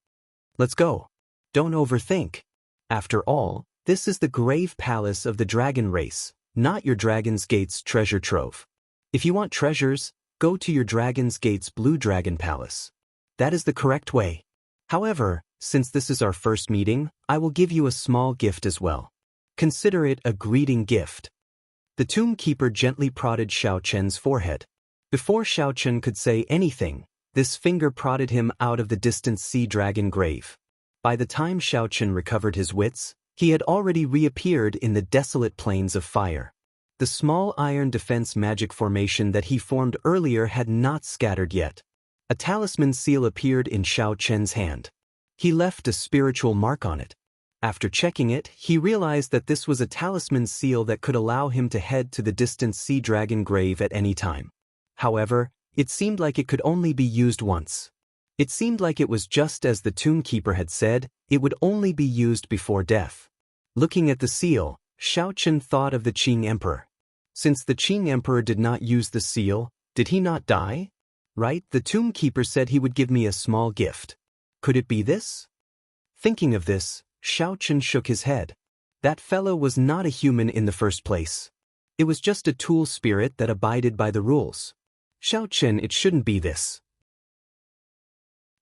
Let's go. Don't overthink. After all, this is the grave palace of the dragon race, not your Dragon's Gate's treasure trove. If you want treasures, go to your Dragon's Gate's Blue Dragon Palace. That is the correct way. However, since this is our first meeting, I will give you a small gift as well. Consider it a greeting gift." The tomb keeper gently prodded Xiao Chen's forehead. Before Xiao Chen could say anything, this finger prodded him out of the distant sea dragon grave. By the time Xiao Chen recovered his wits, he had already reappeared in the desolate plains of fire. The small iron defense magic formation that he formed earlier had not scattered yet. A talisman seal appeared in Xiao Chen's hand. He left a spiritual mark on it. After checking it, he realized that this was a talisman seal that could allow him to head to the distant sea dragon grave at any time. However, it seemed like it could only be used once. It seemed like it was just as the tomb keeper had said, it would only be used before death. Looking at the seal, Xiao Chen thought of the Qing Emperor. Since the Qing Emperor did not use the seal, did he not die? Right, the tomb keeper said he would give me a small gift. Could it be this? Thinking of this, Xiao Chen shook his head. That fellow was not a human in the first place. It was just a tool spirit that abided by the rules. Xiao Chen, it shouldn't be this.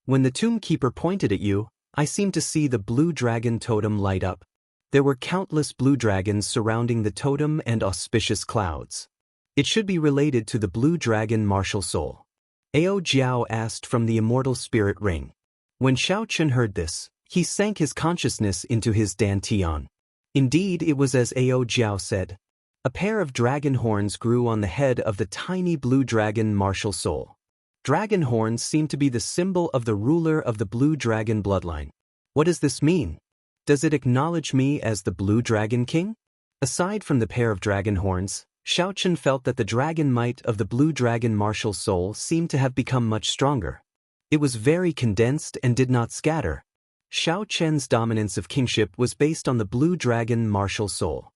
When the tomb keeper pointed at you, I seemed to see the blue dragon totem light up. There were countless blue dragons surrounding the totem and auspicious clouds. It should be related to the blue dragon martial soul. Ao Jiao asked from the immortal spirit ring. When Xiao Chen heard this, he sank his consciousness into his dantian. Indeed, it was as Ao Jiao said. A pair of dragon horns grew on the head of the tiny blue dragon martial soul. Dragon horns seem to be the symbol of the ruler of the blue dragon bloodline. What does this mean? Does it acknowledge me as the blue dragon king? Aside from the pair of dragon horns, Xiao Chen felt that the dragon might of the blue dragon martial soul seemed to have become much stronger. It was very condensed and did not scatter. Xiao Chen's dominance of kingship was based on the blue dragon martial soul.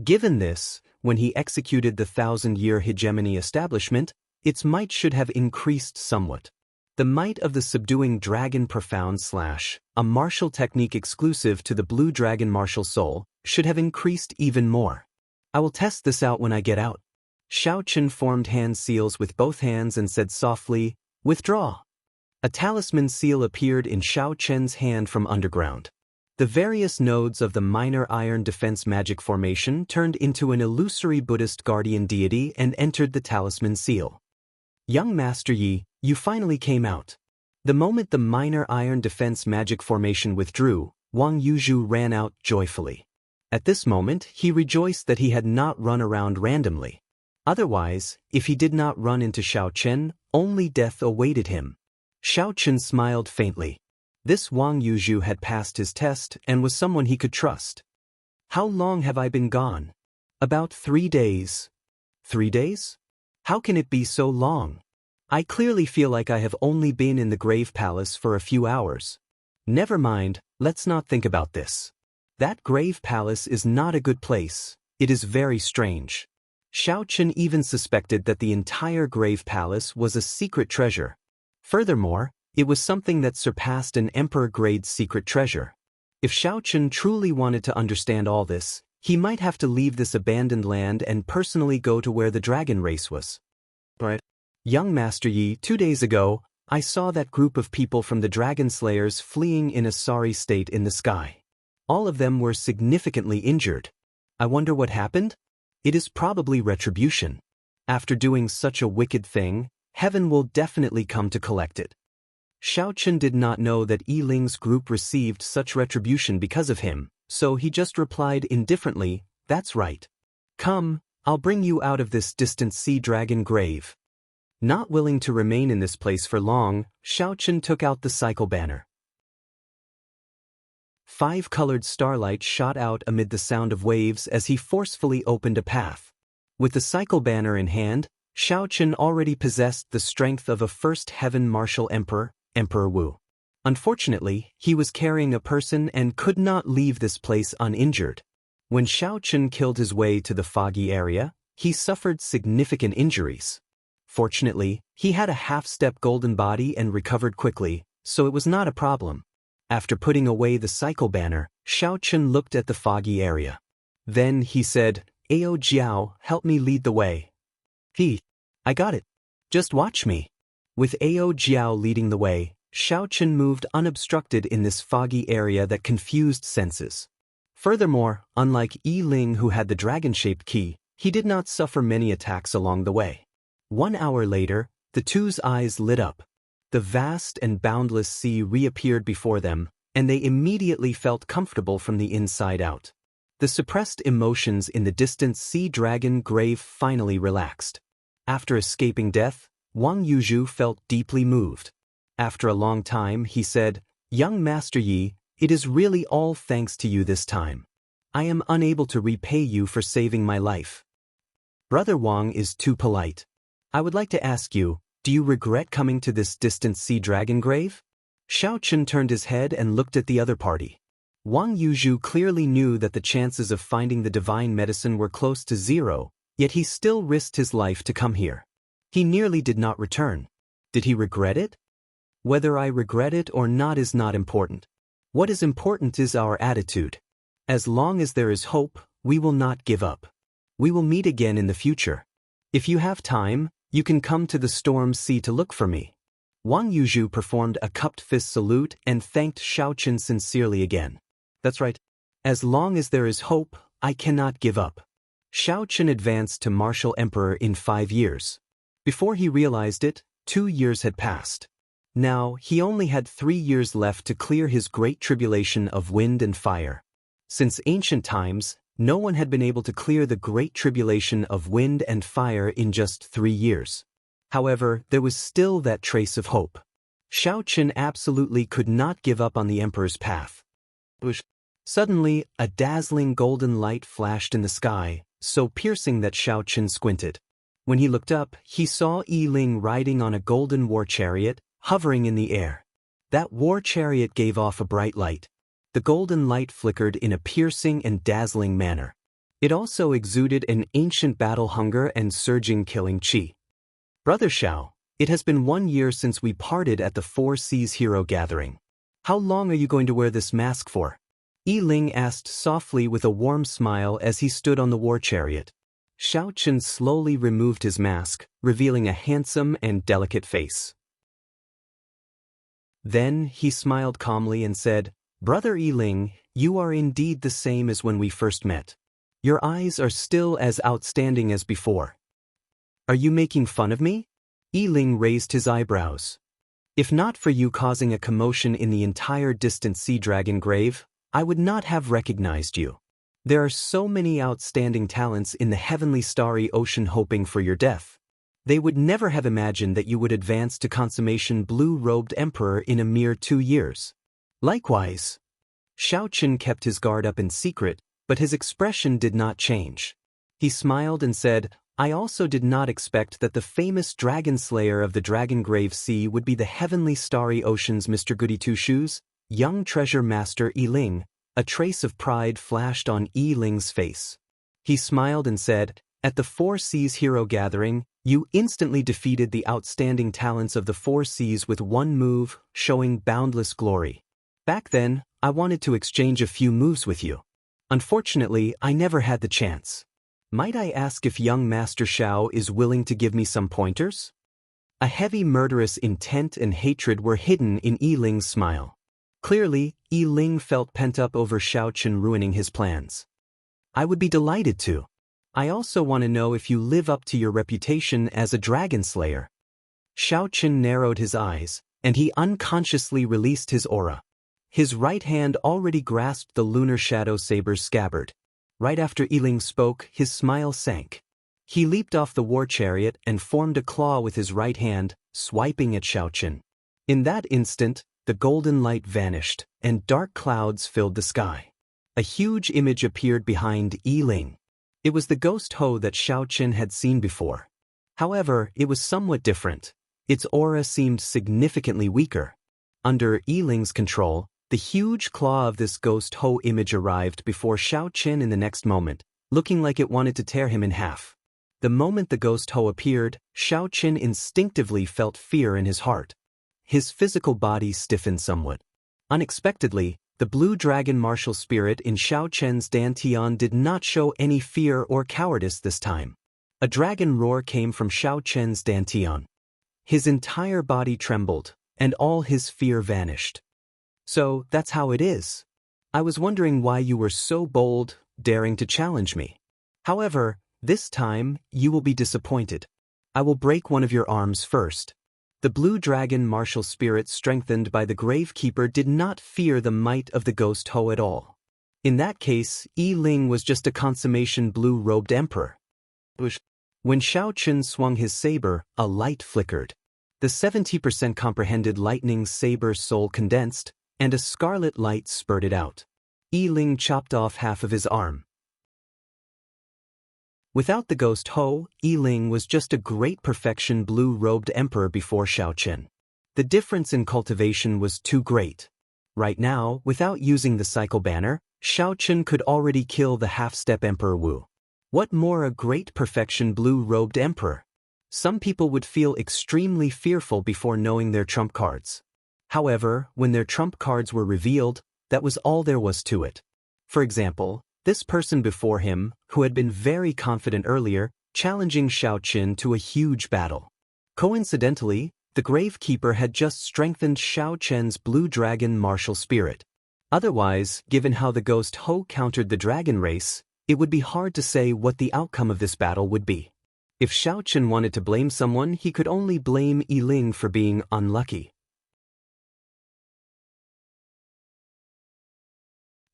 Given this, when he executed the 1,000-year hegemony establishment, its might should have increased somewhat. The might of the subduing dragon profound / a martial technique exclusive to the blue dragon martial soul should have increased even more. I will test this out when I get out. Xiao Chen formed hand seals with both hands and said softly, "Withdraw." A talisman seal appeared in Xiao Chen's hand from underground. The various nodes of the minor iron defense magic formation turned into an illusory Buddhist guardian deity and entered the talisman seal. "Young Master Yi, you finally came out." The moment the minor iron defense magic formation withdrew, Wang Yuzhu ran out joyfully. At this moment, he rejoiced that he had not run around randomly. Otherwise, if he did not run into Xiao Chen, only death awaited him. Xiao Chen smiled faintly. This Wang Yuzhu had passed his test and was someone he could trust. "How long have I been gone?" "About 3 days." 3 days? How can it be so long? I clearly feel like I have only been in the grave palace for a few hours. Never mind, let's not think about this. That grave palace is not a good place. It is very strange. Xiao Chen even suspected that the entire grave palace was a secret treasure. Furthermore, it was something that surpassed an emperor-grade secret treasure. If Xiao Chen truly wanted to understand all this, he might have to leave this abandoned land and personally go to where the dragon race was. Right. "Young Master Yi, 2 days ago, I saw that group of people from the Dragon Slayers fleeing in a sorry state in the sky. All of them were significantly injured. I wonder what happened? It is probably retribution. After doing such a wicked thing, heaven will definitely come to collect it." Xiao Chen did not know that Yi Ling's group received such retribution because of him, so he just replied indifferently, "That's right. Come, I'll bring you out of this distant sea dragon grave." Not willing to remain in this place for long, Xiao Chen took out the cycle banner. 5-colored starlight shot out amid the sound of waves as he forcefully opened a path. With the cycle banner in hand, Shao Chen already possessed the strength of a first heaven martial emperor, Emperor Wu. Unfortunately, he was carrying a person and could not leave this place uninjured. When Shao Chen killed his way to the foggy area, he suffered significant injuries. Fortunately, he had a half-step golden body and recovered quickly, so it was not a problem. After putting away the cycle banner, Shao Chen looked at the foggy area. Then he said, "Ao Jiao, help me lead the way." I got it. Just watch me." With Ao Jiao leading the way, Shao Chen moved unobstructed in this foggy area that confused senses. Furthermore, unlike Yi Ling who had the dragon-shaped key, he did not suffer many attacks along the way. 1 hour later, the two's eyes lit up. The vast and boundless sea reappeared before them, and they immediately felt comfortable from the inside out. The suppressed emotions in the distant sea dragon grave finally relaxed. After escaping death, Wang Yuzhu felt deeply moved. After a long time, he said, "Young Master Yi, it is really all thanks to you this time. I am unable to repay you for saving my life. Brother Wang is too polite. I would like to ask you, do you regret coming to this distant sea dragon grave?" Shao Chen turned his head and looked at the other party. Wang Yuzhu clearly knew that the chances of finding the divine medicine were close to zero, yet he still risked his life to come here. He nearly did not return. Did he regret it? Whether I regret it or not is not important. What is important is our attitude. As long as there is hope, we will not give up. We will meet again in the future. If you have time, you can come to the storm sea to look for me. Wang Yuzhu performed a cupped fist salute and thanked Shao Chen sincerely again. That's right. As long as there is hope, I cannot give up. Shao Chen advanced to martial emperor in 5 years. Before he realized it, 2 years had passed. Now, he only had 3 years left to clear his great tribulation of wind and fire. Since ancient times, no one had been able to clear the great tribulation of wind and fire in just 3 years. However, there was still that trace of hope. Shao Chen absolutely could not give up on the emperor's path. Suddenly, a dazzling golden light flashed in the sky, so piercing that Shao Chen squinted. When he looked up, he saw Yi Ling riding on a golden war chariot, hovering in the air. That war chariot gave off a bright light. The golden light flickered in a piercing and dazzling manner. It also exuded an ancient battle hunger and surging killing chi. Brother Shao, it has been 1 year since we parted at the Four Seas Hero Gathering. How long are you going to wear this mask for? Yi Ling asked softly with a warm smile as he stood on the war chariot. Shao Chen slowly removed his mask, revealing a handsome and delicate face. Then he smiled calmly and said, "Brother Yi Ling, you are indeed the same as when we first met. Your eyes are still as outstanding as before." "Are you making fun of me?" Yi Ling raised his eyebrows. "If not for you causing a commotion in the entire distant sea dragon grave, I would not have recognized you. There are so many outstanding talents in the heavenly starry ocean hoping for your death. They would never have imagined that you would advance to consummation blue-robed emperor in a mere 2 years. Likewise." Shao Chen kept his guard up in secret, but his expression did not change. He smiled and said, "I also did not expect that the famous dragon slayer of the Dragon Grave Sea would be the heavenly starry ocean's Mr. Goody Two-Shoes, young treasure master Yi Ling." A trace of pride flashed on Yi Ling's face. He smiled and said, "At the Four Seas Hero Gathering, you instantly defeated the outstanding talents of the Four Seas with one move, showing boundless glory. Back then, I wanted to exchange a few moves with you. Unfortunately, I never had the chance. Might I ask if young Master Shao is willing to give me some pointers?" A heavy murderous intent and hatred were hidden in Yi Ling's smile. Clearly, Yi Ling felt pent up over Shao Chen ruining his plans. "I would be delighted to. I also want to know if you live up to your reputation as a dragon slayer." Shao Chen narrowed his eyes, and he unconsciously released his aura. His right hand already grasped the lunar shadow saber's scabbard. Right after Yi Ling spoke, his smile sank. He leaped off the war chariot and formed a claw with his right hand, swiping at Shao Chen. In that instant, the golden light vanished, and dark clouds filled the sky. A huge image appeared behind Yi Ling. It was the ghost Ho that Shao Chen had seen before. However, it was somewhat different. Its aura seemed significantly weaker. Under Yiling's control, the huge claw of this ghost Ho image arrived before Xiao Chen in the next moment, looking like it wanted to tear him in half. The moment the ghost Ho appeared, Xiao Chen instinctively felt fear in his heart. His physical body stiffened somewhat. Unexpectedly, the blue dragon martial spirit in Xiao Chen's dantian did not show any fear or cowardice this time. A dragon roar came from Xiao Chen's dantian. His entire body trembled, and all his fear vanished. So, that's how it is. I was wondering why you were so bold, daring to challenge me. However, this time, you will be disappointed. I will break one of your arms first. The blue dragon martial spirit strengthened by the Gravekeeper did not fear the might of the ghost Ho at all. In that case, Yiling was just a consummation blue-robed emperor. When Xiao Chen swung his saber, a light flickered. The 70% comprehended lightning saber soul condensed, and a scarlet light spurted out. Yiling chopped off half of his arm. Without the ghost Ho, Yiling was just a great perfection blue-robed emperor before Xiao Chen. The difference in cultivation was too great. Right now, without using the cycle banner, Xiao Chen could already kill the half-step Emperor Wu. What more a great perfection blue-robed emperor? Some people would feel extremely fearful before knowing their trump cards. However, when their trump cards were revealed, that was all there was to it. For example, this person before him, who had been very confident earlier, challenging Xiao Chen to a huge battle. Coincidentally, the Gravekeeper had just strengthened Xiao Chen's blue dragon martial spirit. Otherwise, given how the ghost Ho countered the dragon race, it would be hard to say what the outcome of this battle would be. If Xiao Chen wanted to blame someone, he could only blame Yiling for being unlucky.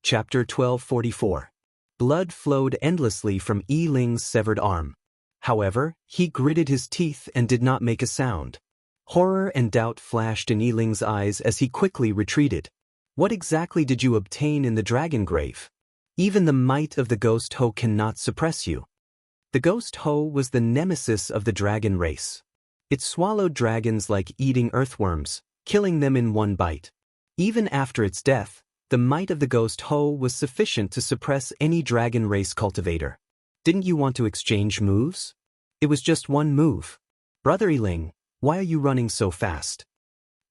Chapter 1244. Blood flowed endlessly from Yiling's severed arm. However, he gritted his teeth and did not make a sound. Horror and doubt flashed in Yiling's eyes as he quickly retreated. What exactly did you obtain in the dragon grave? Even the might of the ghost Ho cannot suppress you. The ghost Ho was the nemesis of the dragon race. It swallowed dragons like eating earthworms, killing them in one bite. Even after its death, the might of the ghost Ho was sufficient to suppress any dragon race cultivator. Didn't you want to exchange moves? It was just one move. Brother Yiling, why are you running so fast?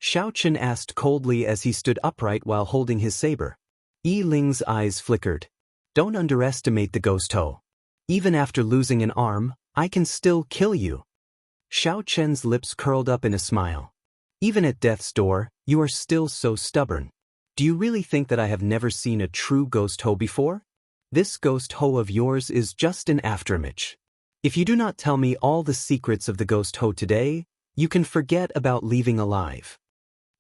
Xiao Chen asked coldly as he stood upright while holding his saber. Yiling's eyes flickered. Don't underestimate the ghost Ho. Even after losing an arm, I can still kill you. Xiao Chen's lips curled up in a smile. Even at death's door, you are still so stubborn. Do you really think that I have never seen a true ghost Ho before? This ghost Ho of yours is just an afterimage. If you do not tell me all the secrets of the ghost Ho today, you can forget about leaving alive.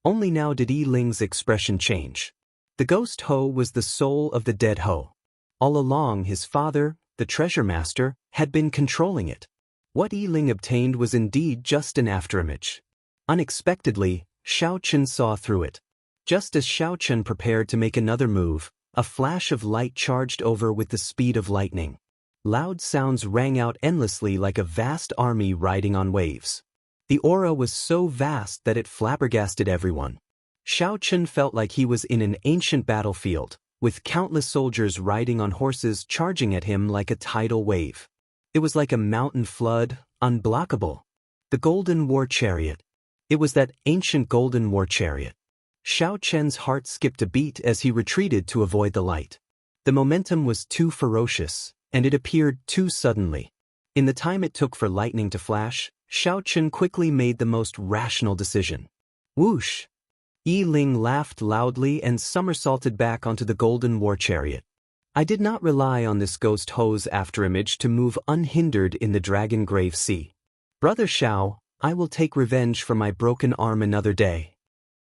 Only now did Yiling's expression change. The ghost Ho was the soul of the dead Ho. All along, his father, the treasure master, had been controlling it. What Yiling obtained was indeed just an afterimage. Unexpectedly, Xiao Chen saw through it. Just as Xiao Chen prepared to make another move, a flash of light charged over with the speed of lightning. Loud sounds rang out endlessly like a vast army riding on waves. The aura was so vast that it flabbergasted everyone. Xiao Chen felt like he was in an ancient battlefield, with countless soldiers riding on horses charging at him like a tidal wave. It was like a mountain flood, unblockable. The Golden War Chariot. It was that ancient Golden War Chariot. Xiao Chen's heart skipped a beat as he retreated to avoid the light. The momentum was too ferocious, and it appeared too suddenly. In the time it took for lightning to flash, Xiao Chen quickly made the most rational decision. Whoosh! Yiling laughed loudly and somersaulted back onto the Golden War Chariot. I did not rely on this ghost Ho's afterimage to move unhindered in the Dragon Grave Sea. Brother Xiao, I will take revenge for my broken arm another day.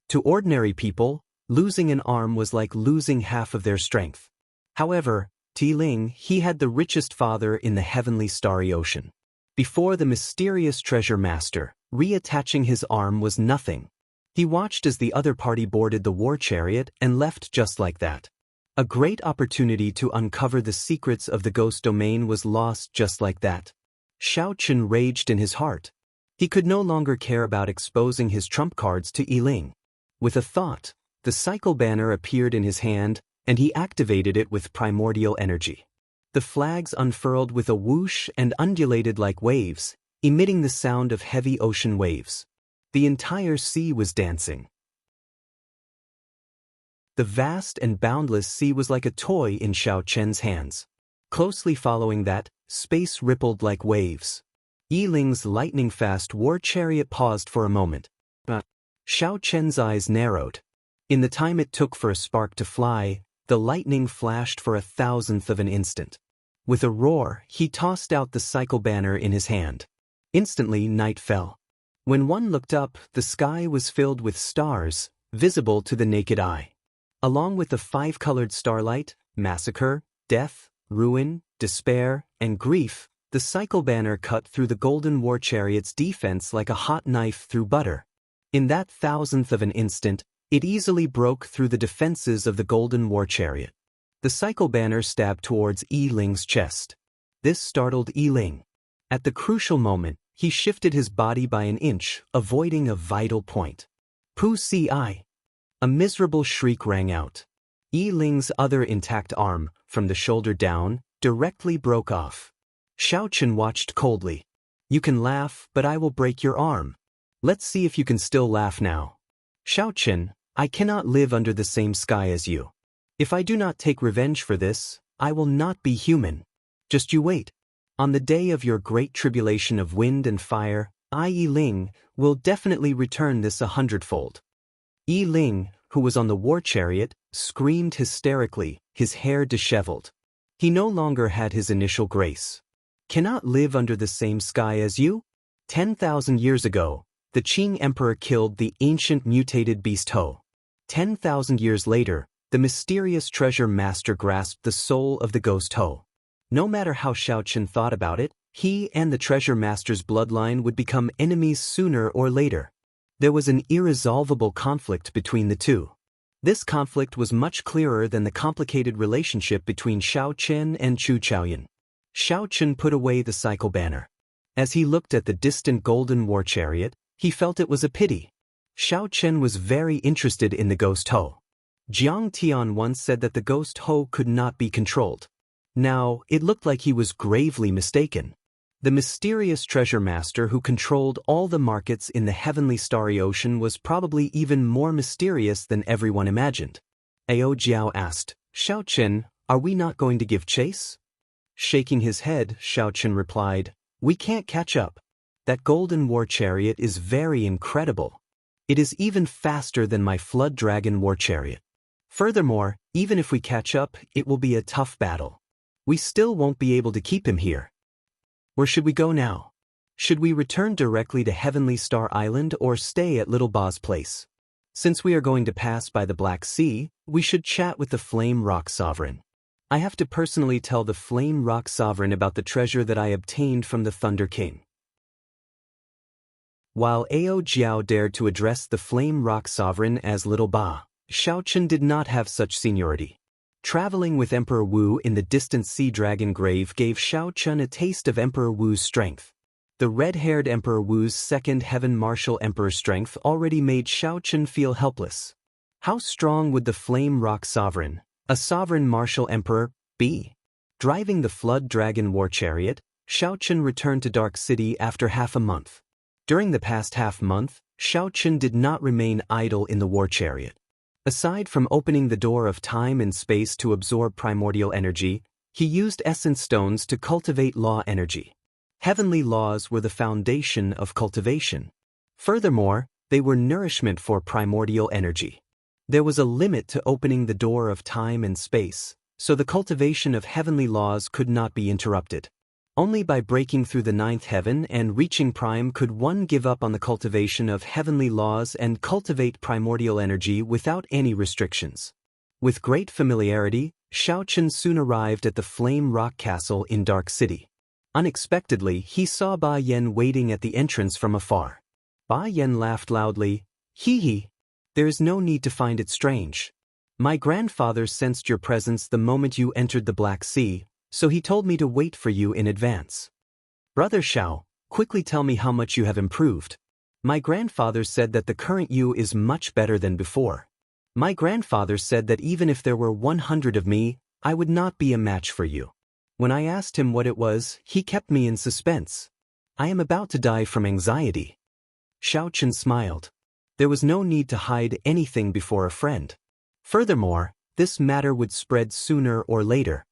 To ordinary people, losing an arm was like losing half of their strength. However, to Yiling, he had the richest father in the heavenly starry ocean. Before the mysterious treasure master, reattaching his arm was nothing. He watched as the other party boarded the war chariot and left just like that. A great opportunity to uncover the secrets of the ghost domain was lost just like that. Xiao Chen raged in his heart. He could no longer care about exposing his trump cards to Yiling. With a thought, the cycle banner appeared in his hand, and he activated it with primordial energy. The flags unfurled with a whoosh and undulated like waves, emitting the sound of heavy ocean waves. The entire sea was dancing. The vast and boundless sea was like a toy in Xiao Chen's hands. Closely following that, space rippled like waves. Yiling's lightning-fast war chariot paused for a moment. But Xiao Chen's eyes narrowed. In the time it took for a spark to fly, the lightning flashed for 1,000th of an instant. With a roar, he tossed out the cycle banner in his hand. Instantly, night fell. When one looked up, the sky was filled with stars, visible to the naked eye. Along with the 5-colored starlight, massacre, death, ruin, despair, and grief, the cycle banner cut through the golden war chariot's defense like a hot knife through butter. In that 1,000th of an instant, it easily broke through the defenses of the golden war chariot. The cycle banner stabbed towards Yiling's chest. This startled Yiling. At the crucial moment, he shifted his body by an inch, avoiding a vital point. Pu Si. A miserable shriek rang out. Yiling's other intact arm, from the shoulder down, directly broke off. Xiao Chen watched coldly. You can laugh, but I will break your arm. Let's see if you can still laugh now. Xiao Chen, I cannot live under the same sky as you. If I do not take revenge for this, I will not be human. Just you wait. On the day of your great tribulation of wind and fire, I, Yiling, will definitely return this 100-fold. Yiling, who was on the war chariot, screamed hysterically, his hair disheveled. He no longer had his initial grace. Cannot live under the same sky as you? 10,000 years ago, the Qing Emperor killed the ancient mutated beast Ho. 10,000 years later, the mysterious treasure master grasped the soul of the ghost Ho. No matter how Xiao Chen thought about it, he and the treasure master's bloodline would become enemies sooner or later. There was an irresolvable conflict between the two. This conflict was much clearer than the complicated relationship between Xiao Chen and Chu Chaoyan. Xiao Chen put away the cycle banner. As he looked at the distant golden war chariot, he felt it was a pity. Xiao Chen was very interested in the ghost Ho. Jiang Tian once said that the ghost Ho could not be controlled. Now, it looked like he was gravely mistaken. The mysterious treasure master who controlled all the markets in the heavenly starry ocean was probably even more mysterious than everyone imagined. Ao Jiao asked, Xiao Chen, are we not going to give chase? Shaking his head, Xiao Chen replied, we can't catch up. That golden war chariot is very incredible. It is even faster than my flood dragon war chariot. Furthermore, even if we catch up, it will be a tough battle. We still won't be able to keep him here. Where should we go now? Should we return directly to Heavenly Star Island or stay at Little Ba's place? Since we are going to pass by the Black Sea, we should chat with the Flame Rock Sovereign. I have to personally tell the Flame Rock Sovereign about the treasure that I obtained from the Thunder King. While Ao Jiao dared to address the Flame Rock Sovereign as Little Ba, Xiao Chen did not have such seniority. Traveling with Emperor Wu in the distant Sea Dragon Grave gave Xiao Chen a taste of Emperor Wu's strength. The red-haired Emperor Wu's second Heaven Martial Emperor strength already made Xiao Chen feel helpless. How strong would the Flame Rock Sovereign, a sovereign martial emperor, be? Driving the Flood Dragon War Chariot, Xiao Chen returned to Dark City after half a month. During the past half-month, Xiao Chen did not remain idle in the War Chariot. Aside from opening the door of time and space to absorb primordial energy, he used essence stones to cultivate law energy. Heavenly laws were the foundation of cultivation. Furthermore, they were nourishment for primordial energy. There was a limit to opening the door of time and space, so the cultivation of heavenly laws could not be interrupted. Only by breaking through the ninth heaven and reaching prime could one give up on the cultivation of heavenly laws and cultivate primordial energy without any restrictions. With great familiarity, Xiao Chen soon arrived at the Flame Rock Castle in Dark City. Unexpectedly, he saw Ba Yan waiting at the entrance from afar. Ba Yan laughed loudly. Hee hee. There is no need to find it strange. My grandfather sensed your presence the moment you entered the Black Sea, so he told me to wait for you in advance. Brother Xiao, quickly tell me how much you have improved. My grandfather said that the current you is much better than before. My grandfather said that even if there were 100 of me, I would not be a match for you. When I asked him what it was, he kept me in suspense. I am about to die from anxiety. Xiao Chen smiled. There was no need to hide anything before a friend. Furthermore, this matter would spread sooner or later.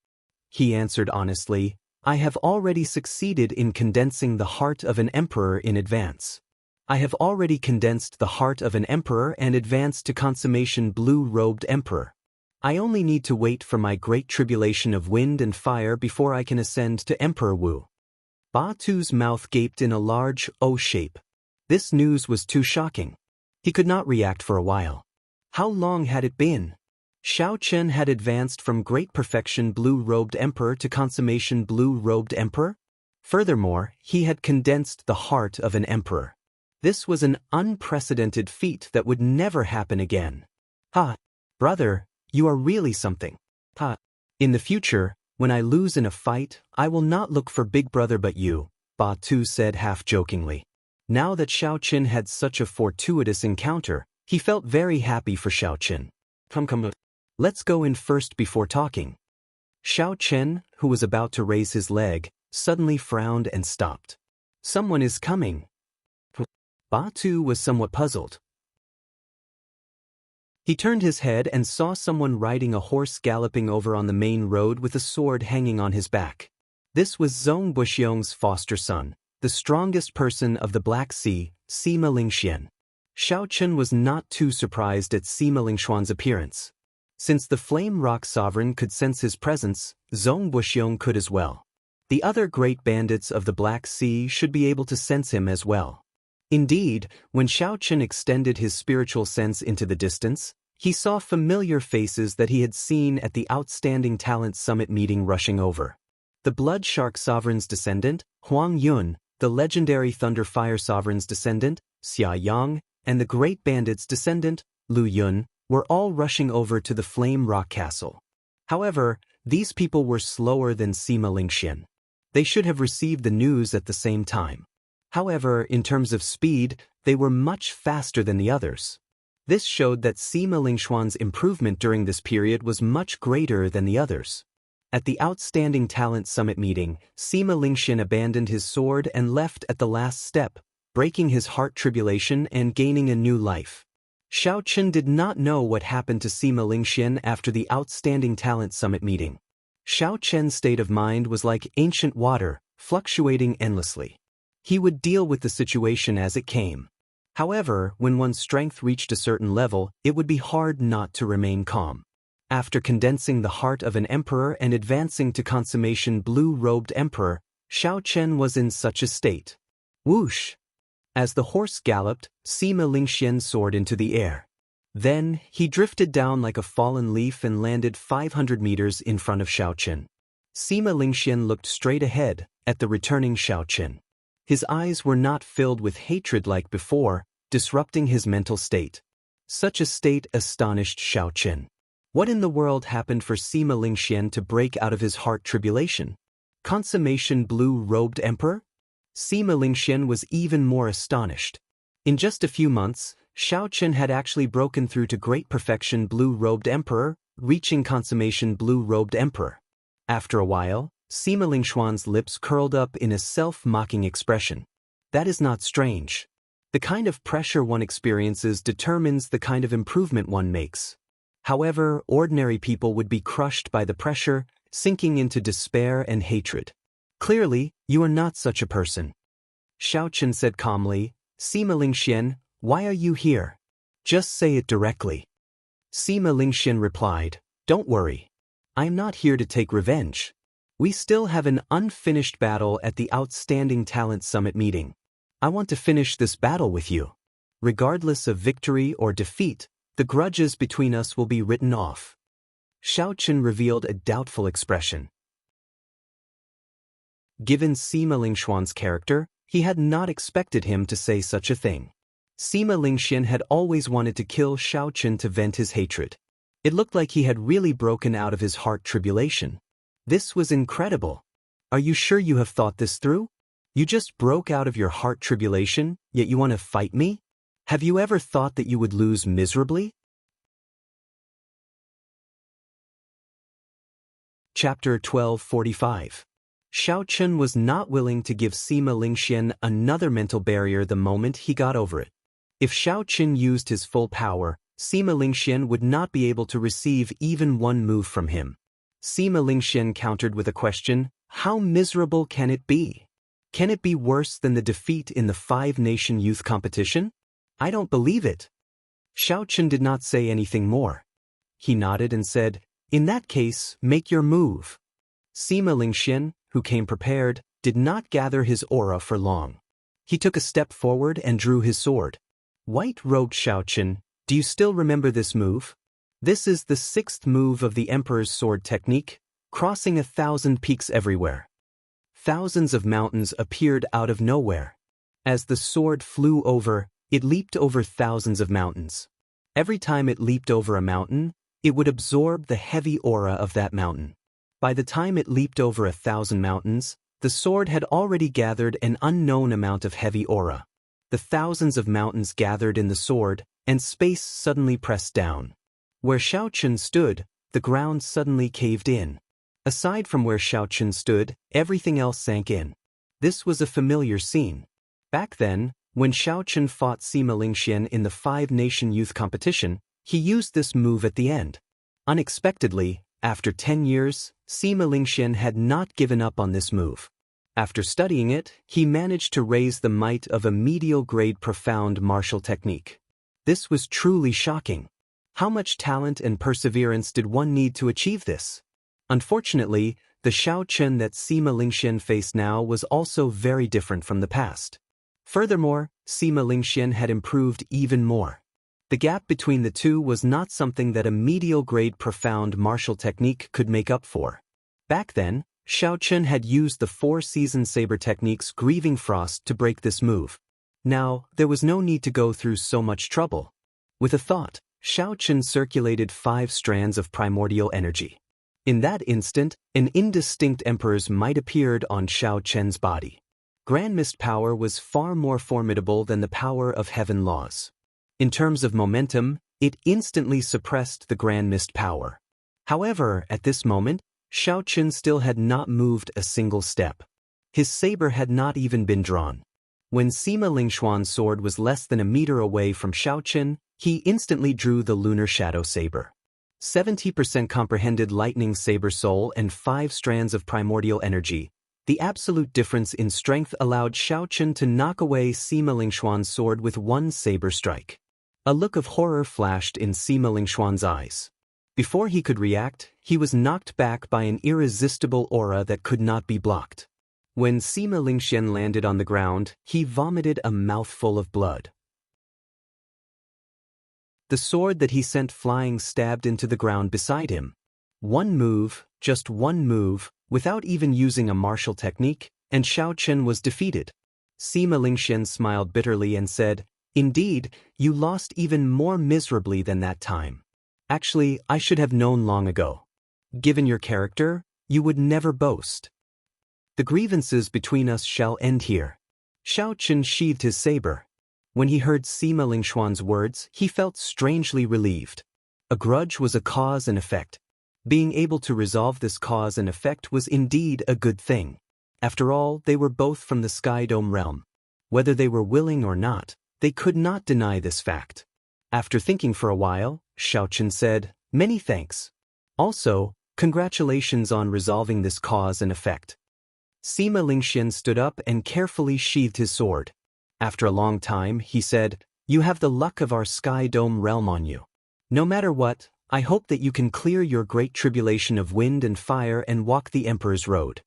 He answered honestly, I have already succeeded in condensing the heart of an emperor in advance. I have already condensed the heart of an emperor and advanced to consummation blue-robed emperor. I only need to wait for my great tribulation of wind and fire before I can ascend to Emperor Wu. Ba Tu's mouth gaped in a large O shape. This news was too shocking. He could not react for a while. How long had it been? Xiao Chen had advanced from great perfection blue-robed emperor to consummation blue-robed emperor? Furthermore, he had condensed the heart of an emperor. This was an unprecedented feat that would never happen again. Ha! Brother, you are really something. Ha! In the future, when I lose in a fight, I will not look for big brother but you, Ba Tu said half-jokingly. Now that Xiao Chen had such a fortuitous encounter, he felt very happy for Xiao Chen. Come. Let's go in first before talking. Xiao Chen, who was about to raise his leg, suddenly frowned and stopped. Someone is coming. Ba Tu was somewhat puzzled. He turned his head and saw someone riding a horse galloping over on the main road with a sword hanging on his back. This was Zhong Buxiong's foster son, the strongest person of the Black Sea, Sima Lingxian. Xiao Chen was not too surprised at Sima Lingshuan's appearance. Since the Flame Rock Sovereign could sense his presence, Zhong Buxiong could as well. The other great bandits of the Black Sea should be able to sense him as well. Indeed, when Xiao Chen extended his spiritual sense into the distance, he saw familiar faces that he had seen at the Outstanding Talent Summit meeting rushing over. The Blood Shark Sovereign's descendant, Huang Yun, the legendary Thunder Fire Sovereign's descendant, Xia Yang, and the Great Bandit's descendant, Lu Yun, were all rushing over to the Flame Rock Castle. However, these people were slower than Sima Lingxian. They should have received the news at the same time. However, in terms of speed, they were much faster than the others. This showed that Sima Lingshuan's improvement during this period was much greater than the others. At the Outstanding Talent Summit meeting, Sima Lingxian abandoned his sword and left at the last step, breaking his heart tribulation and gaining a new life. Xiao Chen did not know what happened to Sima Lingxian after the Outstanding Talent Summit meeting. Xiao Chen's state of mind was like ancient water, fluctuating endlessly. He would deal with the situation as it came. However, when one's strength reached a certain level, it would be hard not to remain calm. After condensing the heart of an emperor and advancing to consummation blue-robed emperor, Xiao Chen was in such a state. Whoosh! As the horse galloped, Sima Lingxian soared into the air. Then, he drifted down like a fallen leaf and landed 500 meters in front of Xiao Chen. Sima Lingxian looked straight ahead, at the returning Xiao Chen. His eyes were not filled with hatred like before, disrupting his mental state. Such a state astonished Xiao Chen. What in the world happened for Sima Lingxian to break out of his heart tribulation? Consummation blue-robed emperor? Sima Lingxian was even more astonished. In just a few months, Xiao Chen had actually broken through to great perfection blue-robed emperor, reaching consummation blue-robed emperor. After a while, Sima Lingshuan's lips curled up in a self-mocking expression. That is not strange. The kind of pressure one experiences determines the kind of improvement one makes. However, ordinary people would be crushed by the pressure, sinking into despair and hatred. Clearly, you are not such a person. Xiao Chen said calmly, Sima Lingxian, why are you here? Just say it directly. Sima Lingxian replied, don't worry. I am not here to take revenge. We still have an unfinished battle at the Outstanding Talent Summit meeting. I want to finish this battle with you. Regardless of victory or defeat, the grudges between us will be written off. Xiao Chen revealed a doubtful expression. Given Sima Lingshuan's character, he had not expected him to say such a thing. Sima Lingxian had always wanted to kill Xiao Chen to vent his hatred. It looked like he had really broken out of his heart tribulation. This was incredible. Are you sure you have thought this through? You just broke out of your heart tribulation, yet you want to fight me? Have you ever thought that you would lose miserably? Chapter 1245. Xiao Chen was not willing to give Sima Lingxian another mental barrier the moment he got over it. If Xiao Chen used his full power, Sima Lingxian would not be able to receive even one move from him. Sima Lingxian countered with a question, how miserable can it be? Can it be worse than the defeat in the 5-nation youth competition? I don't believe it. Xiao Chen did not say anything more. He nodded and said, in that case, make your move. Sima Lingxian, who came prepared, did not gather his aura for long. He took a step forward and drew his sword. White-robed Xiao Chen, do you still remember this move? This is the 6th move of the Emperor's sword technique, crossing 1,000 peaks everywhere. Thousands of mountains appeared out of nowhere. As the sword flew over, it leaped over thousands of mountains. Every time it leaped over a mountain, it would absorb the heavy aura of that mountain. By the time it leaped over 1,000 mountains, the sword had already gathered an unknown amount of heavy aura. The thousands of mountains gathered in the sword, and space suddenly pressed down. Where Xiao Chen stood, the ground suddenly caved in. Aside from where Xiao Chen stood, everything else sank in. This was a familiar scene. Back then, when Xiao Chen fought Sima Lingxian in the 5-nation youth competition, he used this move at the end. Unexpectedly, after 10 years, Sima Lingxian had not given up on this move. After studying it, he managed to raise the might of a medial-grade profound martial technique. This was truly shocking. How much talent and perseverance did one need to achieve this? Unfortunately, the Xiao Chen that Sima Lingxian faced now was also very different from the past. Furthermore, Sima Lingxian had improved even more. The gap between the two was not something that a medial-grade profound martial technique could make up for. Back then, Xiao Chen had used the 4-season saber technique's Grieving Frost to break this move. Now, there was no need to go through so much trouble. With a thought, Xiao Chen circulated 5 strands of primordial energy. In that instant, an indistinct emperor's might appeared on Xiao Chen's body. Grand Mist power was far more formidable than the power of heaven laws. In terms of momentum, it instantly suppressed the Grand Mist power. However, at this moment, Xiao Chen still had not moved a single step. His saber had not even been drawn. When Sima Lingxuan's sword was less than a meter away from Xiao Chen, he instantly drew the Lunar Shadow Saber. 70% comprehended lightning saber soul and 5 strands of primordial energy. The absolute difference in strength allowed Xiao Chen to knock away Sima Lingxuan's sword with one saber strike. A look of horror flashed in Sima Lingxuan's eyes. Before he could react, he was knocked back by an irresistible aura that could not be blocked. When Sima Lingxian landed on the ground, he vomited a mouthful of blood. The sword that he sent flying stabbed into the ground beside him. One move, just one move, without even using a martial technique, and Xiao Chen was defeated. Sima Lingxian smiled bitterly and said, "Indeed, you lost even more miserably than that time. Actually, I should have known long ago. Given your character, you would never boast. The grievances between us shall end here." Xiao Chen sheathed his saber. When he heard Sima Lingxuan's words, he felt strangely relieved. A grudge was a cause and effect. Being able to resolve this cause and effect was indeed a good thing. After all, they were both from the Sky Dome realm. Whether they were willing or not, they could not deny this fact. After thinking for a while, Xiao Chen said, "Many thanks. Also, congratulations on resolving this cause and effect." Sima Lingxian stood up and carefully sheathed his sword. After a long time, he said, "You have the luck of our Sky Dome realm on you. No matter what, I hope that you can clear your great tribulation of wind and fire and walk the Emperor's road."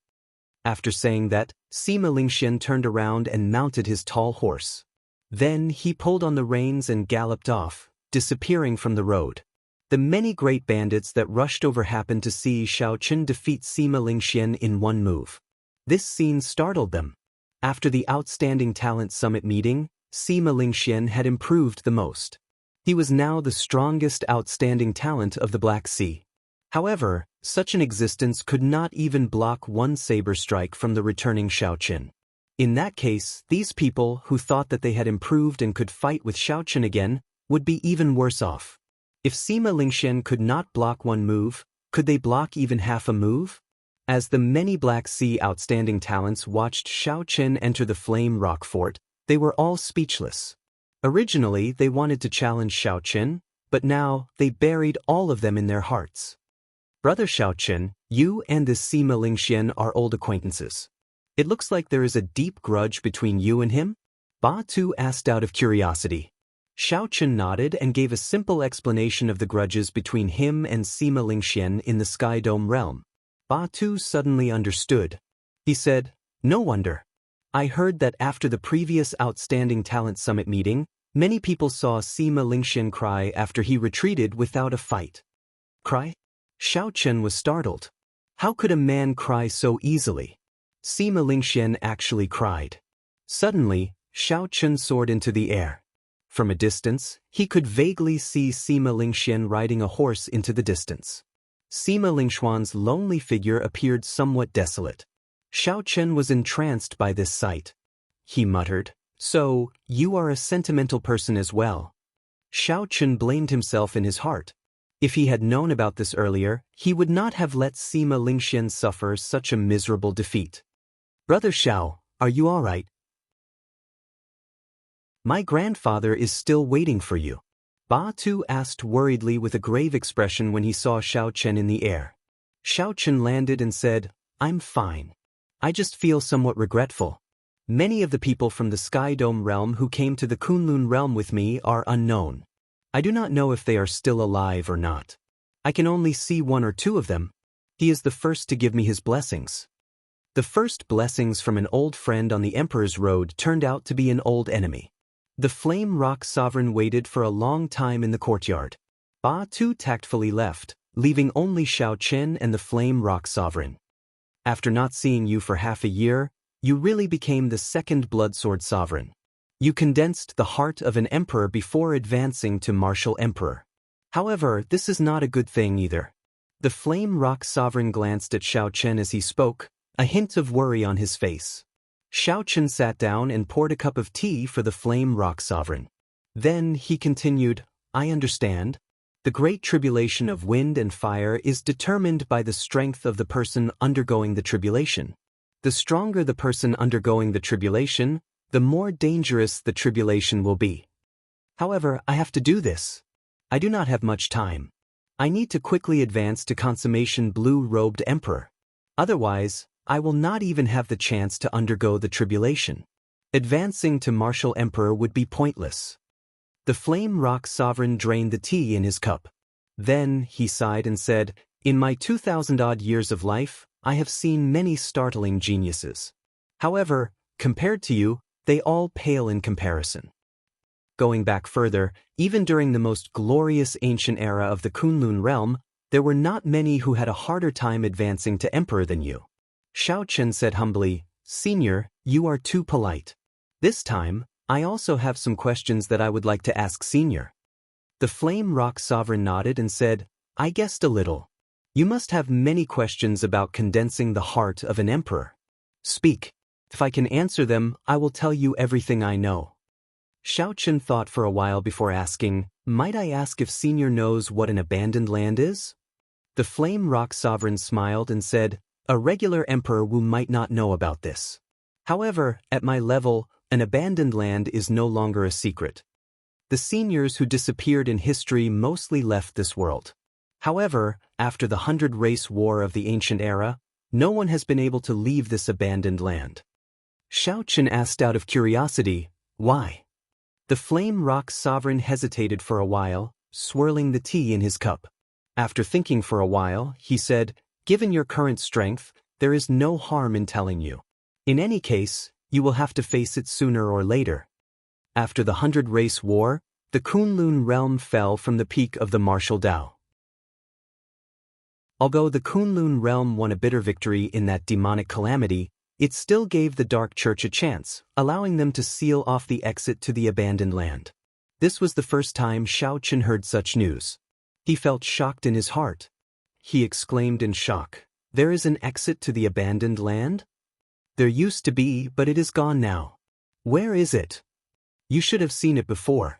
After saying that, Sima Lingxian turned around and mounted his tall horse. Then he pulled on the reins and galloped off, disappearing from the road. The many great bandits that rushed over happened to see Xiao Chen defeat Sima Lingxian in one move. This scene startled them. After the Outstanding Talent Summit meeting, Sima Lingxian had improved the most. He was now the strongest outstanding talent of the Black Sea. However, such an existence could not even block one saber strike from the returning Xiao Chen. In that case, these people who thought that they had improved and could fight with Xiaochen again would be even worse off. If Sima Lingxian could not block one move, could they block even half a move? As the many Black Sea outstanding talents watched Xiaochen enter the Flame Rock Fort, they were all speechless. Originally, they wanted to challenge Xiaochen, but now they buried all of them in their hearts. Brother Xiaochen, you and this Sima Lingxian are old acquaintances. It looks like there is a deep grudge between you and him? Ba Tu asked out of curiosity. Xiaochen nodded and gave a simple explanation of the grudges between him and Sima Lingxian in the Sky Dome realm. Ba Tu suddenly understood. He said, "No wonder. I heard that after the previous Outstanding Talent Summit meeting, many people saw Sima Lingxian cry after he retreated without a fight." Cry? Xiaochen was startled. How could a man cry so easily? Sima Lingxian actually cried. Suddenly, Xiaochen soared into the air. From a distance, he could vaguely see Sima Lingxian riding a horse into the distance. Sima Lingxuan's lonely figure appeared somewhat desolate. Xiaochen was entranced by this sight. He muttered, "So, you are a sentimental person as well." Xiaochen blamed himself in his heart. If he had known about this earlier, he would not have let Sima Lingxian suffer such a miserable defeat. "Brother Xiao, are you all right?" "My grandfather is still waiting for you," Ba Tu asked worriedly with a grave expression when he saw Xiaochen in the air. Xiaochen landed and said, "I'm fine. I just feel somewhat regretful. Many of the people from the Sky Dome realm who came to the Kunlun realm with me are unknown. I do not know if they are still alive or not. I can only see one or two of them. He is the first to give me his blessings." The first blessings from an old friend on the Emperor's Road turned out to be an old enemy. The Flame Rock Sovereign waited for a long time in the courtyard. Ba Tu tactfully left, leaving only Xiaochen and the Flame Rock Sovereign. "After not seeing you for half a year, you really became the second Bloodsword Sovereign. You condensed the heart of an emperor before advancing to martial emperor. However, this is not a good thing either." The Flame Rock Sovereign glanced at Xiaochen as he spoke, a hint of worry on his face. Xiaochen sat down and poured a cup of tea for the Flame Rock Sovereign. Then he continued, "I understand. The great tribulation of wind and fire is determined by the strength of the person undergoing the tribulation. The stronger the person undergoing the tribulation, the more dangerous the tribulation will be. However, I have to do this. I do not have much time. I need to quickly advance to consummation blue-robed emperor. Otherwise, I will not even have the chance to undergo the tribulation. Advancing to martial emperor would be pointless." The Flame Rock Sovereign drained the tea in his cup. Then he sighed and said, "In my 2,000-odd years of life, I have seen many startling geniuses. However, compared to you, they all pale in comparison. Going back further, even during the most glorious ancient era of the Kunlun realm, there were not many who had a harder time advancing to emperor than you." Xiaochen said humbly, "Senior, you are too polite. This time, I also have some questions that I would like to ask Senior." The Flame Rock Sovereign nodded and said, "I guessed a little. You must have many questions about condensing the heart of an emperor. Speak. If I can answer them, I will tell you everything I know." Xiaochen thought for a while before asking, "Might I ask if Senior knows what an abandoned land is?" The Flame Rock Sovereign smiled and said, "A regular emperor who might not know about this. However, at my level, an abandoned land is no longer a secret. The seniors who disappeared in history mostly left this world. However, after the 100-Race War of the ancient era, no one has been able to leave this abandoned land." Xiaochen asked out of curiosity, "Why?" The Flame Rock Sovereign hesitated for a while, swirling the tea in his cup. After thinking for a while, he said, "Given your current strength, there is no harm in telling you. In any case, you will have to face it sooner or later. After the 100-Race War, the Kunlun realm fell from the peak of the martial Dao. Although the Kunlun realm won a bitter victory in that demonic calamity, it still gave the Dark Church a chance, allowing them to seal off the exit to the abandoned land. This was the first time Xiaochen heard such news. He felt shocked in his heart. He exclaimed in shock, "There is an exit to the abandoned land?" There used to be, but it is gone now. Where is it? You should have seen it before.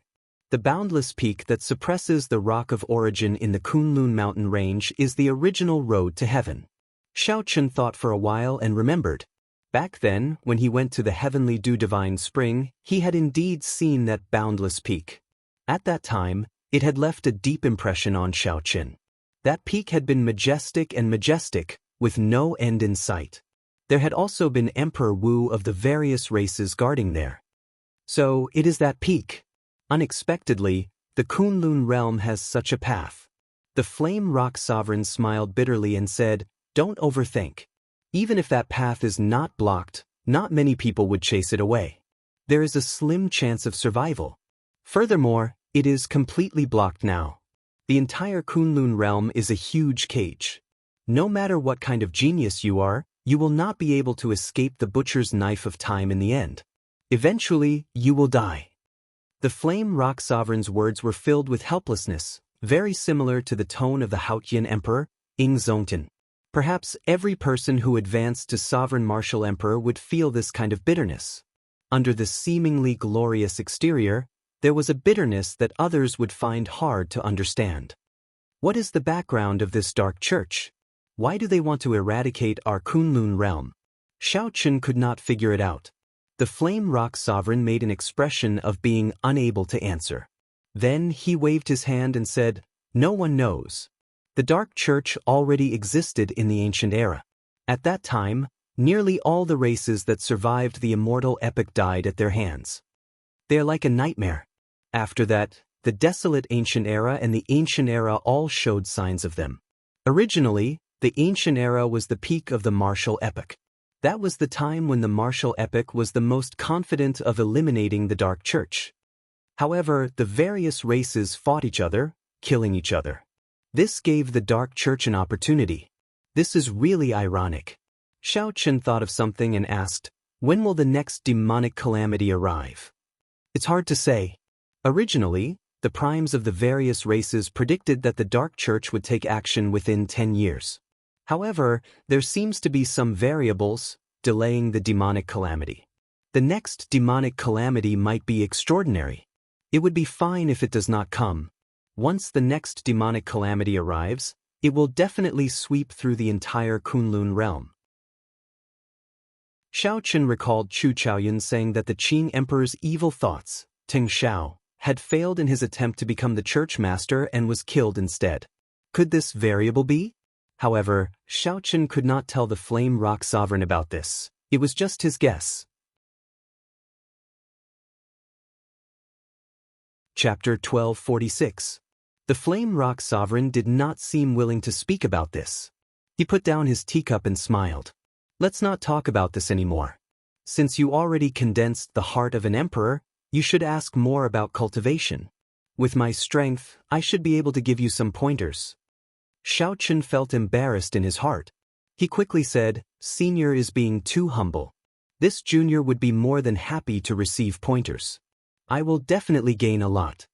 The boundless peak that suppresses the rock of origin in the Kunlun mountain range is the original road to heaven. Xiao Chen thought for a while and remembered. Back then, when he went to the heavenly dew divine spring, he had indeed seen that boundless peak. At that time, it had left a deep impression on Xiao Chen. That peak had been majestic and majestic, with no end in sight. There had also been Emperor Wu of the various races guarding there. So, it is that peak. Unexpectedly, the Kunlun realm has such a path. The Flame Rock Sovereign smiled bitterly and said, "Don't overthink. Even if that path is not blocked, not many people would chase it away. There is a slim chance of survival. Furthermore, it is completely blocked now. The entire Kunlun realm is a huge cage. No matter what kind of genius you are, you will not be able to escape the butcher's knife of time in the end. Eventually, you will die." The Flame Rock Sovereign's words were filled with helplessness, very similar to the tone of the Haotian Emperor, Ing Zongtan. Perhaps every person who advanced to Sovereign Martial Emperor would feel this kind of bitterness. Under the seemingly glorious exterior, there was a bitterness that others would find hard to understand. What is the background of this dark church? Why do they want to eradicate our Kunlun realm? Xiao Chen could not figure it out. The Flame Rock Sovereign made an expression of being unable to answer. Then he waved his hand and said, "No one knows. The Dark Church already existed in the ancient era. At that time, nearly all the races that survived the immortal epoch died at their hands. They are like a nightmare. After that, the desolate ancient era and the ancient era all showed signs of them. Originally, the ancient era was the peak of the martial epoch. That was the time when the martial epoch was the most confident of eliminating the Dark Church. However, the various races fought each other, killing each other. This gave the Dark Church an opportunity. This is really ironic." Xiao Chen thought of something and asked, "When will the next demonic calamity arrive?" It's hard to say. Originally, the primes of the various races predicted that the Dark Church would take action within 10 years. However, there seems to be some variables delaying the demonic calamity. The next demonic calamity might be extraordinary. It would be fine if it does not come. Once the next demonic calamity arrives, it will definitely sweep through the entire Kunlun realm. Xiao Chen recalled Chu Chaoyun saying that the Qing Emperor's evil thoughts, Teng Xiao, had failed in his attempt to become the church master and was killed instead. Could this variable be? However, Xiao Chen could not tell the Flame Rock Sovereign about this. It was just his guess. Chapter 1246. The Flame Rock Sovereign did not seem willing to speak about this. He put down his teacup and smiled. "Let's not talk about this anymore. Since you already condensed the heart of an emperor, you should ask more about cultivation. With my strength, I should be able to give you some pointers." Xiao Chen felt embarrassed in his heart. He quickly said, "Senior is being too humble. This junior would be more than happy to receive pointers. I will definitely gain a lot."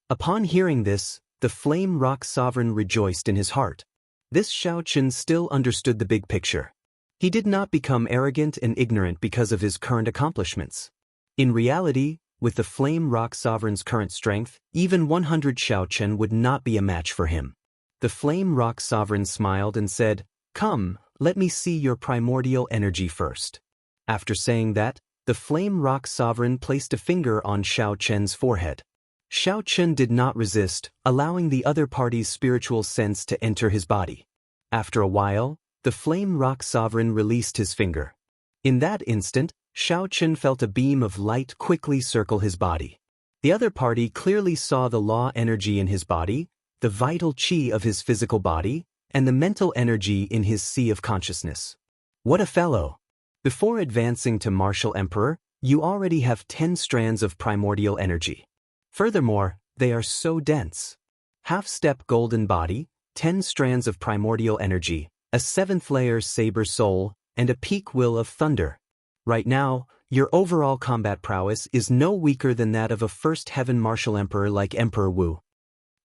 Upon hearing this, the Flame Rock Sovereign rejoiced in his heart. This Xiao Chen still understood the big picture. He did not become arrogant and ignorant because of his current accomplishments. In reality, with the Flame Rock Sovereign's current strength, even 100 Xiao Chen would not be a match for him. The Flame Rock Sovereign smiled and said, "Come, let me see your primordial energy first." After saying that, the Flame Rock Sovereign placed a finger on Xiao Chen's forehead. Xiao Chen did not resist, allowing the other party's spiritual sense to enter his body. After a while, the Flame Rock Sovereign released his finger. In that instant, Xiao Chen felt a beam of light quickly circle his body. The other party clearly saw the law energy in his body, the vital qi of his physical body, and the mental energy in his sea of consciousness. What a fellow! Before advancing to Martial Emperor, you already have 10 strands of primordial energy. Furthermore, they are so dense. Half-step golden body, 10 strands of primordial energy, a 7th-layer saber soul, and a peak will of thunder. Right now, your overall combat prowess is no weaker than that of a first heaven Martial Emperor like Emperor Wu.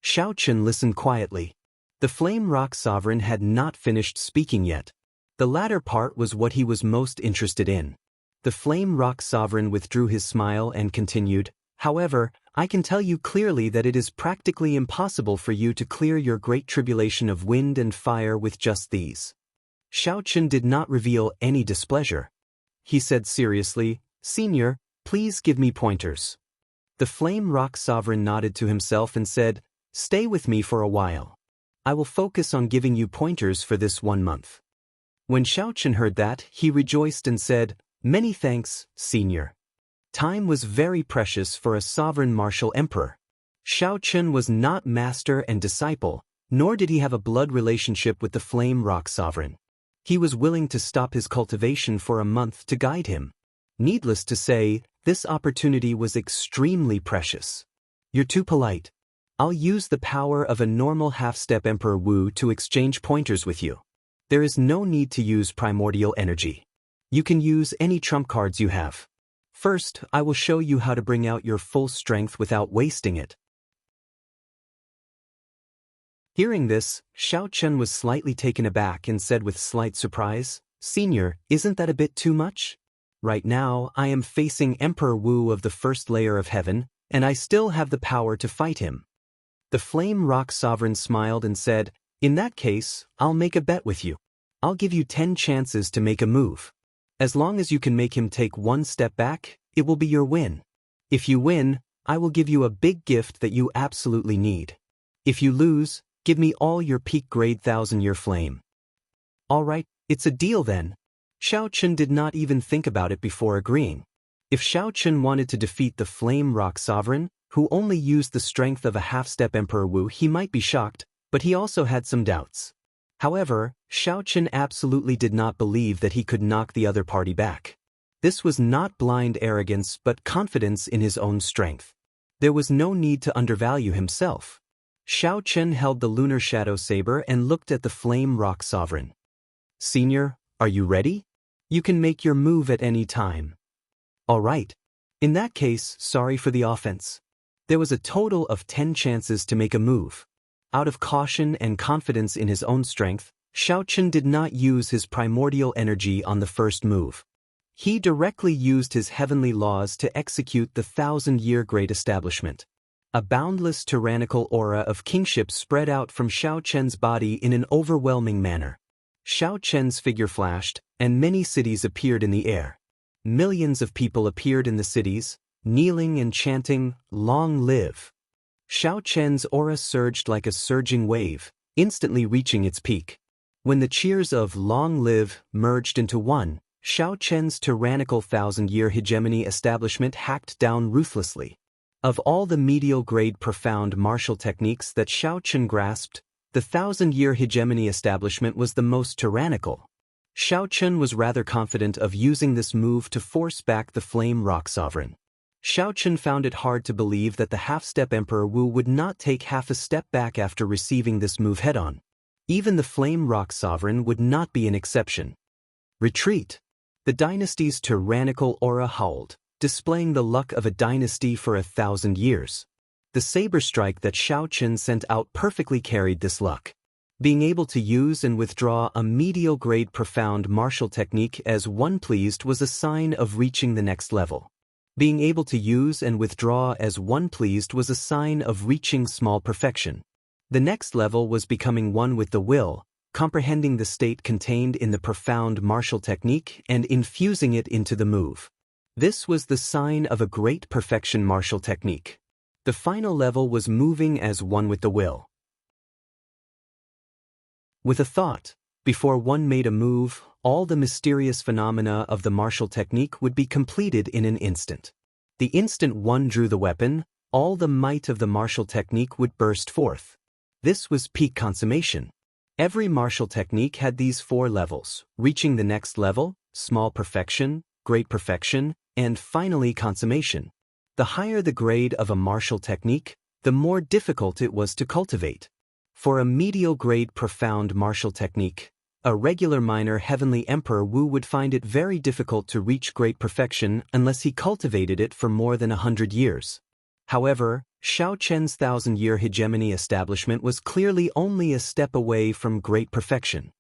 Xiao Chen listened quietly. The Flame Rock Sovereign had not finished speaking yet. The latter part was what he was most interested in. The Flame Rock Sovereign withdrew his smile and continued, "However, I can tell you clearly that it is practically impossible for you to clear your great tribulation of wind and fire with just these." Xiao Chen did not reveal any displeasure. He said seriously, "Senior, please give me pointers." The Flame Rock Sovereign nodded to himself and said, "Stay with me for a while. I will focus on giving you pointers for this 1 month." When Xiao Chen heard that, he rejoiced and said, "Many thanks, Senior." Time was very precious for a sovereign martial emperor. Xiao Chen was not master and disciple, nor did he have a blood relationship with the Flame Rock Sovereign. He was willing to stop his cultivation for a month to guide him. Needless to say, this opportunity was extremely precious. "You're too polite. I'll use the power of a normal half-step Emperor Wu to exchange pointers with you. There is no need to use primordial energy. You can use any trump cards you have. First, I will show you how to bring out your full strength without wasting it." Hearing this, Xiao Chen was slightly taken aback and said with slight surprise, "Senior, isn't that a bit too much? Right now, I am facing Emperor Wu of the first layer of heaven, and I still have the power to fight him." The Flame Rock Sovereign smiled and said, "In that case, I'll make a bet with you. I'll give you 10 chances to make a move. As long as you can make him take 1 step back, it will be your win. If you win, I will give you a big gift that you absolutely need. If you lose, give me all your peak grade 1000-year flame." "All right, it's a deal then." Xiao Chen did not even think about it before agreeing. If Xiao Chen wanted to defeat the Flame Rock Sovereign, who only used the strength of a half-step Emperor Wu, he might be shocked, but he also had some doubts. However, Xiao Chen absolutely did not believe that he could knock the other party back. This was not blind arrogance but confidence in his own strength. There was no need to undervalue himself. Xiao Chen held the Lunar Shadow Saber and looked at the Flame Rock Sovereign. "Senior, are you ready? You can make your move at any time." "All right. In that case, sorry for the offense." There was a total of 10 chances to make a move. Out of caution and confidence in his own strength, Xiao Chen did not use his primordial energy on the first move. He directly used his heavenly laws to execute the 1000-year Great Establishment. A boundless tyrannical aura of kingship spread out from Xiao Chen's body in an overwhelming manner. Xiao Chen's figure flashed, and many cities appeared in the air. Millions of people appeared in the cities, kneeling and chanting, "Long live." Xiao Chen's aura surged like a surging wave, instantly reaching its peak. When the cheers of "Long live" merged into one, Xiao Chen's tyrannical 1000-year hegemony establishment hacked down ruthlessly. Of all the medial-grade profound martial techniques that Xiao Chen grasped, the 1000-year hegemony establishment was the most tyrannical. Xiao Chen was rather confident of using this move to force back the Flame Rock Sovereign. Xiao Chen found it hard to believe that the half-step Emperor Wu would not take half a step back after receiving this move head-on. Even the Flame Rock Sovereign would not be an exception. "Retreat!" The dynasty's tyrannical aura howled, displaying the luck of a dynasty for 1000 years. The saber strike that Xiao Chen sent out perfectly carried this luck. Being able to use and withdraw a medial-grade profound martial technique as one pleased was a sign of reaching the next level. Being able to use and withdraw as one pleased was a sign of reaching small perfection. The next level was becoming one with the will, comprehending the state contained in the profound martial technique and infusing it into the move. This was the sign of a great perfection martial technique. The final level was moving as one with the will. With a thought, before one made a move, all the mysterious phenomena of the martial technique would be completed in an instant. The instant one drew the weapon, all the might of the martial technique would burst forth. This was peak consummation. Every martial technique had these 4 levels, reaching the next level, small perfection, great perfection, and finally consummation. The higher the grade of a martial technique, the more difficult it was to cultivate. For a medial grade profound martial technique, a regular minor heavenly Emperor Wu would find it very difficult to reach great perfection unless he cultivated it for more than 100 years. However, Xiao Chen's 1000-year hegemony establishment was clearly only a step away from great perfection.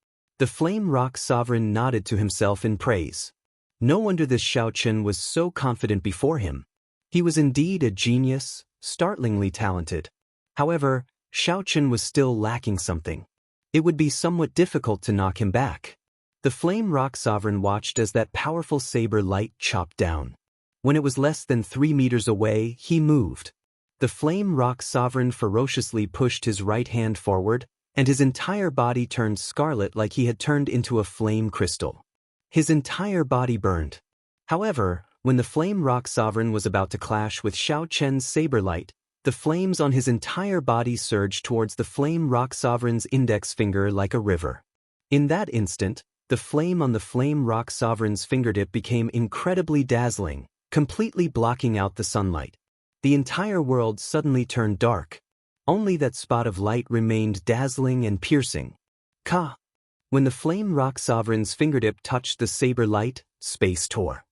The Flame Rock Sovereign nodded to himself in praise. No wonder this Xiao Chen was so confident before him. He was indeed a genius, startlingly talented. However, Xiao Chen was still lacking something. It would be somewhat difficult to knock him back. The Flame Rock Sovereign watched as that powerful saber light chopped down. When it was less than 3 meters away, he moved. The Flame Rock Sovereign ferociously pushed his right hand forward, and his entire body turned scarlet like he had turned into a flame crystal. His entire body burned. However, when the Flame Rock Sovereign was about to clash with Xiao Chen's saber light, the flames on his entire body surged towards the Flame Rock Sovereign's index finger like a river. In that instant, the flame on the Flame Rock Sovereign's fingertip became incredibly dazzling, completely blocking out the sunlight. The entire world suddenly turned dark. Only that spot of light remained dazzling and piercing. Ka! When the Flame Rock Sovereign's fingertip touched the saber light, space tore.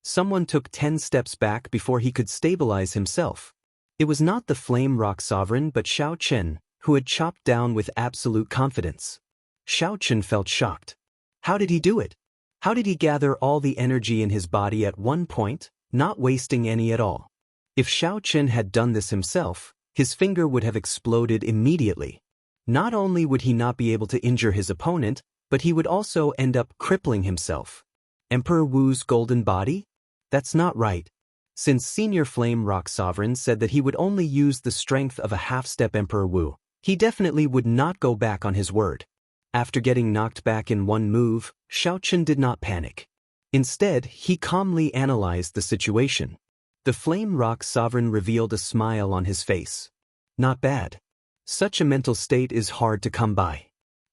Someone took 10 steps back before he could stabilize himself. It was not the Flame Rock Sovereign but Xiao Chen, who had chopped down with absolute confidence. Xiao Chen felt shocked. How did he do it? How did he gather all the energy in his body at one point, not wasting any at all? If Xiao Chen had done this himself, his finger would have exploded immediately. Not only would he not be able to injure his opponent, but he would also end up crippling himself. Emperor Wu's golden body? That's not right. Since Senior Flame Rock Sovereign said that he would only use the strength of a half-step Emperor Wu, he definitely would not go back on his word. After getting knocked back in one move, Xiao Chen did not panic. Instead, he calmly analyzed the situation. The Flame Rock Sovereign revealed a smile on his face. Not bad. Such a mental state is hard to come by.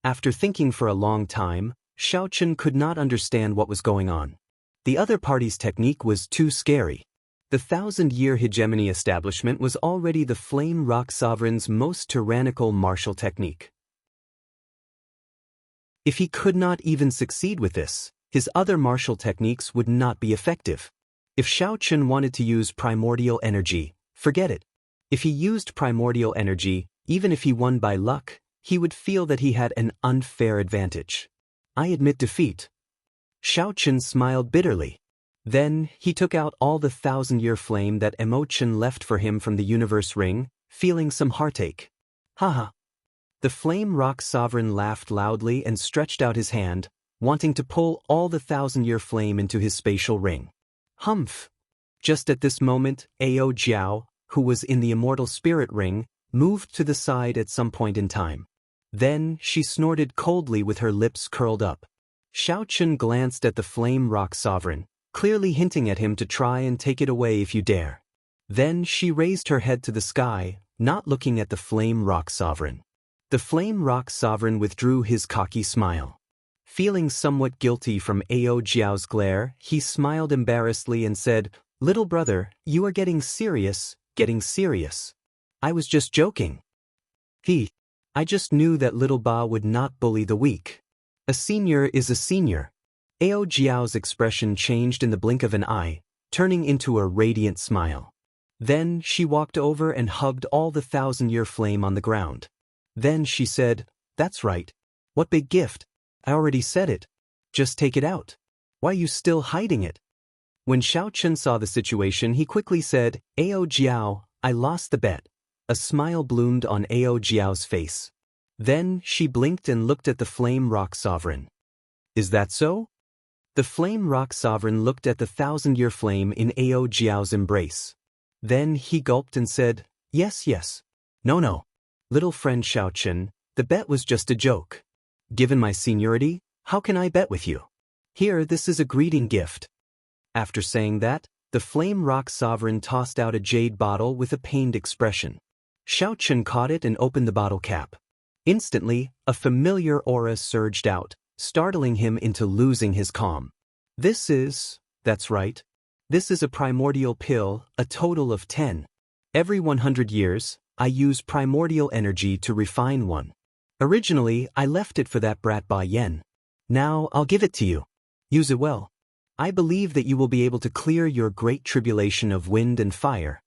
After thinking for a long time, Xiao Chen could not understand what was going on. The other party's technique was too scary. The 1,000-year hegemony establishment was already the Flame Rock Sovereign's most tyrannical martial technique. If he could not even succeed with this, his other martial techniques would not be effective. If Xiao Chen wanted to use primordial energy, forget it. If he used primordial energy, even if he won by luck, he would feel that he had an unfair advantage. I admit defeat. Xiao Chen smiled bitterly. Then, he took out all the 1,000-year flame that Chen left for him from the universe ring, feeling some heartache. Haha. The Flame Rock Sovereign laughed loudly and stretched out his hand, wanting to pull all the 1,000-year flame into his spatial ring. Humph! Just at this moment, Ao Jiao, who was in the immortal spirit ring, moved to the side at some point in time. Then, she snorted coldly with her lips curled up. Xiao Chen glanced at the Flame Rock Sovereign, clearly hinting at him to try and take it away if you dare. Then she raised her head to the sky, not looking at the Flame Rock Sovereign. The Flame Rock Sovereign withdrew his cocky smile. Feeling somewhat guilty from Ao Jiao's glare, he smiled embarrassedly and said, "Little brother, you are getting serious, getting serious. I was just joking. I just knew that little Ba would not bully the weak. A senior is a senior." Ao Jiao's expression changed in the blink of an eye, turning into a radiant smile. Then she walked over and hugged all the 1,000-year flame on the ground. Then she said, "That's right. What big gift. I already said it. Just take it out. Why are you still hiding it?" When Xiao Chen saw the situation, he quickly said, "Ao Jiao, I lost the bet." A smile bloomed on Ao Jiao's face. Then she blinked and looked at the Flame Rock Sovereign. "Is that so?" The Flame Rock Sovereign looked at the 1,000-year flame in Ao Jiao's embrace. Then he gulped and said, Yes. No. Little friend Xiao Chen, the bet was just a joke. Given my seniority, how can I bet with you? Here, this is a greeting gift." After saying that, the Flame Rock Sovereign tossed out a jade bottle with a pained expression. Xiao Chen caught it and opened the bottle cap. Instantly, a familiar aura surged out, startling him into losing his calm. That's right. This is a primordial pill, a total of 10. Every 100 years, I use primordial energy to refine one. Originally, I left it for that brat Ba Yen. Now, I'll give it to you. Use it well. I believe that you will be able to clear your great tribulation of wind and fire.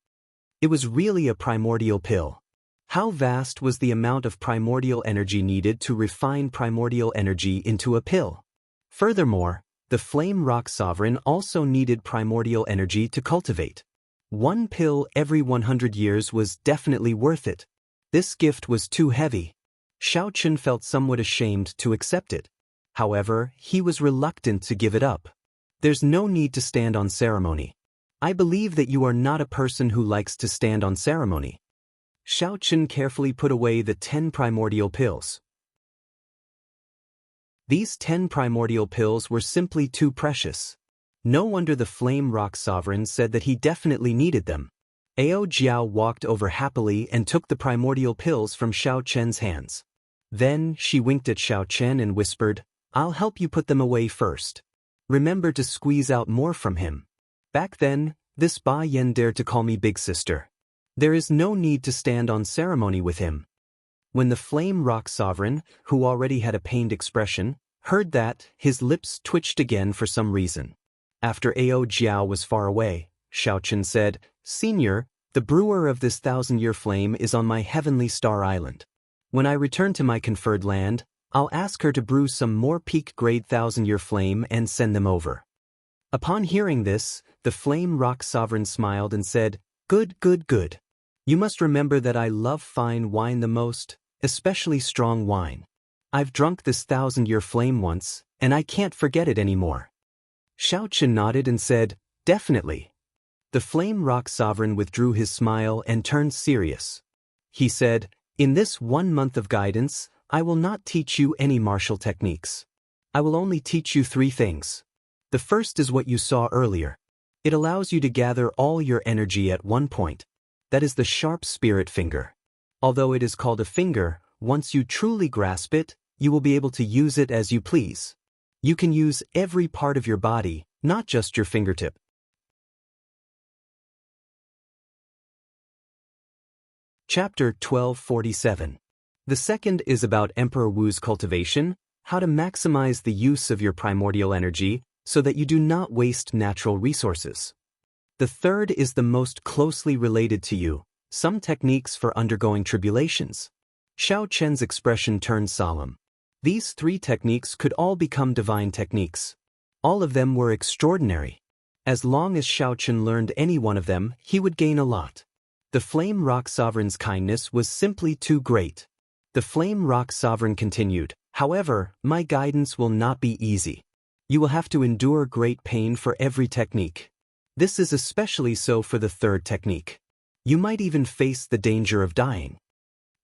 It was really a primordial pill. How vast was the amount of primordial energy needed to refine primordial energy into a pill? Furthermore, the Flame Rock Sovereign also needed primordial energy to cultivate. One pill every 100 years was definitely worth it. This gift was too heavy. Xiao Chen felt somewhat ashamed to accept it. However, he was reluctant to give it up. There's no need to stand on ceremony. I believe that you are not a person who likes to stand on ceremony. Xiao Chen carefully put away the 10 primordial pills. These 10 primordial pills were simply too precious. No wonder the Flame Rock Sovereign said that he definitely needed them. Ao Jiao walked over happily and took the primordial pills from Xiao Chen's hands. Then she winked at Xiao Chen and whispered, "I'll help you put them away first. Remember to squeeze out more from him." Back then, this Ba Yan dared to call me big sister. There is no need to stand on ceremony with him. When the Flame Rock Sovereign, who already had a pained expression, heard that, his lips twitched again for some reason. After Ao Jiao was far away, Xiao Chen said, "Senior, the brewer of this 1,000-year flame is on my heavenly star island. When I return to my conferred land, I'll ask her to brew some more peak-grade 1,000-year flame and send them over." Upon hearing this, the Flame Rock Sovereign smiled and said, "Good, good, good. You must remember that I love fine wine the most, especially strong wine. I've drunk this 1,000-year flame once, and I can't forget it anymore." Xiao Chen nodded and said, "Definitely." The Flame Rock Sovereign withdrew his smile and turned serious. He said, "In this 1 month of guidance, I will not teach you any martial techniques. I will only teach you 3 things. The first is what you saw earlier. It allows you to gather all your energy at one point. That is the sharp spirit finger. Although it is called a finger, once you truly grasp it, you will be able to use it as you please. You can use every part of your body, not just your fingertip." Chapter 1247. The second is about Emperor Wu's cultivation, how to maximize the use of your primordial energy so that you do not waste natural resources. The third is the most closely related to you, some techniques for undergoing tribulations. Xiao Chen's expression turned solemn. These 3 techniques could all become divine techniques. All of them were extraordinary. As long as Xiao Chen learned any one of them, he would gain a lot. The Flame Rock Sovereign's kindness was simply too great. The Flame Rock Sovereign continued, "However, my guidance will not be easy. You will have to endure great pain for every technique. This is especially so for the 3rd technique. You might even face the danger of dying."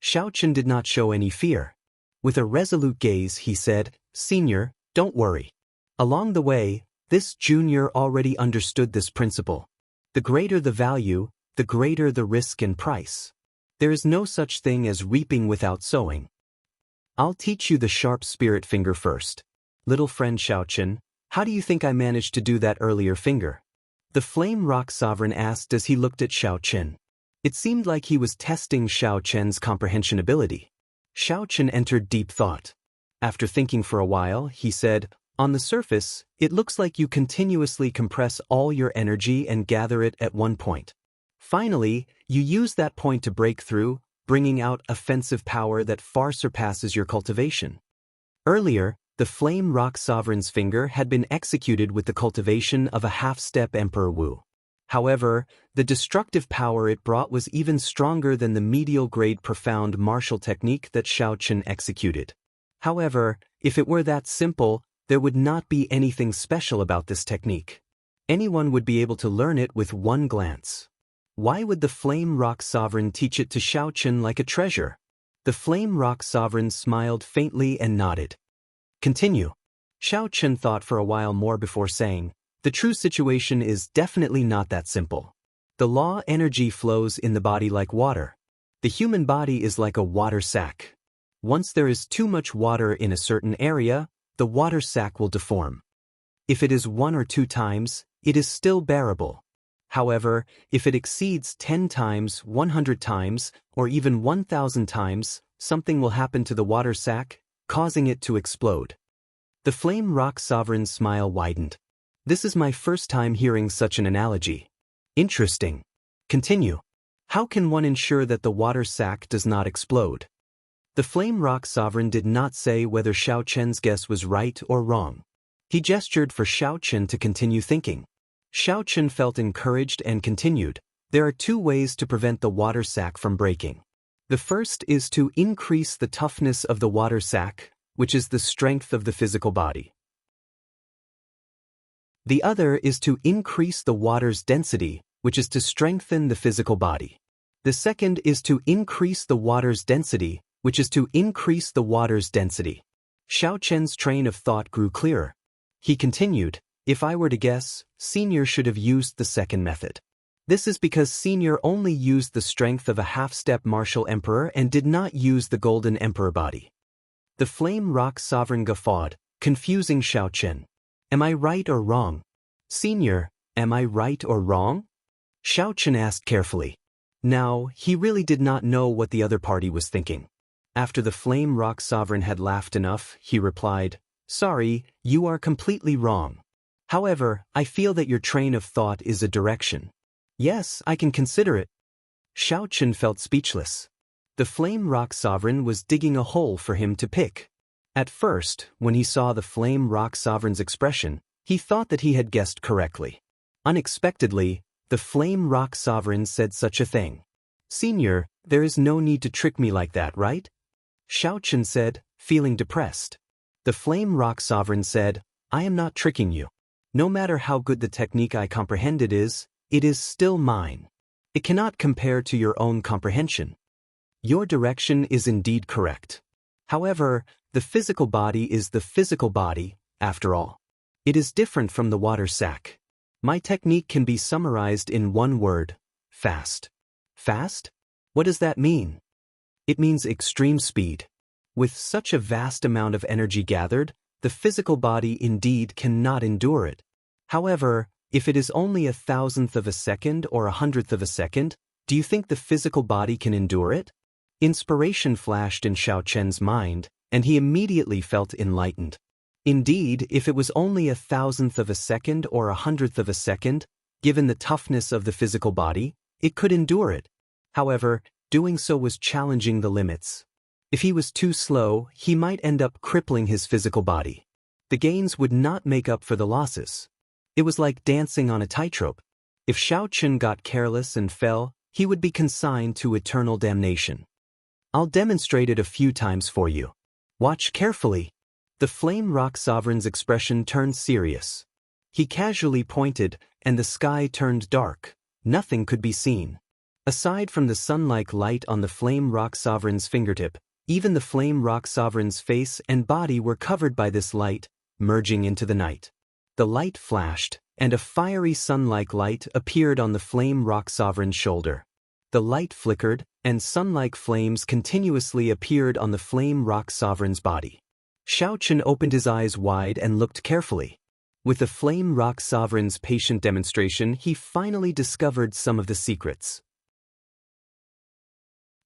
Xiao Chen did not show any fear. With a resolute gaze, he said, "Senior, don't worry. Along the way, this junior already understood this principle. The greater the value, the greater the risk and price. There is no such thing as reaping without sowing. I'll teach you the sharp spirit finger first. Little friend Xiao Chen, how do you think I managed to do that earlier finger?" The Flame Rock Sovereign asked as he looked at Xiao Chen. It seemed like he was testing Xiao Chen's comprehension ability. Xiao Chen entered deep thought. After thinking for a while, he said, "On the surface, it looks like you continuously compress all your energy and gather it at one point. Finally, you use that point to break through, bringing out offensive power that far surpasses your cultivation." Earlier, the Flame Rock Sovereign's finger had been executed with the cultivation of a half-step Emperor Wu. However, the destructive power it brought was even stronger than the medial-grade profound martial technique that Xiao Chen executed. However, if it were that simple, there would not be anything special about this technique. Anyone would be able to learn it with one glance. Why would the Flame Rock Sovereign teach it to Xiao Chen like a treasure? The Flame Rock Sovereign smiled faintly and nodded. "Continue." Xiao Chen thought for a while more before saying, "The true situation is definitely not that simple. The law energy flows in the body like water. The human body is like a water sack. Once there is too much water in a certain area, the water sack will deform. If it is 1 or 2 times, it is still bearable. However, if it exceeds 10 times, 100 times, or even 1,000 times, something will happen to the water sack, causing it to explode." The Flame Rock Sovereign's smile widened. "This is my first time hearing such an analogy. Interesting. Continue." How can one ensure that the water sac does not explode? The Flame Rock Sovereign did not say whether Xiao Chen's guess was right or wrong. He gestured for Xiao Chen to continue thinking. Xiao Chen felt encouraged and continued. There are two ways to prevent the water sac from breaking. The first is to increase the toughness of the water sac, which is the strength of the physical body. The other is to increase the water's density, which is to strengthen the physical body. The second is to increase the water's density, which is to increase the water's density. Xiao Chen's train of thought grew clearer. He continued, if I were to guess, Senior should have used the second method. This is because Senior only used the strength of a half-step martial emperor and did not use the golden emperor body. The Flame Rock Sovereign guffawed, confusing Xiao Chen. Am I right or wrong? Senior, am I right or wrong? Xiao Chen asked carefully. Now, he really did not know what the other party was thinking. After the Flame Rock Sovereign had laughed enough, he replied, Sorry, you are completely wrong. However, I feel that your train of thought is a direction. Yes, I can consider it. Xiao Chen felt speechless. The Flame Rock Sovereign was digging a hole for him to pick. At first, when he saw the Flame Rock Sovereign's expression, he thought that he had guessed correctly. Unexpectedly, the Flame Rock Sovereign said such a thing. Senior, there is no need to trick me like that, right? Xiao Chen said, feeling depressed. The Flame Rock Sovereign said, I am not tricking you. No matter how good the technique I comprehended is, it is still mine. It cannot compare to your own comprehension. Your direction is indeed correct. However, the physical body is the physical body, after all. It is different from the water sac. My technique can be summarized in one word, fast. Fast? What does that mean? It means extreme speed. With such a vast amount of energy gathered, the physical body indeed cannot endure it. However, if it is only 1,000th of a second or 100th of a second, do you think the physical body can endure it? Inspiration flashed in Xiao Chen's mind, and he immediately felt enlightened. Indeed, if it was only 1,000th of a second or 100th of a second, given the toughness of the physical body, it could endure it. However, doing so was challenging the limits. If he was too slow, he might end up crippling his physical body. The gains would not make up for the losses. It was like dancing on a tightrope. If Xiao Chen got careless and fell, he would be consigned to eternal damnation. I'll demonstrate it a few times for you. Watch carefully. The Flame Rock Sovereign's expression turned serious. He casually pointed, and the sky turned dark. Nothing could be seen. Aside from the sun-like light on the Flame Rock Sovereign's fingertip, even the Flame Rock Sovereign's face and body were covered by this light, merging into the night. The light flashed, and a fiery sun-like light appeared on the Flame Rock Sovereign's shoulder. The light flickered, and sun-like flames continuously appeared on the Flame Rock Sovereign's body. Xiao Chen opened his eyes wide and looked carefully. With the Flame Rock Sovereign's patient demonstration, he finally discovered some of the secrets.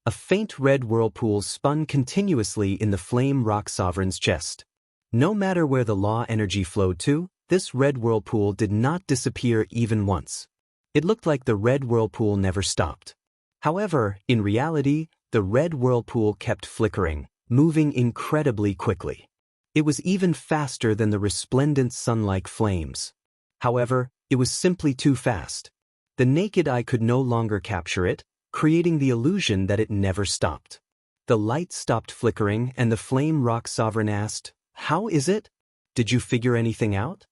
A faint red whirlpool spun continuously in the Flame Rock Sovereign's chest. No matter where the law energy flowed to, this red whirlpool did not disappear even once. It looked like the red whirlpool never stopped. However, in reality, the red whirlpool kept flickering, moving incredibly quickly. It was even faster than the resplendent sun-like flames. However, it was simply too fast. The naked eye could no longer capture it, creating the illusion that it never stopped. The light stopped flickering, and the Flame Rock Sovereign asked, How is it? Did you figure anything out?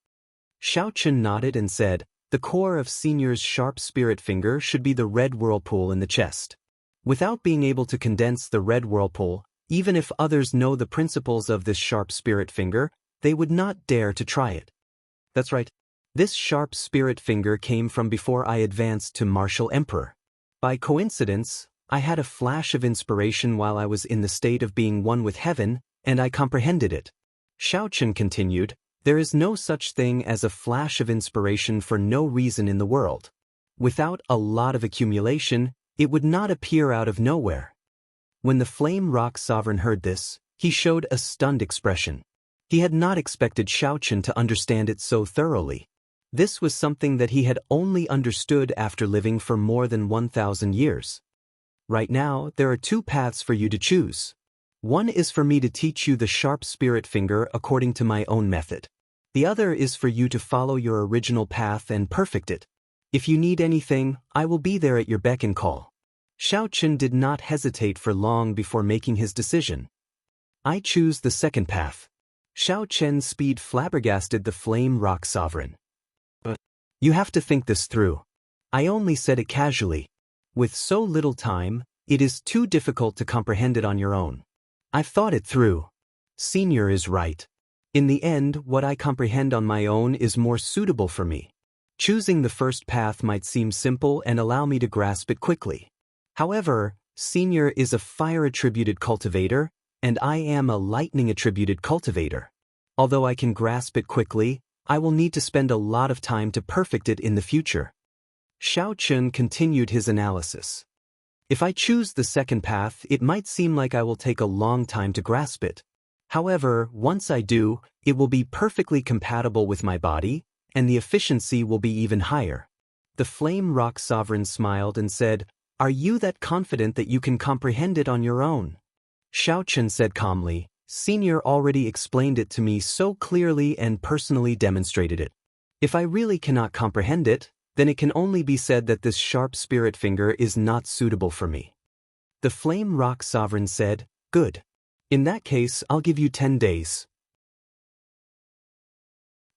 Xiao Chen nodded and said, The core of Senior's sharp spirit finger should be the red whirlpool in the chest. Without being able to condense the red whirlpool, even if others know the principles of this sharp spirit finger, they would not dare to try it. That's right. This sharp spirit finger came from before I advanced to Martial Emperor. By coincidence, I had a flash of inspiration while I was in the state of being one with heaven, and I comprehended it. Xiao Chen continued, There is no such thing as a flash of inspiration for no reason in the world. Without a lot of accumulation, it would not appear out of nowhere. When the Flame Rock Sovereign heard this, he showed a stunned expression. He had not expected Xiao Chen to understand it so thoroughly. This was something that he had only understood after living for more than 1,000 years. Right now, there are two paths for you to choose. One is for me to teach you the sharp spirit finger according to my own method. The other is for you to follow your original path and perfect it. If you need anything, I will be there at your beck and call. Xiao Qin did not hesitate for long before making his decision. I choose the second path. Xiao Qian's speed flabbergasted the Flame Rock Sovereign. But you have to think this through. I only said it casually. With so little time, it is too difficult to comprehend it on your own. I've thought it through. Senior is right. In the end, what I comprehend on my own is more suitable for me. Choosing the first path might seem simple and allow me to grasp it quickly. However, Senior is a fire-attributed cultivator, and I am a lightning-attributed cultivator. Although I can grasp it quickly, I will need to spend a lot of time to perfect it in the future. Xiao Qin continued his analysis. If I choose the second path, it might seem like I will take a long time to grasp it. However, once I do, it will be perfectly compatible with my body, and the efficiency will be even higher. The Flame Rock Sovereign smiled and said, "Are you that confident that you can comprehend it on your own?" Xiao Qin said calmly, "Senior already explained it to me so clearly and personally demonstrated it. If I really cannot comprehend it, then it can only be said that this sharp spirit finger is not suitable for me." The Flame Rock Sovereign said, "Good. In that case, I'll give you 10 days.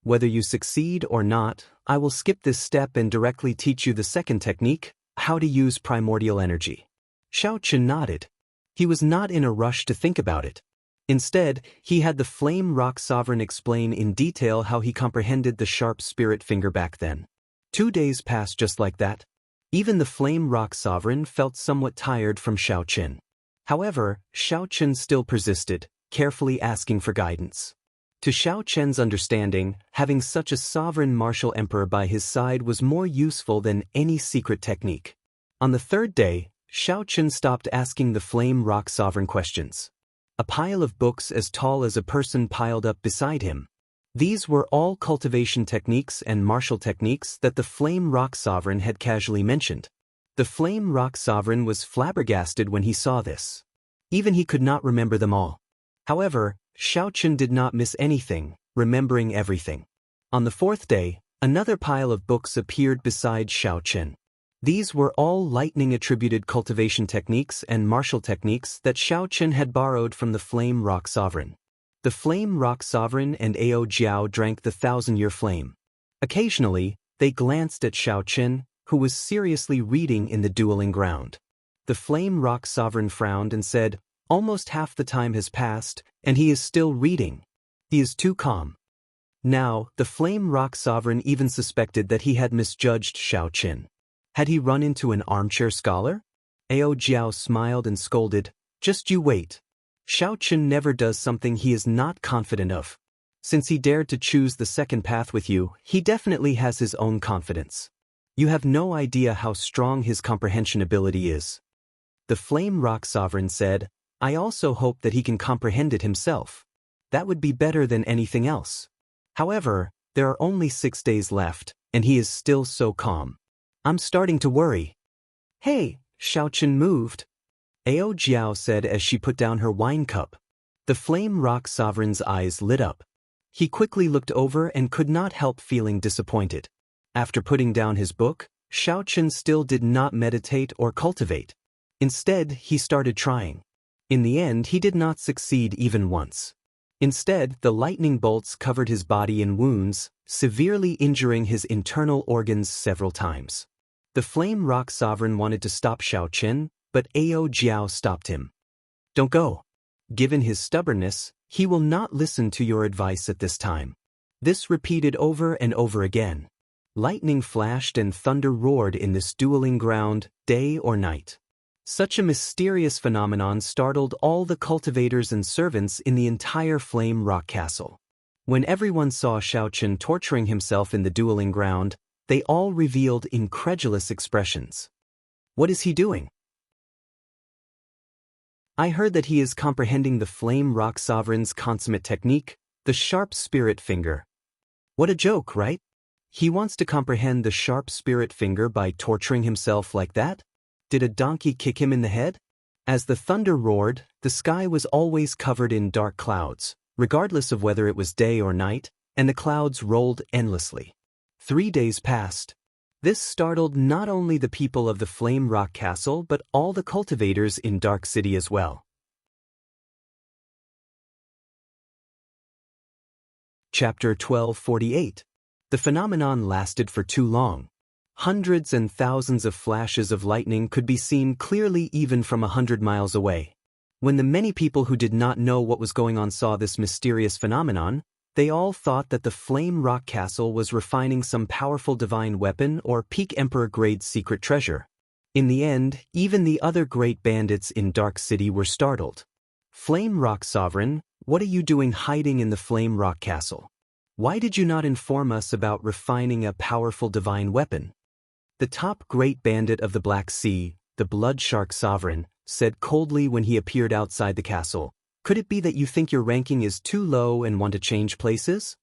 Whether you succeed or not, I will skip this step and directly teach you the second technique, how to use primordial energy." Xiao Qin nodded. He was not in a rush to think about it. Instead, he had the Flame Rock Sovereign explain in detail how he comprehended the sharp spirit finger back then. 2 days passed just like that. Even the Flame Rock Sovereign felt somewhat tired from Xiao Qin. However, Xiao Qin still persisted, carefully asking for guidance. To Xiao Qian's understanding, having such a sovereign martial emperor by his side was more useful than any secret technique. On the third day, Xiao Qin stopped asking the Flame Rock Sovereign questions. A pile of books as tall as a person piled up beside him. These were all cultivation techniques and martial techniques that the Flame Rock Sovereign had casually mentioned. The Flame Rock Sovereign was flabbergasted when he saw this. Even he could not remember them all. However, Xiao Qin did not miss anything, remembering everything. On the fourth day, another pile of books appeared beside Xiao Qin. These were all lightning-attributed cultivation techniques and martial techniques that Xiao Qin had borrowed from the Flame Rock Sovereign. The Flame Rock Sovereign and Ao Jiao drank the 1,000-year flame. Occasionally, they glanced at Xiao Qin, who was seriously reading in the dueling ground. The Flame Rock Sovereign frowned and said, "Almost half the time has passed, and he is still reading. He is too calm." Now, the Flame Rock Sovereign even suspected that he had misjudged Xiao Qin. Had he run into an armchair scholar? Ao Jiao smiled and scolded, "Just you wait. Xiao Qin never does something he is not confident of. Since he dared to choose the second path with you, he definitely has his own confidence. You have no idea how strong his comprehension ability is." The Flame Rock Sovereign said, "I also hope that he can comprehend it himself. That would be better than anything else. However, there are only 6 days left, and he is still so calm. I'm starting to worry." "Hey," Xiao Qin moved. Ao Jiao said as she put down her wine cup. The Flame Rock Sovereign's eyes lit up. He quickly looked over and could not help feeling disappointed. After putting down his book, Xiao Qin still did not meditate or cultivate. Instead, he started trying. In the end, he did not succeed even once. Instead, the lightning bolts covered his body in wounds, severely injuring his internal organs several times. The Flame Rock Sovereign wanted to stop Xiao Qin, but Ao Jiao stopped him. "Don't go. Given his stubbornness, he will not listen to your advice at this time." This repeated over and over again. Lightning flashed and thunder roared in this dueling ground, day or night. Such a mysterious phenomenon startled all the cultivators and servants in the entire Flame Rock Castle. When everyone saw Xiao Qin torturing himself in the dueling ground, they all revealed incredulous expressions. "What is he doing? I heard that he is comprehending the Flame Rock Sovereign's consummate technique, the sharp spirit finger. What a joke, right? He wants to comprehend the sharp spirit finger by torturing himself like that? Did a donkey kick him in the head? As the thunder roared, the sky was always covered in dark clouds, regardless of whether it was day or night, and the clouds rolled endlessly. 3 days passed. This startled not only the people of the Flame Rock Castle but all the cultivators in Dark City as well. Chapter 1248. The phenomenon lasted for too long. Hundreds and thousands of flashes of lightning could be seen clearly even from 100 miles away. When the many people who did not know what was going on saw this mysterious phenomenon, they all thought that the Flame Rock Castle was refining some powerful divine weapon or peak Emperor-grade secret treasure. In the end, even the other great bandits in Dark City were startled. Flame Rock Sovereign, what are you doing hiding in the Flame Rock Castle? Why did you not inform us about refining a powerful divine weapon? The top great bandit of the Black Sea, the Blood Shark Sovereign, said coldly when he appeared outside the castle, "Could it be that you think your ranking is too low and want to change places?"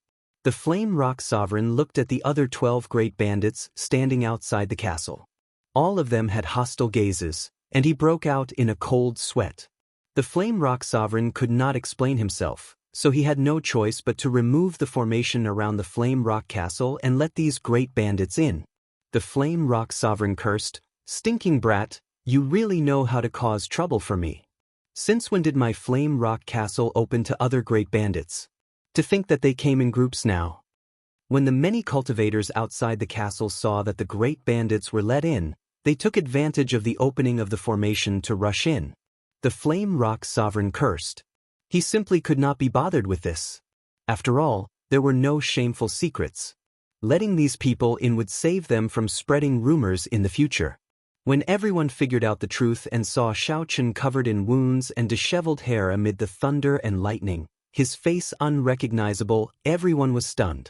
The Flame Rock Sovereign looked at the other 12 great bandits standing outside the castle. All of them had hostile gazes, and he broke out in a cold sweat. The Flame Rock Sovereign could not explain himself, so he had no choice but to remove the formation around the Flame Rock Castle and let these great bandits in. The Flame Rock Sovereign cursed, "Stinking brat, you really know how to cause trouble for me. Since when did my Flame Rock Castle open to other great bandits? To think that they came in groups now." When the many cultivators outside the castle saw that the great bandits were let in, they took advantage of the opening of the formation to rush in. The Flame Rock Sovereign cursed. He simply could not be bothered with this. After all, there were no shameful secrets. Letting these people in would save them from spreading rumors in the future. When everyone figured out the truth and saw Xiao Chen covered in wounds and disheveled hair amid the thunder and lightning, his face unrecognizable, everyone was stunned.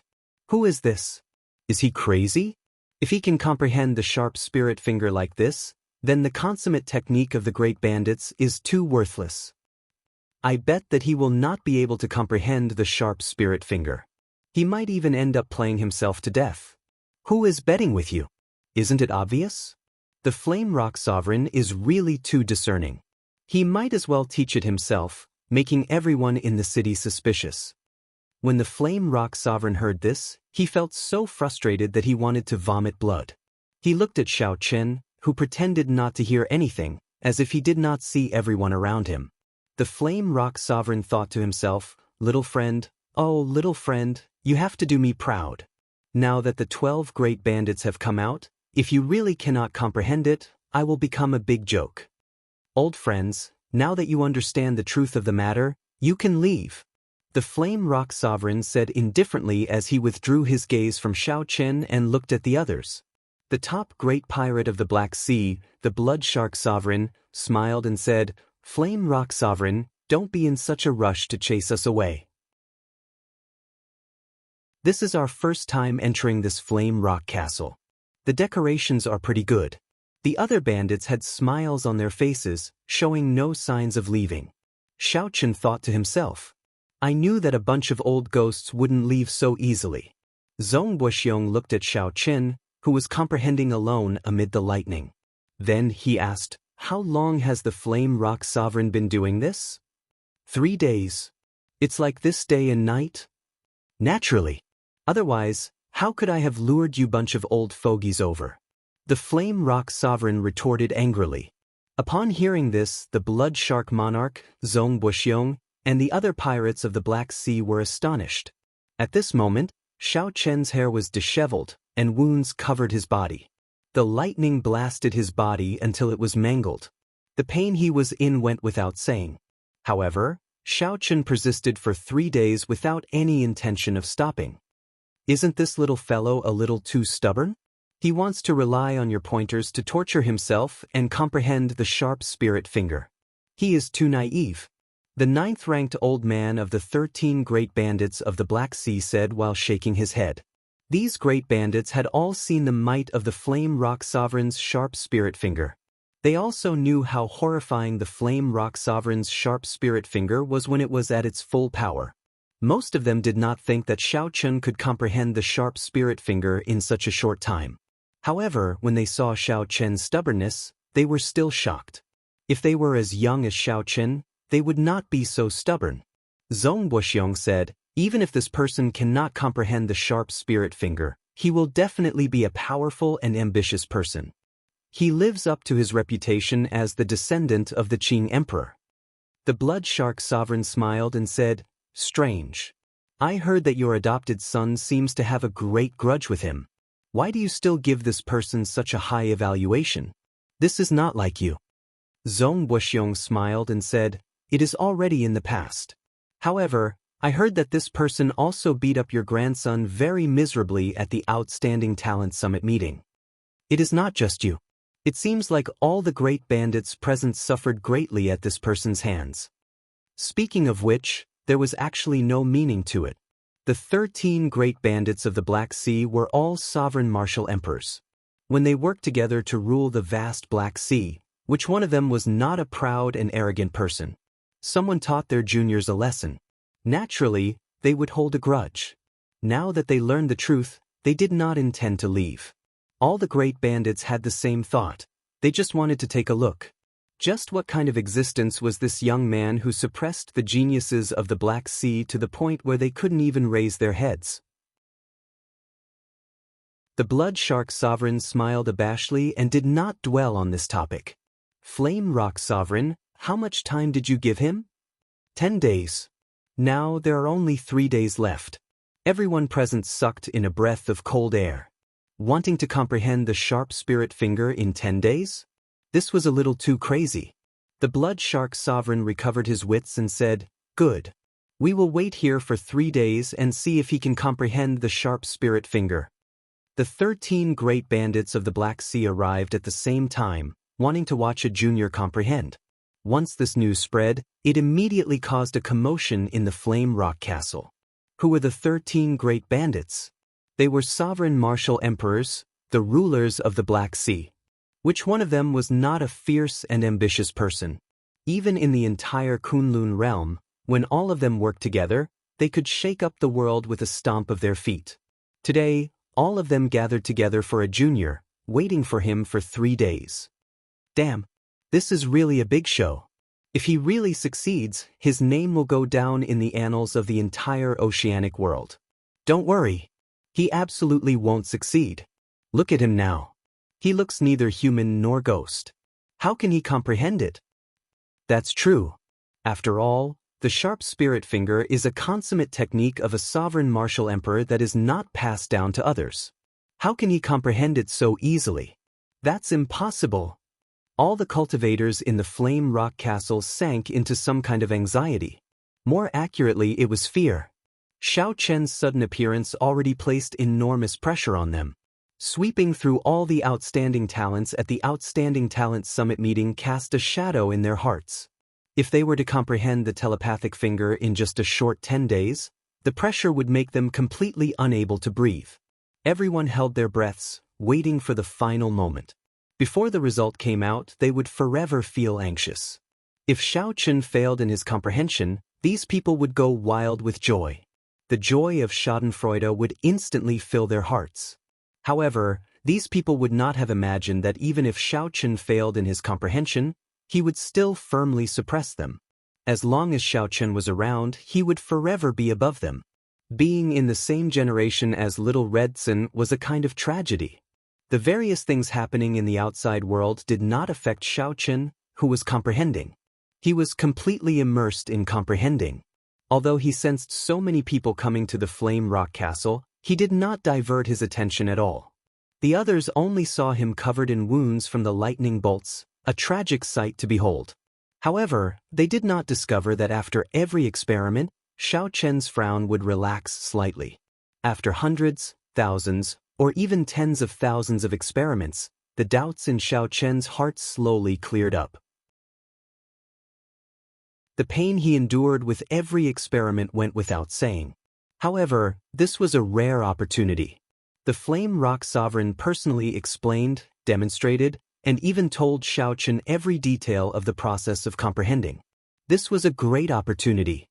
Who is this? Is he crazy? If he can comprehend the sharp spirit finger like this, then the consummate technique of the great bandits is too worthless. I bet that he will not be able to comprehend the sharp spirit finger. He might even end up playing himself to death. Who is betting with you? Isn't it obvious? The Flame Rock Sovereign is really too discerning. He might as well teach it himself, making everyone in the city suspicious. When the Flame Rock Sovereign heard this, he felt so frustrated that he wanted to vomit blood. He looked at Xiao Chen, who pretended not to hear anything, as if he did not see everyone around him. The Flame Rock Sovereign thought to himself, "Little friend, oh little friend, you have to do me proud. Now that the 12 great bandits have come out, if you really cannot comprehend it, I will become a big joke. Old friends, now that you understand the truth of the matter, you can leave." The Flame Rock Sovereign said indifferently as he withdrew his gaze from Xiao Chen and looked at the others. The top great pirate of the Black Sea, the Blood Shark Sovereign, smiled and said, "Flame Rock Sovereign, don't be in such a rush to chase us away. This is our first time entering this Flame Rock Castle. The decorations are pretty good." The other bandits had smiles on their faces, showing no signs of leaving. Xiao Chen thought to himself, "I knew that a bunch of old ghosts wouldn't leave so easily." Zhong Buxiong looked at Xiao Chen, who was comprehending alone amid the lightning. Then he asked, "How long has the Flame Rock Sovereign been doing this?" 3 days. It's like this day and night? Naturally. Otherwise, how could I have lured you bunch of old fogies over? The Flame Rock Sovereign retorted angrily. Upon hearing this, the Blood Shark Monarch, Zhong Buxiong, and the other pirates of the Black Sea were astonished. At this moment, Xiao Chen's hair was disheveled, and wounds covered his body. The lightning blasted his body until it was mangled. The pain he was in went without saying. However, Xiao Chen persisted for 3 days without any intention of stopping. Isn't this little fellow a little too stubborn? He wants to rely on your pointers to torture himself and comprehend the sharp spirit finger. He is too naive. The 9th-ranked old man of the 13 great bandits of the Black Sea said while shaking his head. These great bandits had all seen the might of the Flame Rock Sovereign's sharp spirit finger. They also knew how horrifying the Flame Rock Sovereign's sharp spirit finger was when it was at its full power. Most of them did not think that Xiao Chun could comprehend the sharp spirit finger in such a short time. However, when they saw Xiao Chen's stubbornness, they were still shocked. If they were as young as Xiao Chen, they would not be so stubborn. Zhong Buxiong said, even if this person cannot comprehend the sharp spirit finger, he will definitely be a powerful and ambitious person. He lives up to his reputation as the descendant of the Qing emperor. The blood shark sovereign smiled and said, strange. I heard that your adopted son seems to have a great grudge with him. Why do you still give this person such a high evaluation? This is not like you. Zhong Buxiong smiled and said, it is already in the past. However, I heard that this person also beat up your grandson very miserably at the Outstanding Talent Summit meeting. It is not just you. It seems like all the great bandits present suffered greatly at this person's hands. Speaking of which, there was actually no meaning to it. The 13 great bandits of the Black Sea were all sovereign martial emperors. When they worked together to rule the vast Black Sea, which one of them was not a proud and arrogant person? Someone taught their juniors a lesson. Naturally, they would hold a grudge. Now that they learned the truth, they did not intend to leave. All the great bandits had the same thought. They just wanted to take a look. Just what kind of existence was this young man who suppressed the geniuses of the Black Sea to the point where they couldn't even raise their heads? The blood shark sovereign smiled abashedly and did not dwell on this topic. Flame rock sovereign, how much time did you give him? 10 days. Now there are only 3 days left. Everyone present sucked in a breath of cold air. Wanting to comprehend the sharp spirit finger in 10 days? This was a little too crazy. The blood shark sovereign recovered his wits and said, good. We will wait here for 3 days and see if he can comprehend the sharp spirit finger. The 13 great bandits of the Black Sea arrived at the same time, wanting to watch a junior comprehend. Once this news spread, it immediately caused a commotion in the Flame Rock Castle. Who were the 13 great bandits? They were sovereign martial emperors, the rulers of the Black Sea. Which one of them was not a fierce and ambitious person? Even in the entire Kunlun realm, when all of them worked together, they could shake up the world with a stomp of their feet. Today, all of them gathered together for a junior, waiting for him for 3 days. Damn, this is really a big show. If he really succeeds, his name will go down in the annals of the entire oceanic world. Don't worry. He absolutely won't succeed. Look at him now. He looks neither human nor ghost. How can he comprehend it? That's true. After all, the sharp spirit finger is a consummate technique of a sovereign martial emperor that is not passed down to others. How can he comprehend it so easily? That's impossible. All the cultivators in the Flame Rock Castle sank into some kind of anxiety. More accurately, it was fear. Xiao Chen's sudden appearance already placed enormous pressure on them. Sweeping through all the outstanding talents at the Outstanding Talent Summit meeting cast a shadow in their hearts. If they were to comprehend the telepathic finger in just a short 10 days, the pressure would make them completely unable to breathe. Everyone held their breaths, waiting for the final moment. Before the result came out, they would forever feel anxious. If Xiao Chen failed in his comprehension, these people would go wild with joy. The joy of schadenfreude would instantly fill their hearts. However, these people would not have imagined that even if Xiao Chen failed in his comprehension, he would still firmly suppress them. As long as Xiao Chen was around, he would forever be above them. Being in the same generation as Little Red Sun was a kind of tragedy. The various things happening in the outside world did not affect Xiao Chen, who was comprehending. He was completely immersed in comprehending. Although he sensed so many people coming to the Flame Rock Castle, he did not divert his attention at all. The others only saw him covered in wounds from the lightning bolts, a tragic sight to behold. However, they did not discover that after every experiment, Xiao Chen's frown would relax slightly. After hundreds, thousands, or even tens of thousands of experiments, the doubts in Xiao Chen's heart slowly cleared up. The pain he endured with every experiment went without saying. However, this was a rare opportunity. The Flame Rock Sovereign personally explained, demonstrated, and even told Xiao Chen every detail of the process of comprehending. This was a great opportunity.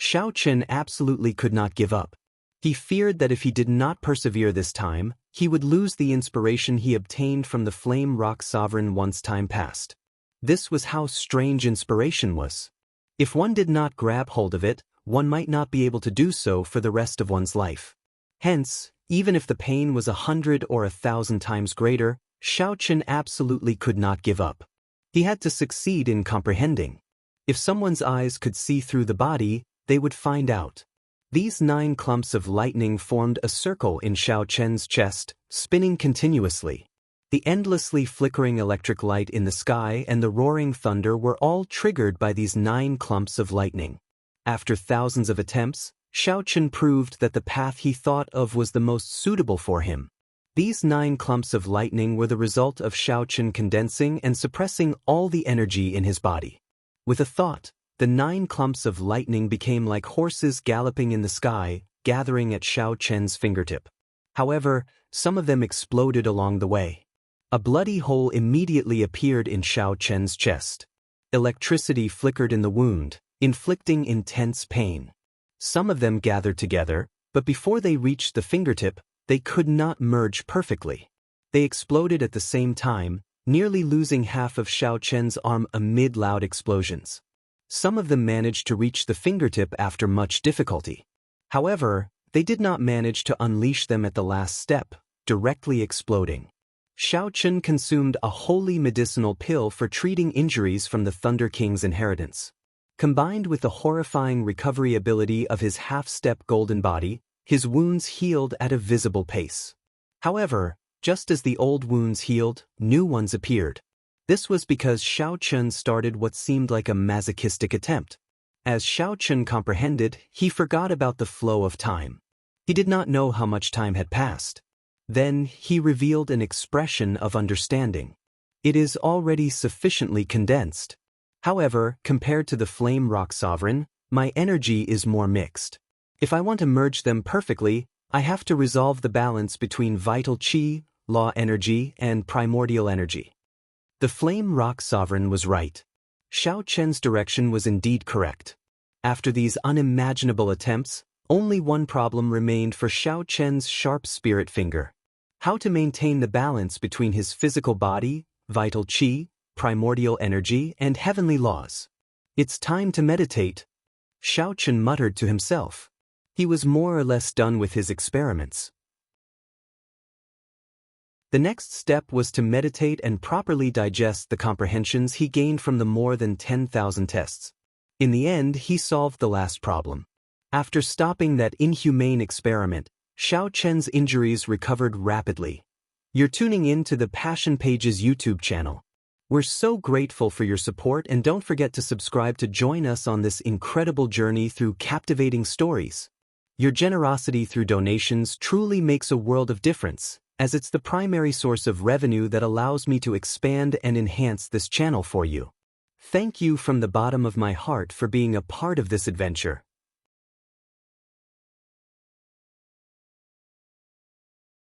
Xiao Chen absolutely could not give up. He feared that if he did not persevere this time, he would lose the inspiration he obtained from the flame rock sovereign once time passed. This was how strange inspiration was. If one did not grab hold of it, one might not be able to do so for the rest of one's life. Hence, even if the pain was 100 or 1,000 times greater, Xiao Chen absolutely could not give up. He had to succeed in comprehending. If someone's eyes could see through the body, they would find out. These 9 clumps of lightning formed a circle in Xiao Chen's chest, spinning continuously. The endlessly flickering electric light in the sky and the roaring thunder were all triggered by these 9 clumps of lightning. After thousands of attempts, Xiao Chen proved that the path he thought of was the most suitable for him. These 9 clumps of lightning were the result of Xiao Chen condensing and suppressing all the energy in his body. With a thought, the 9 clumps of lightning became like horses galloping in the sky, gathering at Xiao Chen's fingertip. However, some of them exploded along the way. A bloody hole immediately appeared in Xiao Chen's chest. Electricity flickered in the wound, inflicting intense pain. Some of them gathered together, but before they reached the fingertip, they could not merge perfectly. They exploded at the same time, nearly losing half of Xiao Chen's arm amid loud explosions. Some of them managed to reach the fingertip after much difficulty. However, they did not manage to unleash them at the last step, directly exploding. Xiao Chen consumed a holy medicinal pill for treating injuries from the Thunder King's inheritance. Combined with the horrifying recovery ability of his half-step golden body, his wounds healed at a visible pace. However, just as the old wounds healed, new ones appeared. This was because Xiao Chen started what seemed like a masochistic attempt. As Xiao Chen comprehended, he forgot about the flow of time. He did not know how much time had passed. Then he revealed an expression of understanding. It is already sufficiently condensed. However, compared to the Flame Rock Sovereign, my energy is more mixed. If I want to merge them perfectly, I have to resolve the balance between vital qi, law energy, and primordial energy. The Flame Rock Sovereign was right. Xiao Chen's direction was indeed correct. After these unimaginable attempts, only one problem remained for Xiao Chen's sharp spirit finger: how to maintain the balance between his physical body, vital qi, primordial energy, and heavenly laws. It's time to meditate, Xiao Chen muttered to himself. He was more or less done with his experiments. The next step was to meditate and properly digest the comprehensions he gained from the more than 10,000 tests. In the end, he solved the last problem. After stopping that inhumane experiment, Xiao Chen's injuries recovered rapidly. You're tuning in to the Passion Pages YouTube channel. We're so grateful for your support, and don't forget to subscribe to join us on this incredible journey through captivating stories. Your generosity through donations truly makes a world of difference, as it's the primary source of revenue that allows me to expand and enhance this channel for you. Thank you from the bottom of my heart for being a part of this adventure.